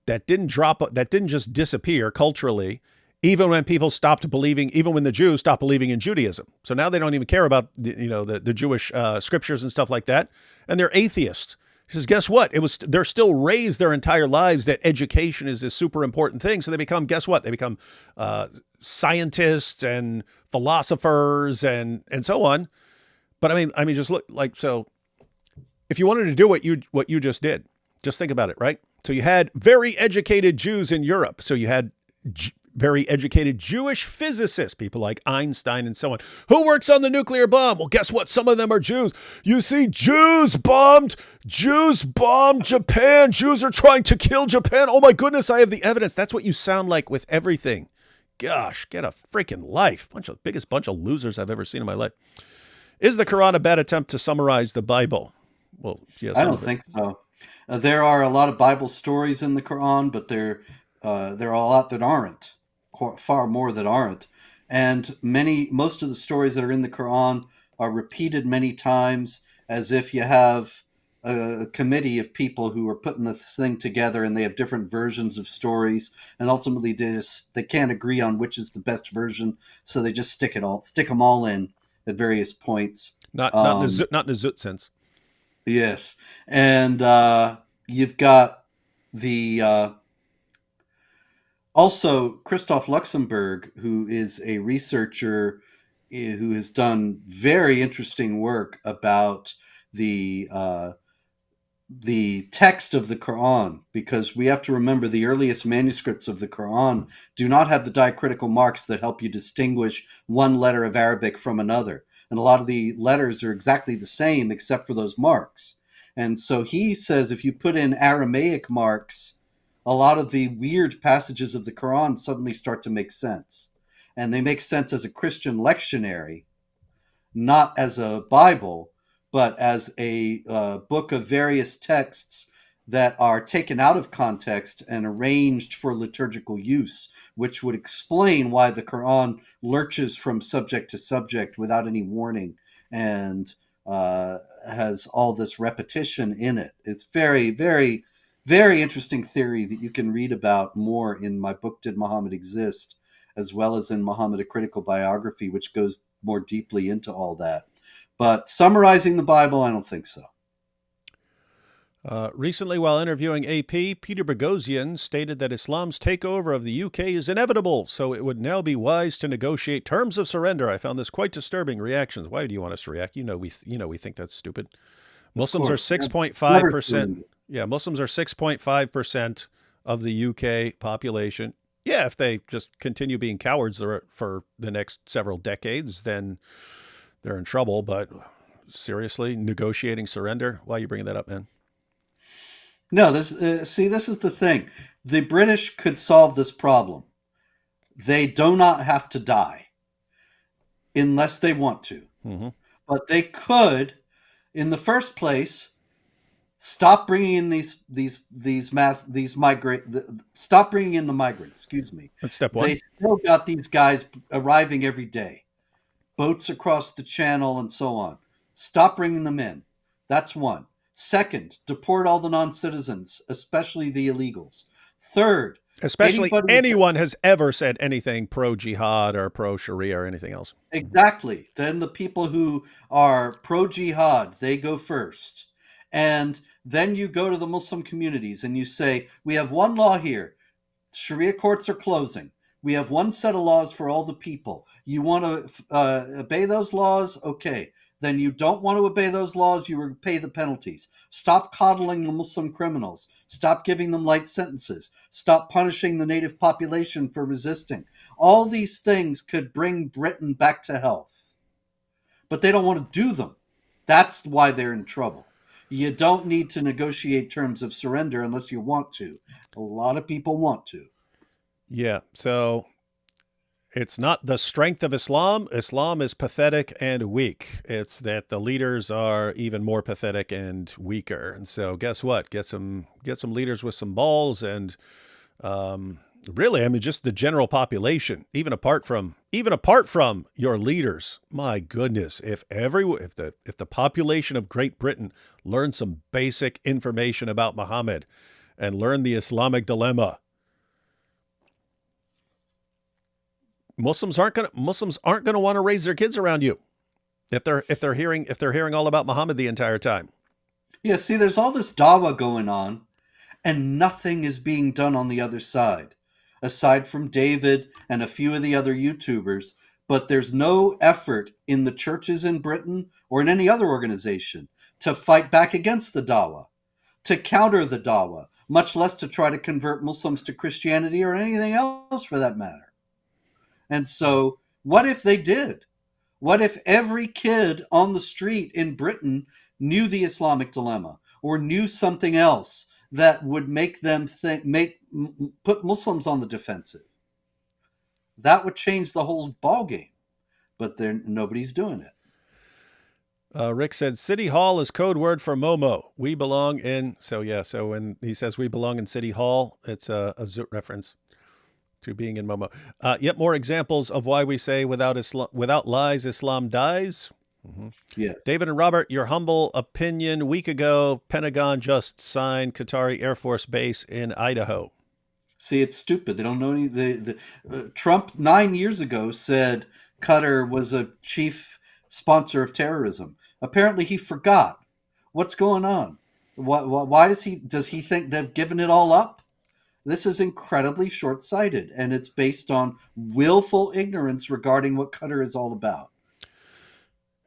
That didn't just disappear culturally, even when people stopped believing, even when the Jews stopped believing in Judaism. So now they don't even care about the Jewish scriptures and stuff like that. And they're atheists. He says, guess what? They're still raised their entire lives that education is this super important thing. So they become, guess what? They become scientists and philosophers and so on. But I mean, just look like, so if you wanted to do what you just did, just think about it, right? So you had very educated Jews in Europe. So you had very educated Jewish physicists, people like Einstein and so on. Who works on the nuclear bomb? Well, guess what? Some of them are Jews. You see, Jews bombed Japan. Jews are trying to kill Japan. Oh my goodness, I have the evidence. That's what you sound like with everything. Gosh, get a freaking life. Biggest bunch of losers I've ever seen in my life. Is the Quran a bad attempt to summarize the Bible? Well, yes. I don't think so. There are a lot of Bible stories in the Quran, but there are a lot that aren't, far more that aren't. And most of the stories that are in the Quran are repeated many times, as if you have a committee of people who are putting this thing together, and they have different versions of stories, and ultimately they can't agree on which is the best version, so they just stick them all in at various points. Not in a Zut sense. Yes, and you've got the also Christoph Luxemburg, who is a researcher who has done very interesting work about the text of the Quran, because we have to remember the earliest manuscripts of the Quran do not have the diacritical marks that help you distinguish one letter of Arabic from another. And a lot of the letters are exactly the same except for those marks. And so he says if you put in Aramaic marks, a lot of the weird passages of the Quran suddenly start to make sense. And they make sense as a Christian lectionary, not as a Bible, but as a book of various texts that are taken out of context and arranged for liturgical use, which would explain why the Quran lurches from subject to subject without any warning and has all this repetition in it. It's very, very, very interesting theory that you can read about more in my book, Did Muhammad Exist?, as well as in Muhammad, A Critical Biography, which goes more deeply into all that. But summarizing the Bible, I don't think so. Recently, while interviewing AP, Peter Boghossian stated that Islam's takeover of the UK is inevitable, so it would now be wise to negotiate terms of surrender. I found this quite disturbing. Reactions. Why do you want us to react? We think that's stupid. Muslims are 6.5%. Yeah, Muslims are 6.5% of the UK population. Yeah, if they just continue being cowards for the next several decades, then they're in trouble. But seriously, negotiating surrender? Why are you bringing that up, man? No, this is the thing. The British could solve this problem. They do not have to die unless they want to. Mm-hmm. But they could, in the first place, stop bringing in stop bringing in the migrants. Excuse me. That's step one. They still got these guys arriving every day, boats across the channel and so on. Stop bringing them in. That's one. Second, deport all the non-citizens, especially the illegals. Third, especially anyone has ever said anything pro-jihad or pro-Sharia or anything else. Exactly. Then the people who are pro-jihad, they go first. And then you go to the Muslim communities and you say, we have one law here. Sharia courts are closing. We have one set of laws for all the people. You want to obey those laws? Okay. Then you don't want to obey those laws, you will pay the penalties. Stop coddling the Muslim criminals. Stop giving them light sentences. Stop punishing the native population for resisting. All these things could bring Britain back to health. But they don't want to do them. That's why they're in trouble. You don't need to negotiate terms of surrender unless you want to. A lot of people want to. Yeah, so it's not the strength of Islam. Islam is pathetic and weak. It's that the leaders are even more pathetic and weaker. And so guess what? Get some leaders with some balls and really, I mean, just the general population, even apart from your leaders. My goodness, if the population of Great Britain learned some basic information about Muhammad and learned the Islamic dilemma, Muslims aren't going to want to raise their kids around you if they're hearing all about Muhammad the entire time. Yeah, see, there's all this dawah going on, and nothing is being done on the other side, aside from David and a few of the other YouTubers. But there's no effort in the churches in Britain or in any other organization to fight back against the dawah, to counter the dawah, much less to try to convert Muslims to Christianity or anything else for that matter. And so what if they did? What if every kid on the street in Britain knew the Islamic dilemma or knew something else that would make them put Muslims on the defensive? That would change the whole ballgame. But nobody's doing it. Rick said, City Hall is code word for Momo. We belong in. So when he says we belong in City Hall, it's a Zoot reference. to being in Momo. Yet more examples of why we say without lies, Islam dies. Mm-hmm. Yeah. David and Robert, your humble opinion. Week ago, Pentagon just signed Qatari Air Force Base in Idaho. See, it's stupid. They don't know any. Trump 9 years ago said Qatar was a chief sponsor of terrorism. Apparently, he forgot. What's going on? Why does he think they've given it all up? This is incredibly short-sighted, and it's based on willful ignorance regarding what Qatar is all about.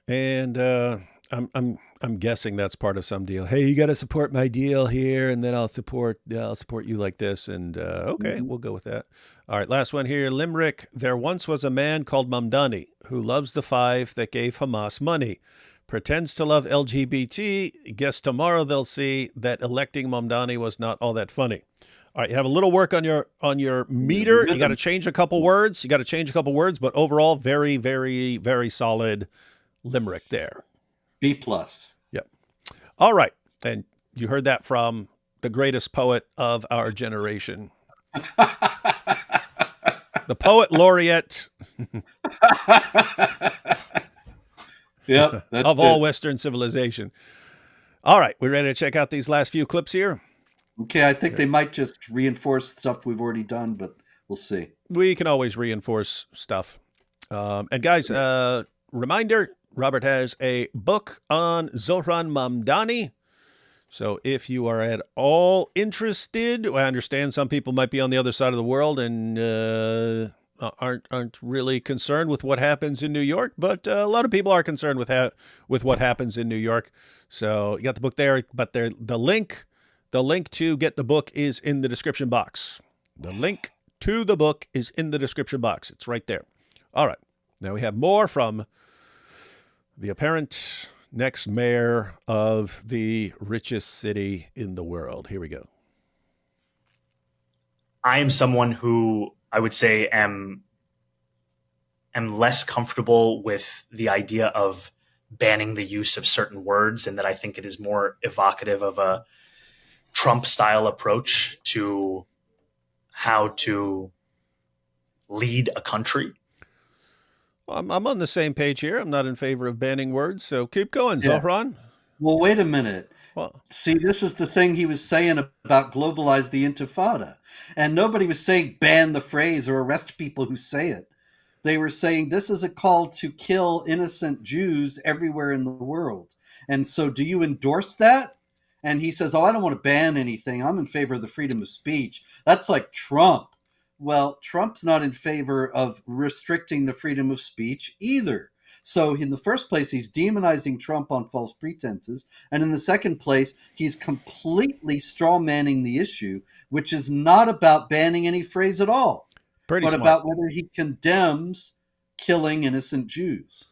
And I'm guessing that's part of some deal. Hey, you got to support my deal here, and then I'll support you like this. And okay, we'll go with that. All right, last one here. Limerick. There once was a man called Mamdani who loves the five that gave Hamas money. Pretends to love LGBT. Guess tomorrow they'll see that electing Mamdani was not all that funny. All right, you have a little work on your meter. You got to change a couple words. But overall, very, very, very solid limerick there. B+. Yep. All right. And you heard that from the greatest poet of our generation. The poet laureate Yep, of all Western civilization. All right. We ready to check out these last few clips here? Okay, I think they might just reinforce stuff we've already done, but we'll see. We can always reinforce stuff. And guys, reminder, Robert has a book on Zohran Mamdani. So if you are at all interested, I understand some people might be on the other side of the world and aren't really concerned with what happens in New York, but a lot of people are concerned with what happens in New York. So you got the book there, but the link to get the book is in the description box. The link to the book is in the description box. It's right there. All right. Now we have more from the apparent next mayor of the richest city in the world. Here we go. I am someone who I would say am less comfortable with the idea of banning the use of certain words, and that I think it is more evocative of a Trump-style approach to how to lead a country. I'm on the same page here. I'm not in favor of banning words, so keep going, Zohran. Well, wait a minute. Well, see, this is the thing he was saying about globalize the intifada. And nobody was saying ban the phrase or arrest people who say it. They were saying this is a call to kill innocent Jews everywhere in the world. And so do you endorse that? And he says, I don't want to ban anything. I'm in favor of the freedom of speech. That's like Trump. Well, Trump's not in favor of restricting the freedom of speech either. So in the first place, he's demonizing Trump on false pretenses. And in the second place, he's completely strawmanning the issue, which is not about banning any phrase at all, but about whether he condemns killing innocent Jews.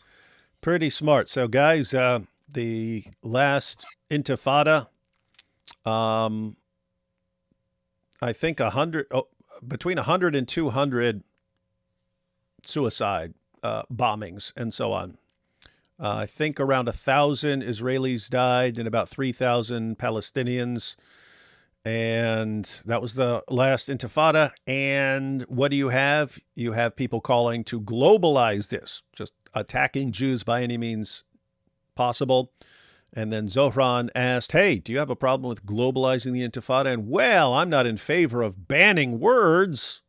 Pretty smart. So, guys, the last intifada, I think between 100 and 200 suicide bombings and so on. I think around 1,000 Israelis died and about 3,000 Palestinians. And that was the last intifada. And what do you have? You have people calling to globalize this, just attacking Jews by any means possible. And then Zohran asked, hey, do you have a problem with globalizing the intifada? And, well, I'm not in favor of banning words.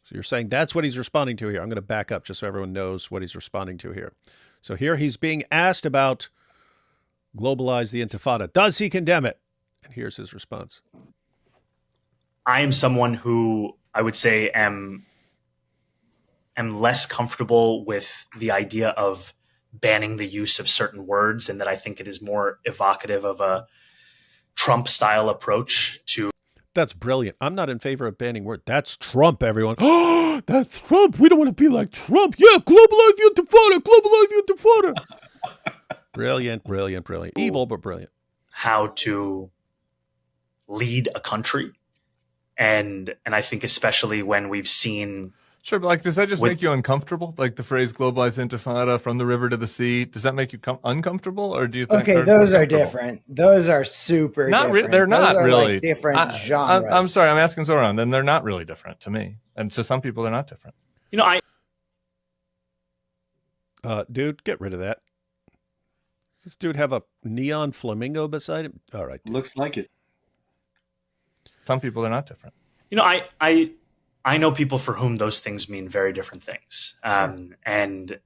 So you're saying that's what he's responding to here. I'm going to back up just so everyone knows what he's responding to here. So here he's being asked about globalize the intifada. Does he condemn it? And here's his response. I am someone who I would say am less comfortable with the idea of banning the use of certain words, and that I think it is more evocative of a Trump-style approach to. That's brilliant. I'm not in favor of banning words. That's Trump, everyone. Oh, that's Trump. We don't want to be like Trump. Yeah, globalize the intifada. Globalize the intifada. Brilliant, brilliant, brilliant. Evil, but brilliant. How to lead a country. And I think especially when we've seen Sure, but like, does that just make you uncomfortable? Like the phrase "globalized intifada" from the river to the sea. Does that make you uncomfortable, or do you think? Okay, those are different. Those are super different. They're not those are really like different genres. I'm sorry, I'm asking Zohran. Then they're not really different to me, and to some people, they're not different. You know, dude, get rid of that. Does this dude have a neon flamingo beside him? All right, dude. Looks like it. Some people are not different. You know, I know people for whom those things mean very different things. And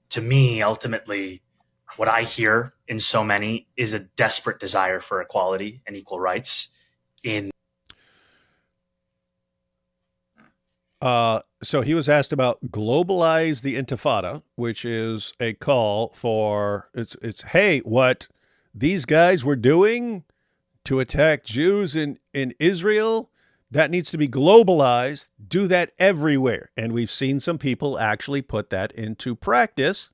to me, ultimately, what I hear in so many is a desperate desire for equality and equal rights in. So he was asked about globalize the intifada, which is a call for it's hey, what these guys were doing to attack Jews in Israel, that needs to be globalized. Do that everywhere. And we've seen some people actually put that into practice.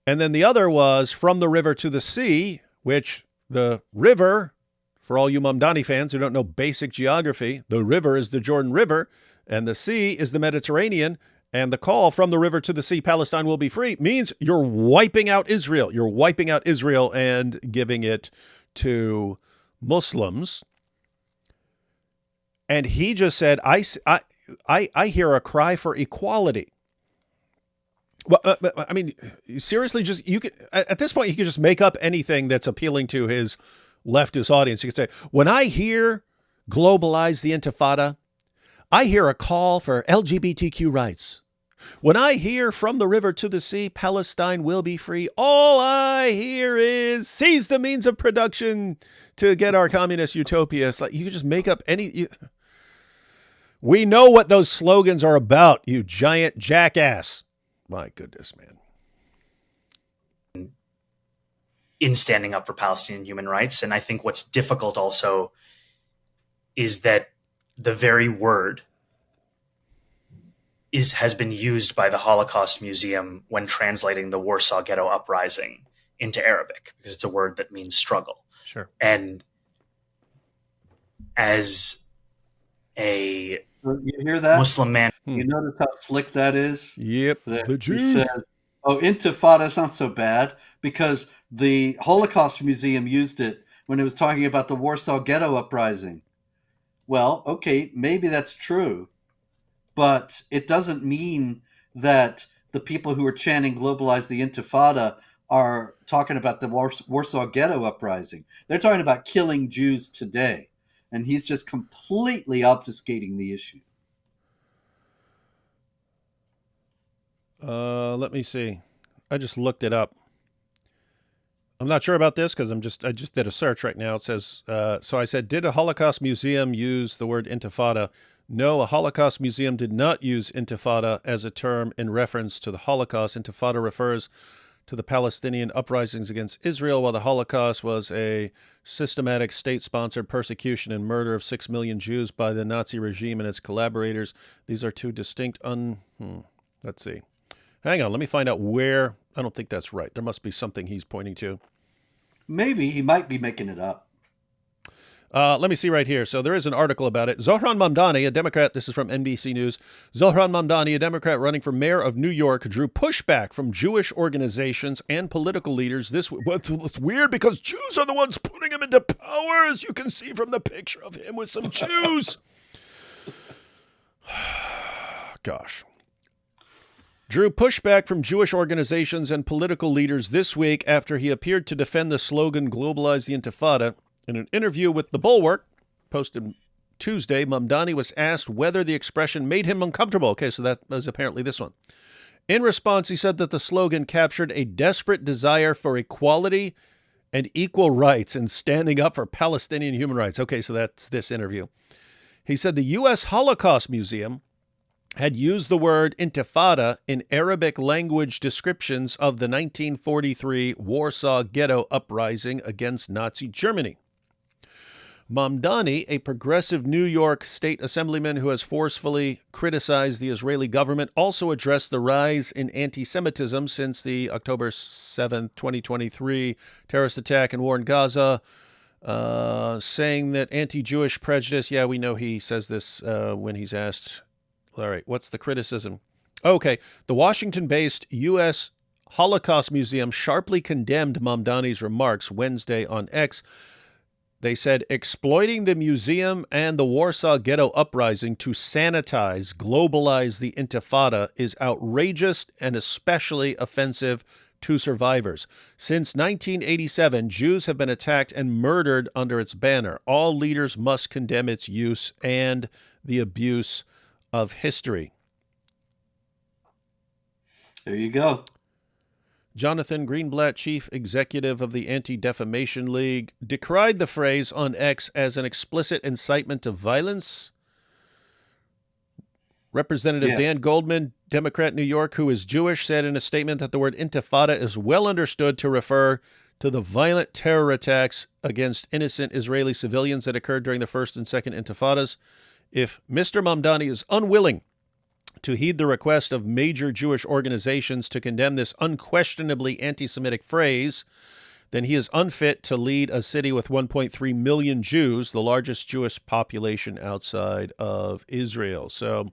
And then the other was from the river to the sea, which the river, for all you Mamdani fans who don't know basic geography, the river is the Jordan River and the sea is the Mediterranean. And the call from the river to the sea, Palestine will be free, means you're wiping out Israel. You're wiping out Israel and giving it to Muslims. And he just said, I hear a cry for equality. Well, I mean, seriously, you could, at this point, you could just make up anything that's appealing to his leftist audience. You could say, when I hear globalize the intifada, I hear a call for LGBTQ rights. When I hear from the river to the sea, Palestine will be free, all I hear is seize the means of production to get our communist utopia. It's like you could just make up any. We know what those slogans are about, you giant jackass. My goodness, man. In standing up for Palestinian human rights. And I think what's difficult also is that the very word has been used by the Holocaust Museum when translating the Warsaw Ghetto Uprising into Arabic, because it's a word that means struggle. Sure. And as a you hear that? Muslim man. You notice how slick that is? Yep. The Jews. He says, oh, intifada's not so bad, because the Holocaust Museum used it when it was talking about the Warsaw Ghetto Uprising. Well, okay, maybe that's true, but it doesn't mean that the people who are chanting globalize the intifada are talking about the Warsaw Ghetto Uprising. They're talking about killing Jews today. And he's just completely obfuscating the issue. Let me see. I just looked it up. I'm not sure about this because I just did a search right now. It says, so I said, did a Holocaust museum use the word intifada? No, a Holocaust museum did not use intifada as a term in reference to the Holocaust. Intifada refers to the Palestinian uprisings against Israel, while the Holocaust was a systematic state-sponsored persecution and murder of 6 million Jews by the Nazi regime and its collaborators. These are two distinct let's see. Hang on, let me find out where. I don't think that's right. There must be something he's pointing to. Maybe. He might be making it up. Let me see right here. So there is an article about it. Zohran Mamdani, a Democrat, this is from NBC News. Zohran Mamdani, a Democrat running for mayor of New York, drew pushback from Jewish organizations and political leaders. This was weird because Jews are the ones putting him into power, as you can see from the picture of him with some Jews. Gosh. Drew pushback from Jewish organizations and political leaders this week after he appeared to defend the slogan, globalize the intifada. In an interview with The Bulwark, posted Tuesday, Mamdani was asked whether the expression made him uncomfortable. Okay, so that was apparently this one. In response, he said that the slogan captured a desperate desire for equality and equal rights and standing up for Palestinian human rights. Okay, so that's this interview. He said the U.S. Holocaust Museum had used the word intifada in Arabic language descriptions of the 1943 Warsaw Ghetto Uprising against Nazi Germany. Mamdani, a progressive New York state assemblyman who has forcefully criticized the Israeli government, also addressed the rise in anti-Semitism since the October 7, 2023 terrorist attack and war in Gaza, saying that anti-Jewish prejudice, yeah, we know he says this when he's asked All right. What's the criticism? Okay. The Washington-based U.S. Holocaust Museum sharply condemned Mamdani's remarks Wednesday on X. They said exploiting the museum and the Warsaw Ghetto Uprising to sanitize, globalize the Intifada is outrageous and especially offensive to survivors. Since 1987, Jews have been attacked and murdered under its banner. All leaders must condemn its use and the abuse of history. There you go. Jonathan Greenblatt, chief executive of the Anti-Defamation League, decried the phrase on X as an explicit incitement of violence. Representative Dan Goldman, Democrat, New York, who is Jewish, said in a statement that the word intifada is well understood to refer to the violent terror attacks against innocent Israeli civilians that occurred during the first and second intifadas. If Mr. Mamdani is unwilling to heed the request of major Jewish organizations to condemn this unquestionably anti-Semitic phrase, then he is unfit to lead a city with 1.3 million Jews, the largest Jewish population outside of Israel. So,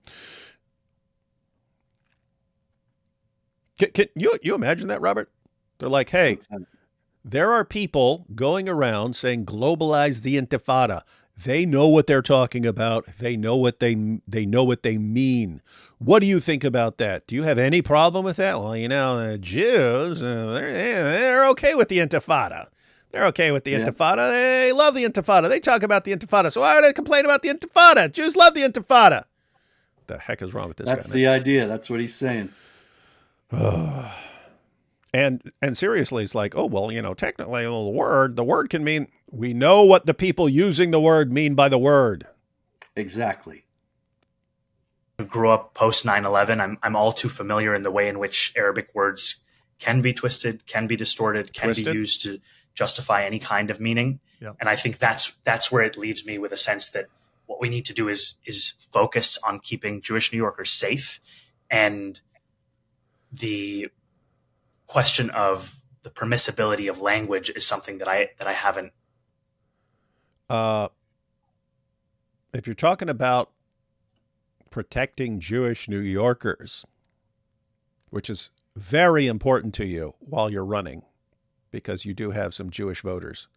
can you imagine that, Robert? They're like, hey, there are people going around saying globalize the Intifada. They know what they're talking about. They know what they mean. What do you think about that? Do you have any problem with that? Well, you know, the Jews, they're okay with the Intifada. They're okay with the Intifada. They love the Intifada. They talk about the Intifada. So why would they complain about the Intifada? Jews love the Intifada. What the heck is wrong with this guy? That's the idea. That's what he's saying. And seriously, it's like, oh, well, you know, technically the word can mean, we know what the people using the word mean by the word. Exactly. I grew up post 9/11. I'm all too familiar in the way in which Arabic words can be twisted, can be distorted, can be used to justify any kind of meaning. Yeah. And I think that's where it leaves me with a sense that what we need to do is focus on keeping Jewish New Yorkers safe, and the question of the permissibility of language is something that I haven't. If you're talking about protecting Jewish New Yorkers, which is very important to you while you're running, because you do have some Jewish voters.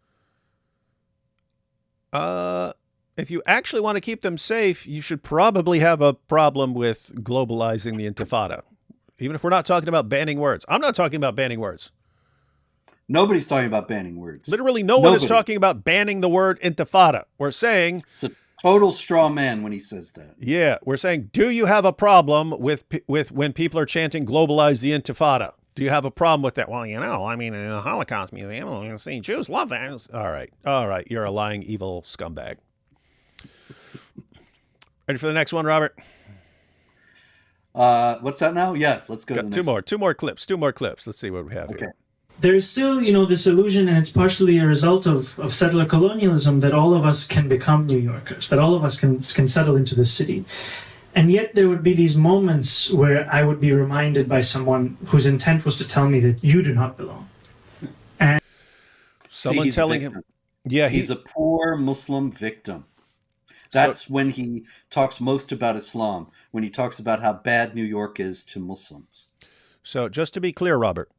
If you actually want to keep them safe, you should probably have a problem with globalizing the Intifada. Even if we're not talking about banning words. I'm not talking about banning words. Nobody's talking about banning words. Literally no one is talking about banning the word Intifada. We're saying... It's a total straw man when he says that. Yeah, we're saying, do you have a problem with when people are chanting globalize the Intifada? Do you have a problem with that? Well, you know, I mean, in the Holocaust Museum, I'm seeing Jews love that. All right. You're a lying, evil scumbag. Ready for the next one, Robert? What's that now? Yeah, let's go. Got two more clips. Let's see what we have here. There's still, this illusion, and it's partially a result of settler colonialism, that all of us can become New Yorkers, that all of us can settle into the city. And yet there would be these moments where I would be reminded by someone whose intent was to tell me that you do not belong. And someone telling him, he's a poor Muslim victim. That's when he talks most about Islam, when he talks about how bad New York is to Muslims. So just to be clear, Robert,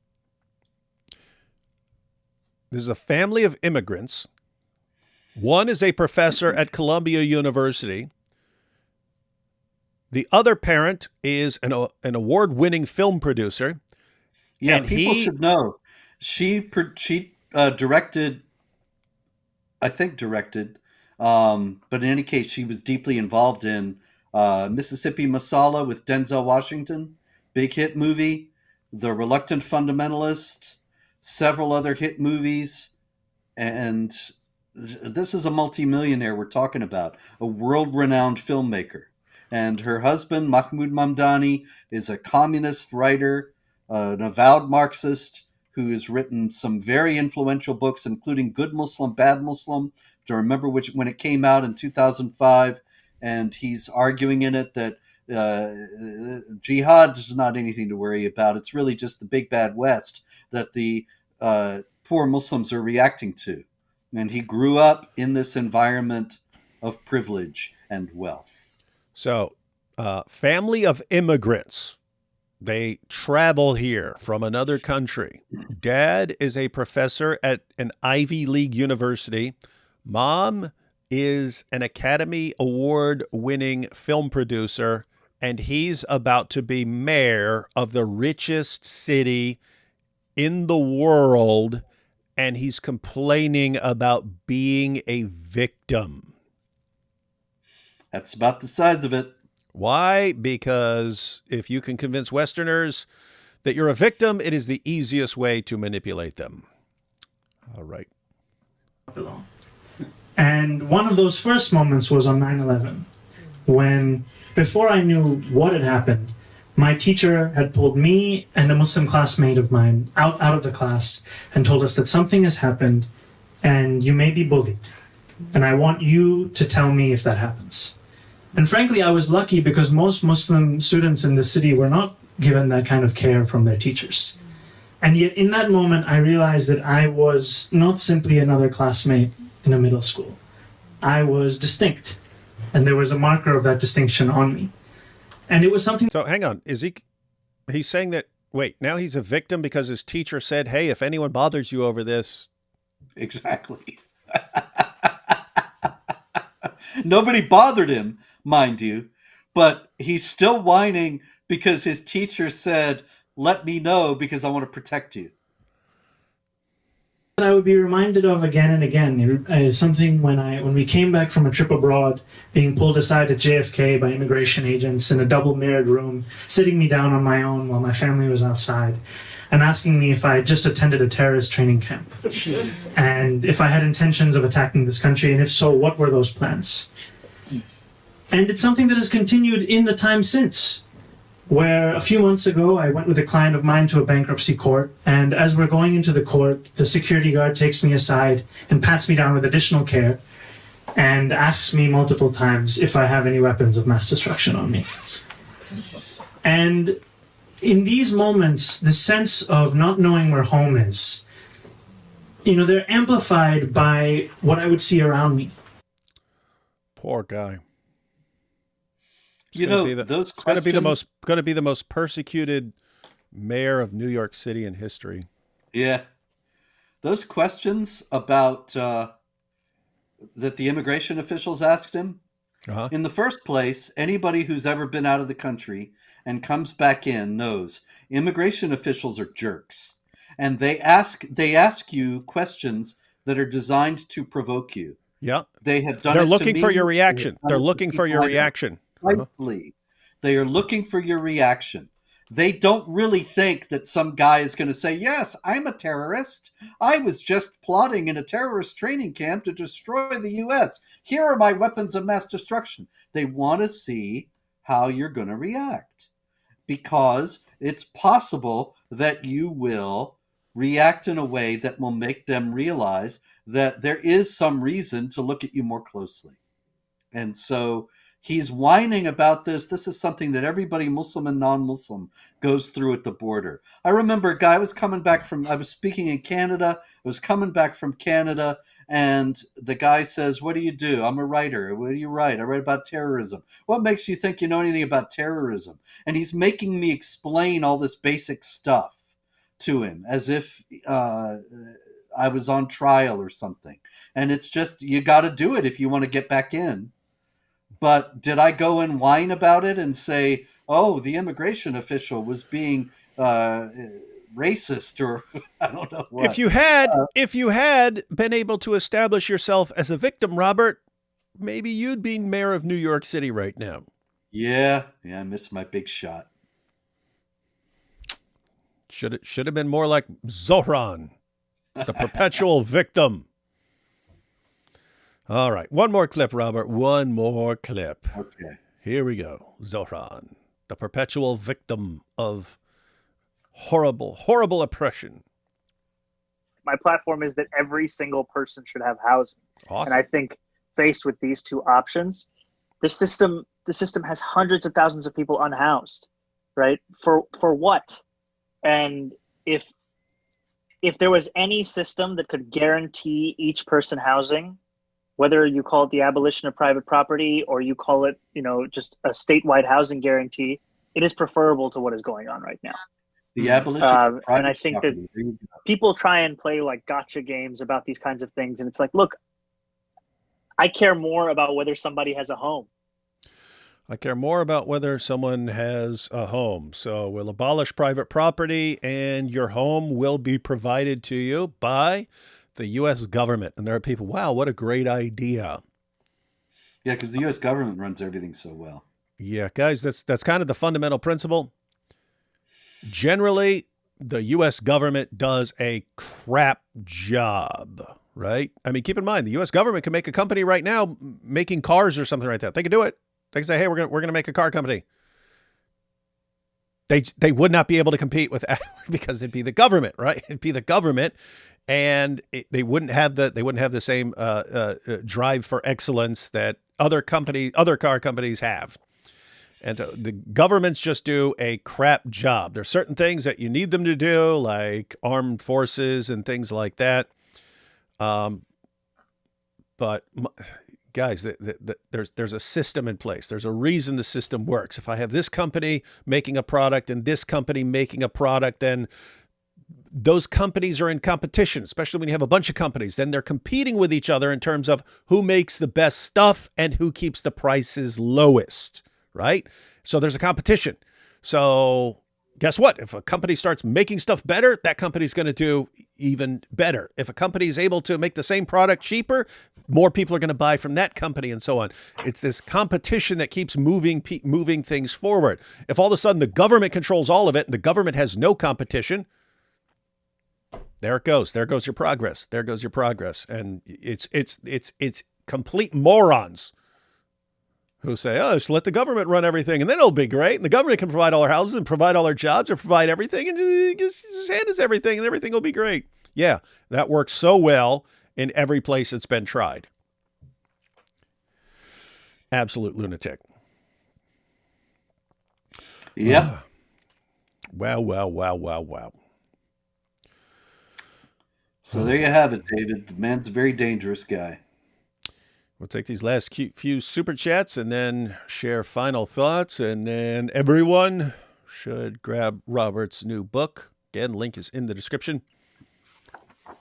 this is a family of immigrants. One is a professor at Columbia University. The other parent is an award-winning film producer. Yeah, and people should know. She directed, but in any case, she was deeply involved in Mississippi Masala with Denzel Washington, big hit movie, The Reluctant Fundamentalist, several other hit movies, and this is a multimillionaire we're talking about, a world-renowned filmmaker. And her husband, Mahmoud Mamdani, is a communist writer, an avowed Marxist, who has written some very influential books, including Good Muslim, Bad Muslim. To remember when it came out in 2005, and he's arguing in it that jihad is not anything to worry about. It's really just the big bad West that the poor Muslims are reacting to. And he grew up in this environment of privilege and wealth. So family of immigrants. They travel here from another country. Dad is a professor at an Ivy League university. Mom is an Academy Award-winning film producer, and he's about to be mayor of the richest city in the world, and he's complaining about being a victim. That's about the size of it. Why? Because if you can convince Westerners that you're a victim, it is the easiest way to manipulate them. All right. And one of those first moments was on 9/11, when, before I knew what had happened, my teacher had pulled me and a Muslim classmate of mine out of the class and told us that something has happened and you may be bullied. And I want you to tell me if that happens. And frankly, I was lucky because most Muslim students in the city were not given that kind of care from their teachers. And yet in that moment, I realized that I was not simply another classmate in a middle school. I was distinct. And there was a marker of that distinction on me. And it was something. So hang on. He's saying that, wait, now he's a victim because his teacher said, hey, if anyone bothers you over this. Exactly. Nobody bothered him, mind you, but he's still whining because his teacher said, let me know because I want to protect you. I would be reminded of again and again. Something when we came back from a trip abroad, being pulled aside at JFK by immigration agents in a double mirrored room, sitting me down on my own while my family was outside, and asking me if I had just attended a terrorist training camp, and if I had intentions of attacking this country, and if so, what were those plans? And it's something that has continued in the time since, where a few months ago, I went with a client of mine to a bankruptcy court, and as we're going into the court, the security guard takes me aside and pats me down with additional care and asks me multiple times if I have any weapons of mass destruction on me. And in these moments, the sense of not knowing where home is, they're amplified by what I would see around me. Poor guy. Those questions going to be the most persecuted mayor of New York City in history. Yeah. Those questions about that the immigration officials asked him, in the first place, anybody who's ever been out of the country and comes back in knows immigration officials are jerks. And they ask you questions that are designed to provoke you. Yeah. They have done They're it looking to for me. your reaction. They're looking for your reaction. Precisely. They are looking for your reaction. They don't really think that some guy is going to say, yes, I'm a terrorist. I was just plotting in a terrorist training camp to destroy the U.S. Here are my weapons of mass destruction. They want to see how you're going to react, because it's possible that you will react in a way that will make them realize that there is some reason to look at you more closely. And so he's whining about this. This is something that everybody, Muslim and non-Muslim, goes through at the border. I remember a guy I was speaking in Canada. I was coming back from Canada, and the guy says, what do you do? I'm a writer. What do you write? I write about terrorism. What makes you think you know anything about terrorism? And he's making me explain all this basic stuff to him as if I was on trial or something. And it's just, you got to do it if you want to get back in. But did I go and whine about it and say, oh, the immigration official was being racist, or I don't know what? If you had been able to establish yourself as a victim, Robert, maybe you'd be mayor of New York City right now. Yeah, I missed my big shot. Should have been more like Zohran, the perpetual victim. All right. One more clip, Robert. One more clip. Okay. Here we go. Zohran, the perpetual victim of horrible, horrible oppression. My platform is that every single person should have housing. Awesome. And I think faced with these two options, the system has hundreds of thousands of people unhoused, right? For what? And if there was any system that could guarantee each person housing, whether you call it the abolition of private property or you call it, just a statewide housing guarantee, it is preferable to what is going on right now. The abolition of private and I think property. that people try and play like gotcha games about these kinds of things. And it's like, look, I care more about whether somebody has a home. I care more about whether someone has a home. So we'll abolish private property and your home will be provided to you by the U.S. government. And there are people, wow, what a great idea. Yeah, because the U.S. government runs everything so well. Yeah, guys, that's kind of the fundamental principle. Generally, the U.S. government does a crap job, right? I mean, keep in mind, the U.S. government can make a company right now making cars or something like that. They can do it. They can say, hey, we're gonna make a car company. They would not be able to compete with because it'd be the government, right? It'd be the government, and they wouldn't have the same drive for excellence that other car companies have. And so the governments just do a crap job. There's certain things that you need them to do, like armed forces and things like that. But guys, there's a system in place. There's a reason the system works. If I have this company making a product and this company making a product, then those companies are in competition, especially when you have a bunch of companies. Then they're competing with each other in terms of who makes the best stuff and who keeps the prices lowest. Right? So there's a competition. So guess what? If a company starts making stuff better, that company's going to do even better. If a company is able to make the same product cheaper, more people are going to buy from that company and so on. It's this competition that keeps moving things forward. If all of a sudden the government controls all of it and the government has no competition, there it goes. There goes your progress. There goes your progress. And it's complete morons who say, oh, just let the government run everything and then it'll be great. And the government can provide all our houses and provide all our jobs or provide everything and just hand us everything and everything will be great. Yeah, that works so well in every place it's been tried. Absolute lunatic. Yeah. Wow. So there you have it, David. The man's a very dangerous guy. We'll take these last few super chats and then share final thoughts. And then everyone should grab Robert's new book. Again, link is in the description.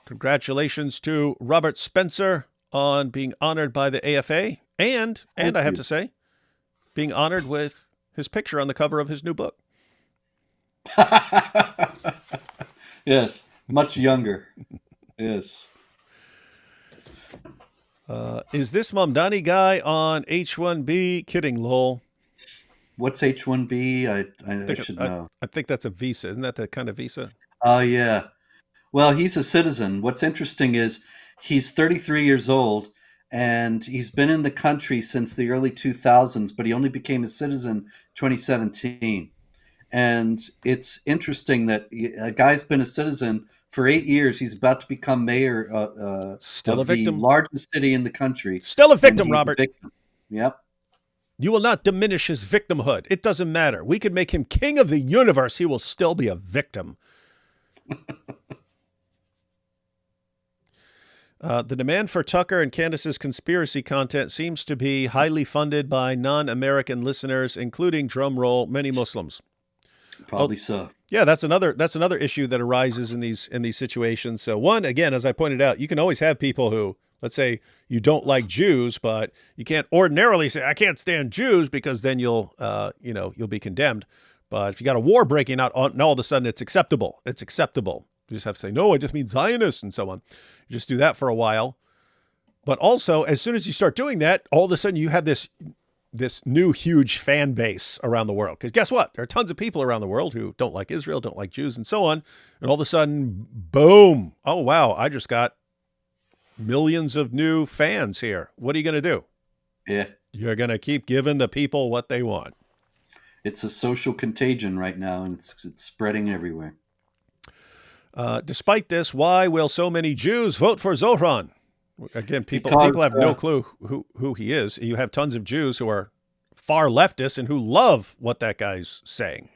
Congratulations to Robert Spencer on being honored by the AFA. And I have to say, being honored with his picture on the cover of his new book. Yes, much younger. Yes. Is this Mamdani guy on H-1B? Kidding, lol. What's H-1B? I should know. I think that's a visa. Isn't that the kind of visa? Oh, yeah. Well, he's a citizen. What's interesting is he's 33 years old, and he's been in the country since the early 2000s, but he only became a citizen 2017. And it's interesting that a guy's been a citizen for 8 years. He's about to become mayor Still of a victim. the largest city in the country. Still a victim, Robert. Yep. You will not diminish his victimhood. It doesn't matter. We could make him king of the universe. He will still be a victim. The demand for Tucker and Candace's conspiracy content seems to be highly funded by non-American listeners, including, drum roll, many Muslims. Probably so. Yeah, that's another issue that arises in these situations. So one, again, as I pointed out, you can always have people who, let's say you don't like Jews, but you can't ordinarily say, I can't stand Jews, because then you'll be condemned. But if you got a war breaking out, all of a sudden it's acceptable. It's acceptable. You just have to say, no, I just mean Zionists and so on. You just do that for a while. But also, as soon as you start doing that, all of a sudden you have this new huge fan base around the world. Because guess what? There are tons of people around the world who don't like Israel, don't like Jews, and so on. And all of a sudden, boom. Oh, wow. I just got millions of new fans here. What are you going to do? Yeah. You're going to keep giving the people what they want. It's a social contagion right now, and it's spreading everywhere. Despite this, why will so many Jews vote for Zohran? Again, people have no clue who he is. You have tons of Jews who are far leftists and who love what that guy's saying.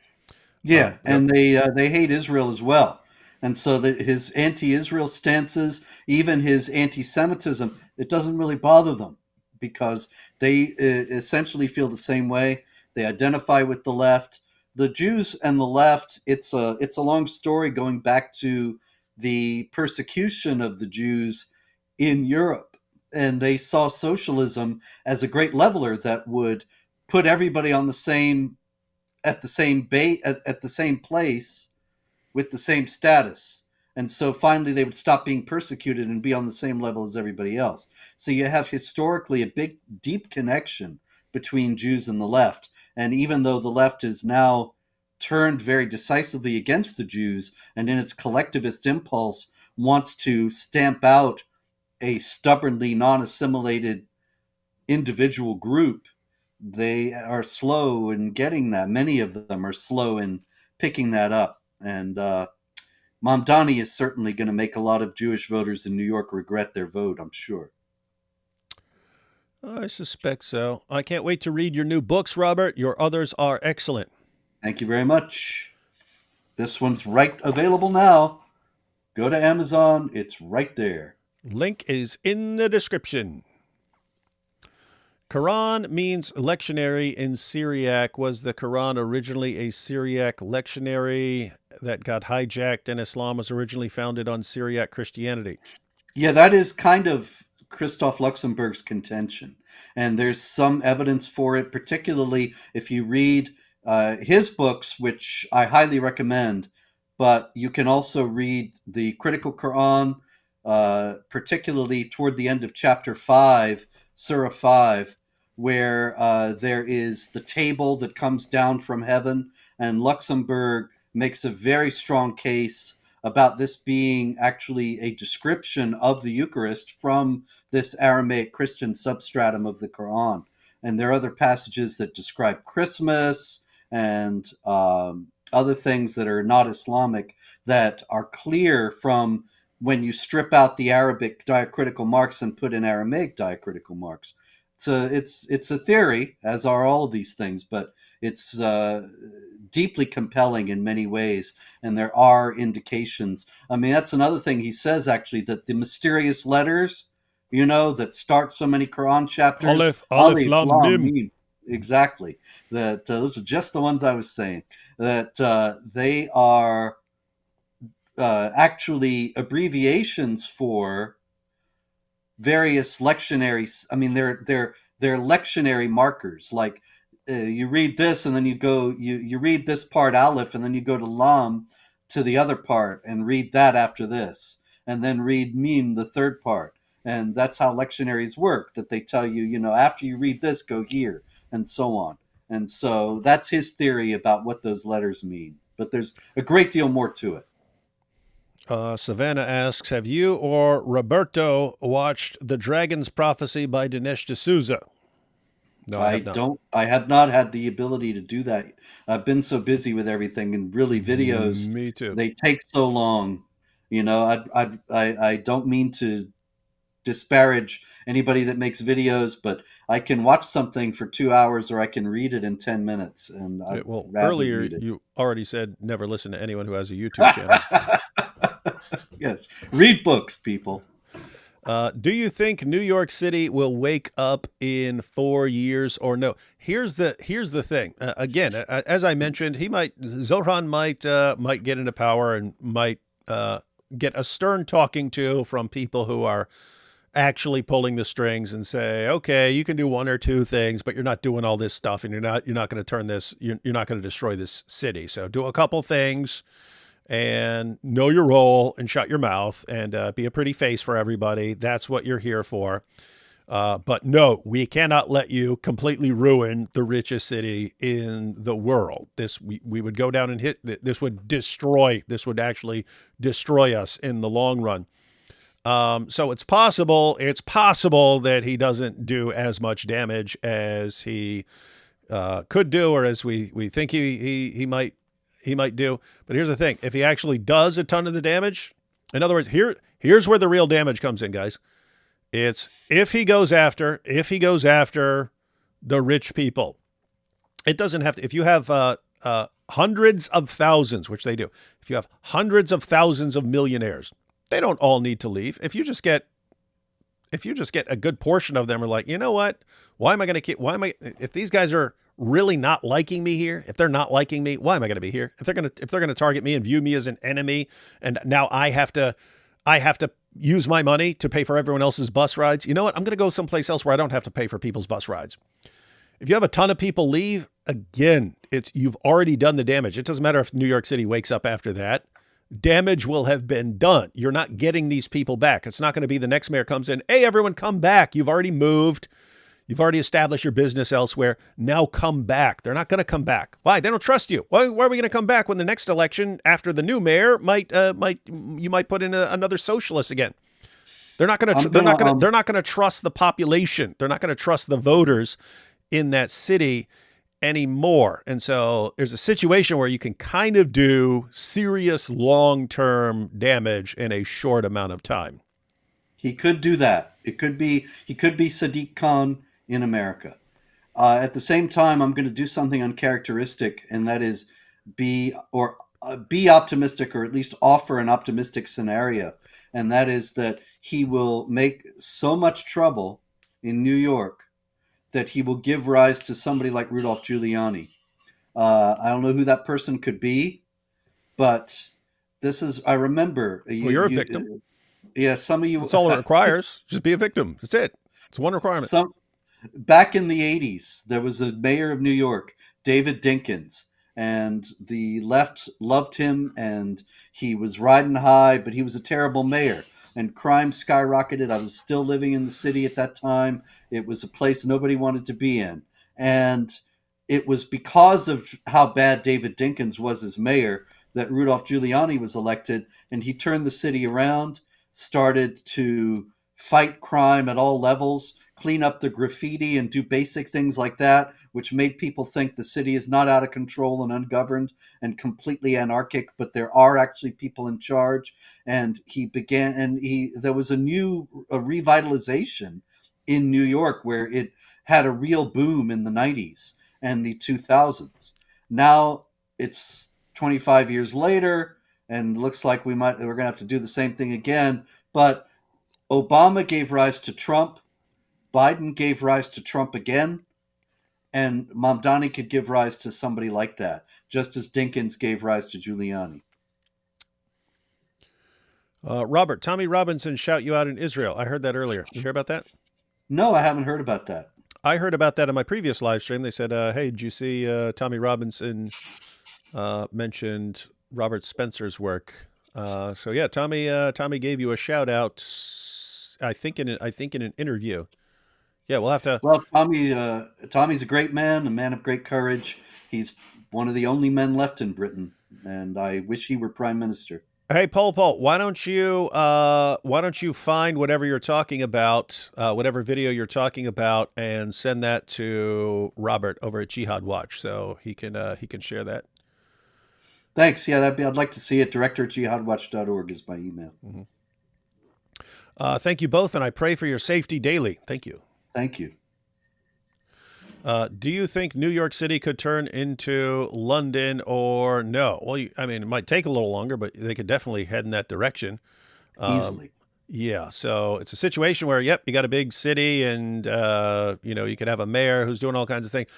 Yeah, and they hate Israel as well. And so that his anti-Israel stances, even his anti-Semitism, it doesn't really bother them because they essentially feel the same way. They identify with the left. The Jews and the left, it's a long story going back to the persecution of the Jews in Europe. And they saw socialism as a great leveler that would put everybody on the same at the same at the same place with the same status. And so finally they would stop being persecuted and be on the same level as everybody else. So you have historically a big, deep connection between Jews and the left. And even though the left is now turned very decisively against the Jews and in its collectivist impulse wants to stamp out a stubbornly non-assimilated individual group, they are slow in getting that. Many of them are slow in picking that up. And Mamdani is certainly going to make a lot of Jewish voters in New York regret their vote, I'm sure. I suspect so. I can't wait to read your new books, Robert. Your others are excellent. Thank you very much. This one's right available now. Go to Amazon. It's right there. Link is in the description. Quran means lectionary in Syriac. Was the Quran originally a Syriac lectionary that got hijacked, and Islam was originally founded on Syriac Christianity? Yeah, that is kind of Christoph Luxemburg's contention. And there's some evidence for it, particularly if you read his books, which I highly recommend. But you can also read the Critical Quran, particularly toward the end of chapter 5, Surah 5, where there is the table that comes down from heaven, and Luxemburg makes a very strong case about this being actually a description of the Eucharist from this Aramaic Christian substratum of the Quran. And there are other passages that describe Christmas and other things that are not Islamic that are clear from when you strip out the Arabic diacritical marks and put in Aramaic diacritical marks. It's a theory, as are all of these things, but it's deeply compelling in many ways, and there are indications. I mean, that's another thing he says, actually, that the mysterious letters, that start so many Quran chapters, Aleph, Lam, Mim. Exactly. That those are just the ones I was saying. That they are actually abbreviations for various lectionary. I mean, they're lectionary markers. Like you read this, and then you read this part Aleph, and then you go to Lam to the other part and read that after this, and then read Mim, the third part. And that's how lectionaries work. That they tell you, after you read this, go here, and so on. And so that's his theory about what those letters mean. But there's a great deal more to it. Savannah asks, have you or Roberto watched The Dragon's Prophecy by Dinesh D'Souza? No, I have not. I have not had the ability to do that. I've been so busy with everything, and really videos. Me too. They take so long. I don't mean to disparage anybody that makes videos, but I can watch something for 2 hours, or I can read it in 10 minutes. And earlier you already said never listen to anyone who has a YouTube channel. Yes, read books, people. Do you think New York City will wake up in 4 years or no? Here's the thing. Again, as I mentioned, Zohran might get into power and might get a stern talking to from people who are actually pulling the strings and say, okay, you can do one or two things, but you're not doing all this stuff, and you're not going to turn this. You're not going to destroy this city. So do a couple things. And know your role and shut your mouth and be a pretty face for everybody. That's what you're here for. But no, we cannot let you completely ruin the richest city in the world. We would go down and hit. This would actually destroy us in the long run. So it's possible that he doesn't do as much damage as he could do, or as we think he might do. But here's the thing. If he actually does a ton of the damage, in other words, here's where the real damage comes in, guys. It's if he goes after the rich people. It doesn't have to, if you have hundreds of thousands, which they do, if you have hundreds of thousands of millionaires, they don't all need to leave. If you just get a good portion of them are like, you know what? If these guys are really not liking me here, if they're not liking me, why am I going to be here? If they're going to target me and view me as an enemy, and now I have to use my money to pay for everyone else's bus rides. You know what? I'm going to go someplace else where I don't have to pay for people's bus rides. If you have a ton of people leave, again, you've already done the damage. It doesn't matter if New York City wakes up after that. Damage will have been done. You're not getting these people back. It's not going to be the next mayor comes in, hey, everyone come back. You've already moved. You've already established your business elsewhere. Now come back. They're not going to come back. Why? They don't trust you. Why are we going to come back when the next election after the new mayor you might put in another socialist again? They're not going to trust the population. They're not going to trust the voters in that city anymore. And so there's a situation where you can kind of do serious long-term damage in a short amount of time. He could do that. He could be Sadiq Khan in America. At the same time, I'm going to do something uncharacteristic, and that is be optimistic, or at least offer an optimistic scenario. And that is that he will make so much trouble in New York that he will give rise to somebody like Rudolph Giuliani. I don't know who that person could be, but I remember. You're a victim. Yeah, some of you. That's all it requires. Just be a victim. That's it. It's one requirement. Back in the 80s, there was a mayor of New York, David Dinkins, and the left loved him, and he was riding high, but he was a terrible mayor, and crime skyrocketed. I was still living in the city at that time. It was a place nobody wanted to be in. And it was because of how bad David Dinkins was as mayor that Rudolph Giuliani was elected, and he turned the city around, started to fight crime at all levels, clean up the graffiti and do basic things like that, which made people think the city is not out of control and ungoverned and completely anarchic, but there are actually people in charge. And there was a revitalization in New York where it had a real boom in the 90s and the 2000s. Now it's 25 years later, and looks like we're going to have to do the same thing again. But Obama gave rise to Trump. Biden gave rise to Trump again. And Mamdani could give rise to somebody like that, just as Dinkins gave rise to Giuliani. Robert, Tommy Robinson shout you out in Israel. I heard that earlier. You hear about that? No, I haven't heard about that. I heard about that in my previous live stream. They said, hey, did you see Tommy Robinson mentioned Robert Spencer's work? So yeah, Tommy gave you a shout out. I think in an interview. Yeah, we'll have to. Well, Tommy's a great man, a man of great courage. He's one of the only men left in Britain, and I wish he were prime minister. Hey, Paul, why don't you find whatever you're talking about, whatever video you're talking about, and send that to Robert over at Jihad Watch so he can share that. Thanks. Yeah, I'd like to see it. Director@jihadwatch.org is my email. Mm-hmm. Thank you both, and I pray for your safety daily. Thank you. Thank you. Do you think New York City could turn into London or no? Well, it might take a little longer, but they could definitely head in that direction. Easily. Yeah. So it's a situation where, yep, you got a big city and, you could have a mayor who's doing all kinds of things.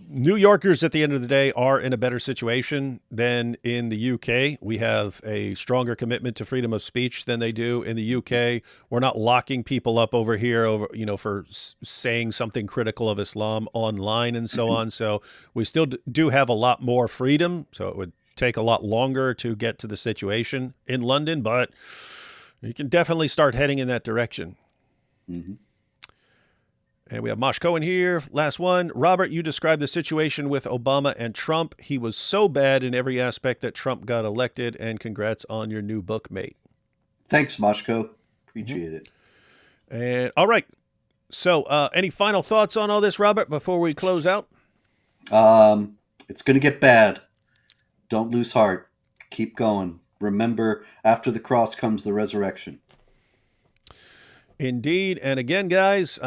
New Yorkers at the end of the day are in a better situation than in the UK. We have a stronger commitment to freedom of speech than they do in the UK. We're not locking people up over here for saying something critical of Islam online and so on. So we still do have a lot more freedom. So it would take a lot longer to get to the situation in London, but you can definitely start heading in that direction. Mm-hmm. And we have Mosh Cohen here. Last one. Robert, you described the situation with Obama and Trump. He was so bad in every aspect that Trump got elected. And congrats on your new book, mate. Thanks, Moshko. Appreciate it. And all right. So any final thoughts on all this, Robert, before we close out? It's going to get bad. Don't lose heart. Keep going. Remember, after the cross comes the resurrection. Indeed. And again, guys,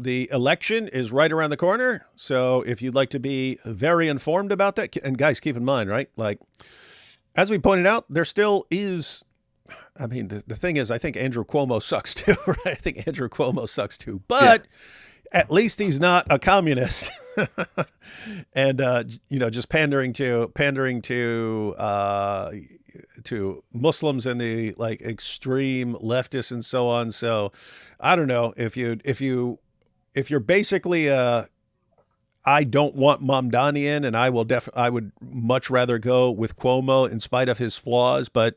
the election is right around the corner. So if you'd like to be very informed about that, and guys, keep in mind, right? Like, as we pointed out, there still is, I mean, the thing is, I think Andrew Cuomo sucks too, right? I think Andrew Cuomo sucks too, but at least he's not a communist. And, just pandering to Muslims and the like extreme leftists and so on. So I don't know if you're basically I don't want Mamdani in, and I would much rather go with Cuomo in spite of his flaws, but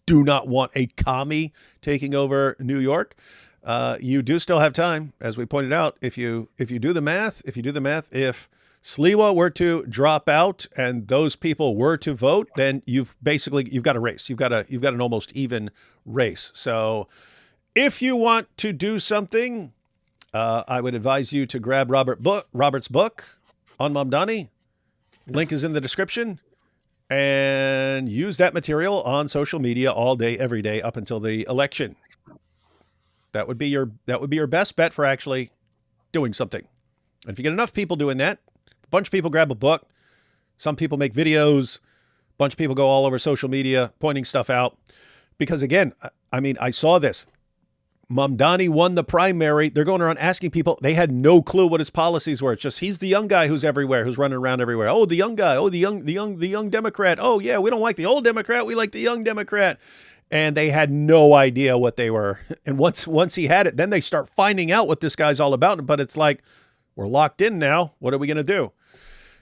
do not want a commie taking over New York. You do still have time, as we pointed out. If you do the math, if Sliwa were to drop out and those people were to vote, then you've got a race. You've got an almost even race. So if you want to do something, I would advise you to grab Robert's book on Mamdani. Link is in the description, and use that material on social media all day, every day up until the election. That would be your best bet for actually doing something. And if you get enough people doing that, a bunch of people grab a book, some people make videos, a bunch of people go all over social media pointing stuff out. Because again, I mean, I saw this. Mamdani won the primary. They're going around asking people. They had no clue what his policies were. It's just, he's the young guy who's everywhere, who's running around everywhere. Oh, the young guy. Oh, the young Democrat. Oh yeah, we don't like the old Democrat. We like the young Democrat. And they had no idea what they were. And once he had it, then they start finding out what this guy's all about. But it's like, we're locked in now. What are we going to do?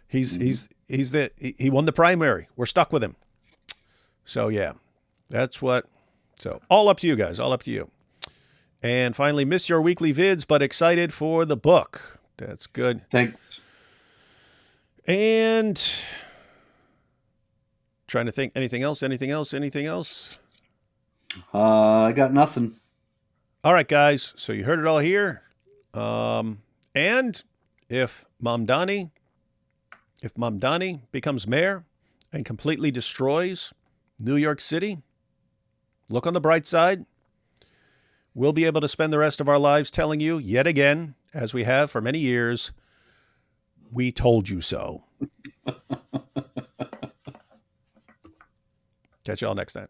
He won the primary. We're stuck with him. So yeah, so all up to you guys, all up to you. And finally, miss your weekly vids, but excited for the book. That's good. Thanks. And trying to think, anything else? I got nothing. All right, guys. So you heard it all here. And if Mamdani becomes mayor and completely destroys New York City, look on the bright side. We'll be able to spend the rest of our lives telling you yet again, as we have for many years, we told you so. Catch y'all next time.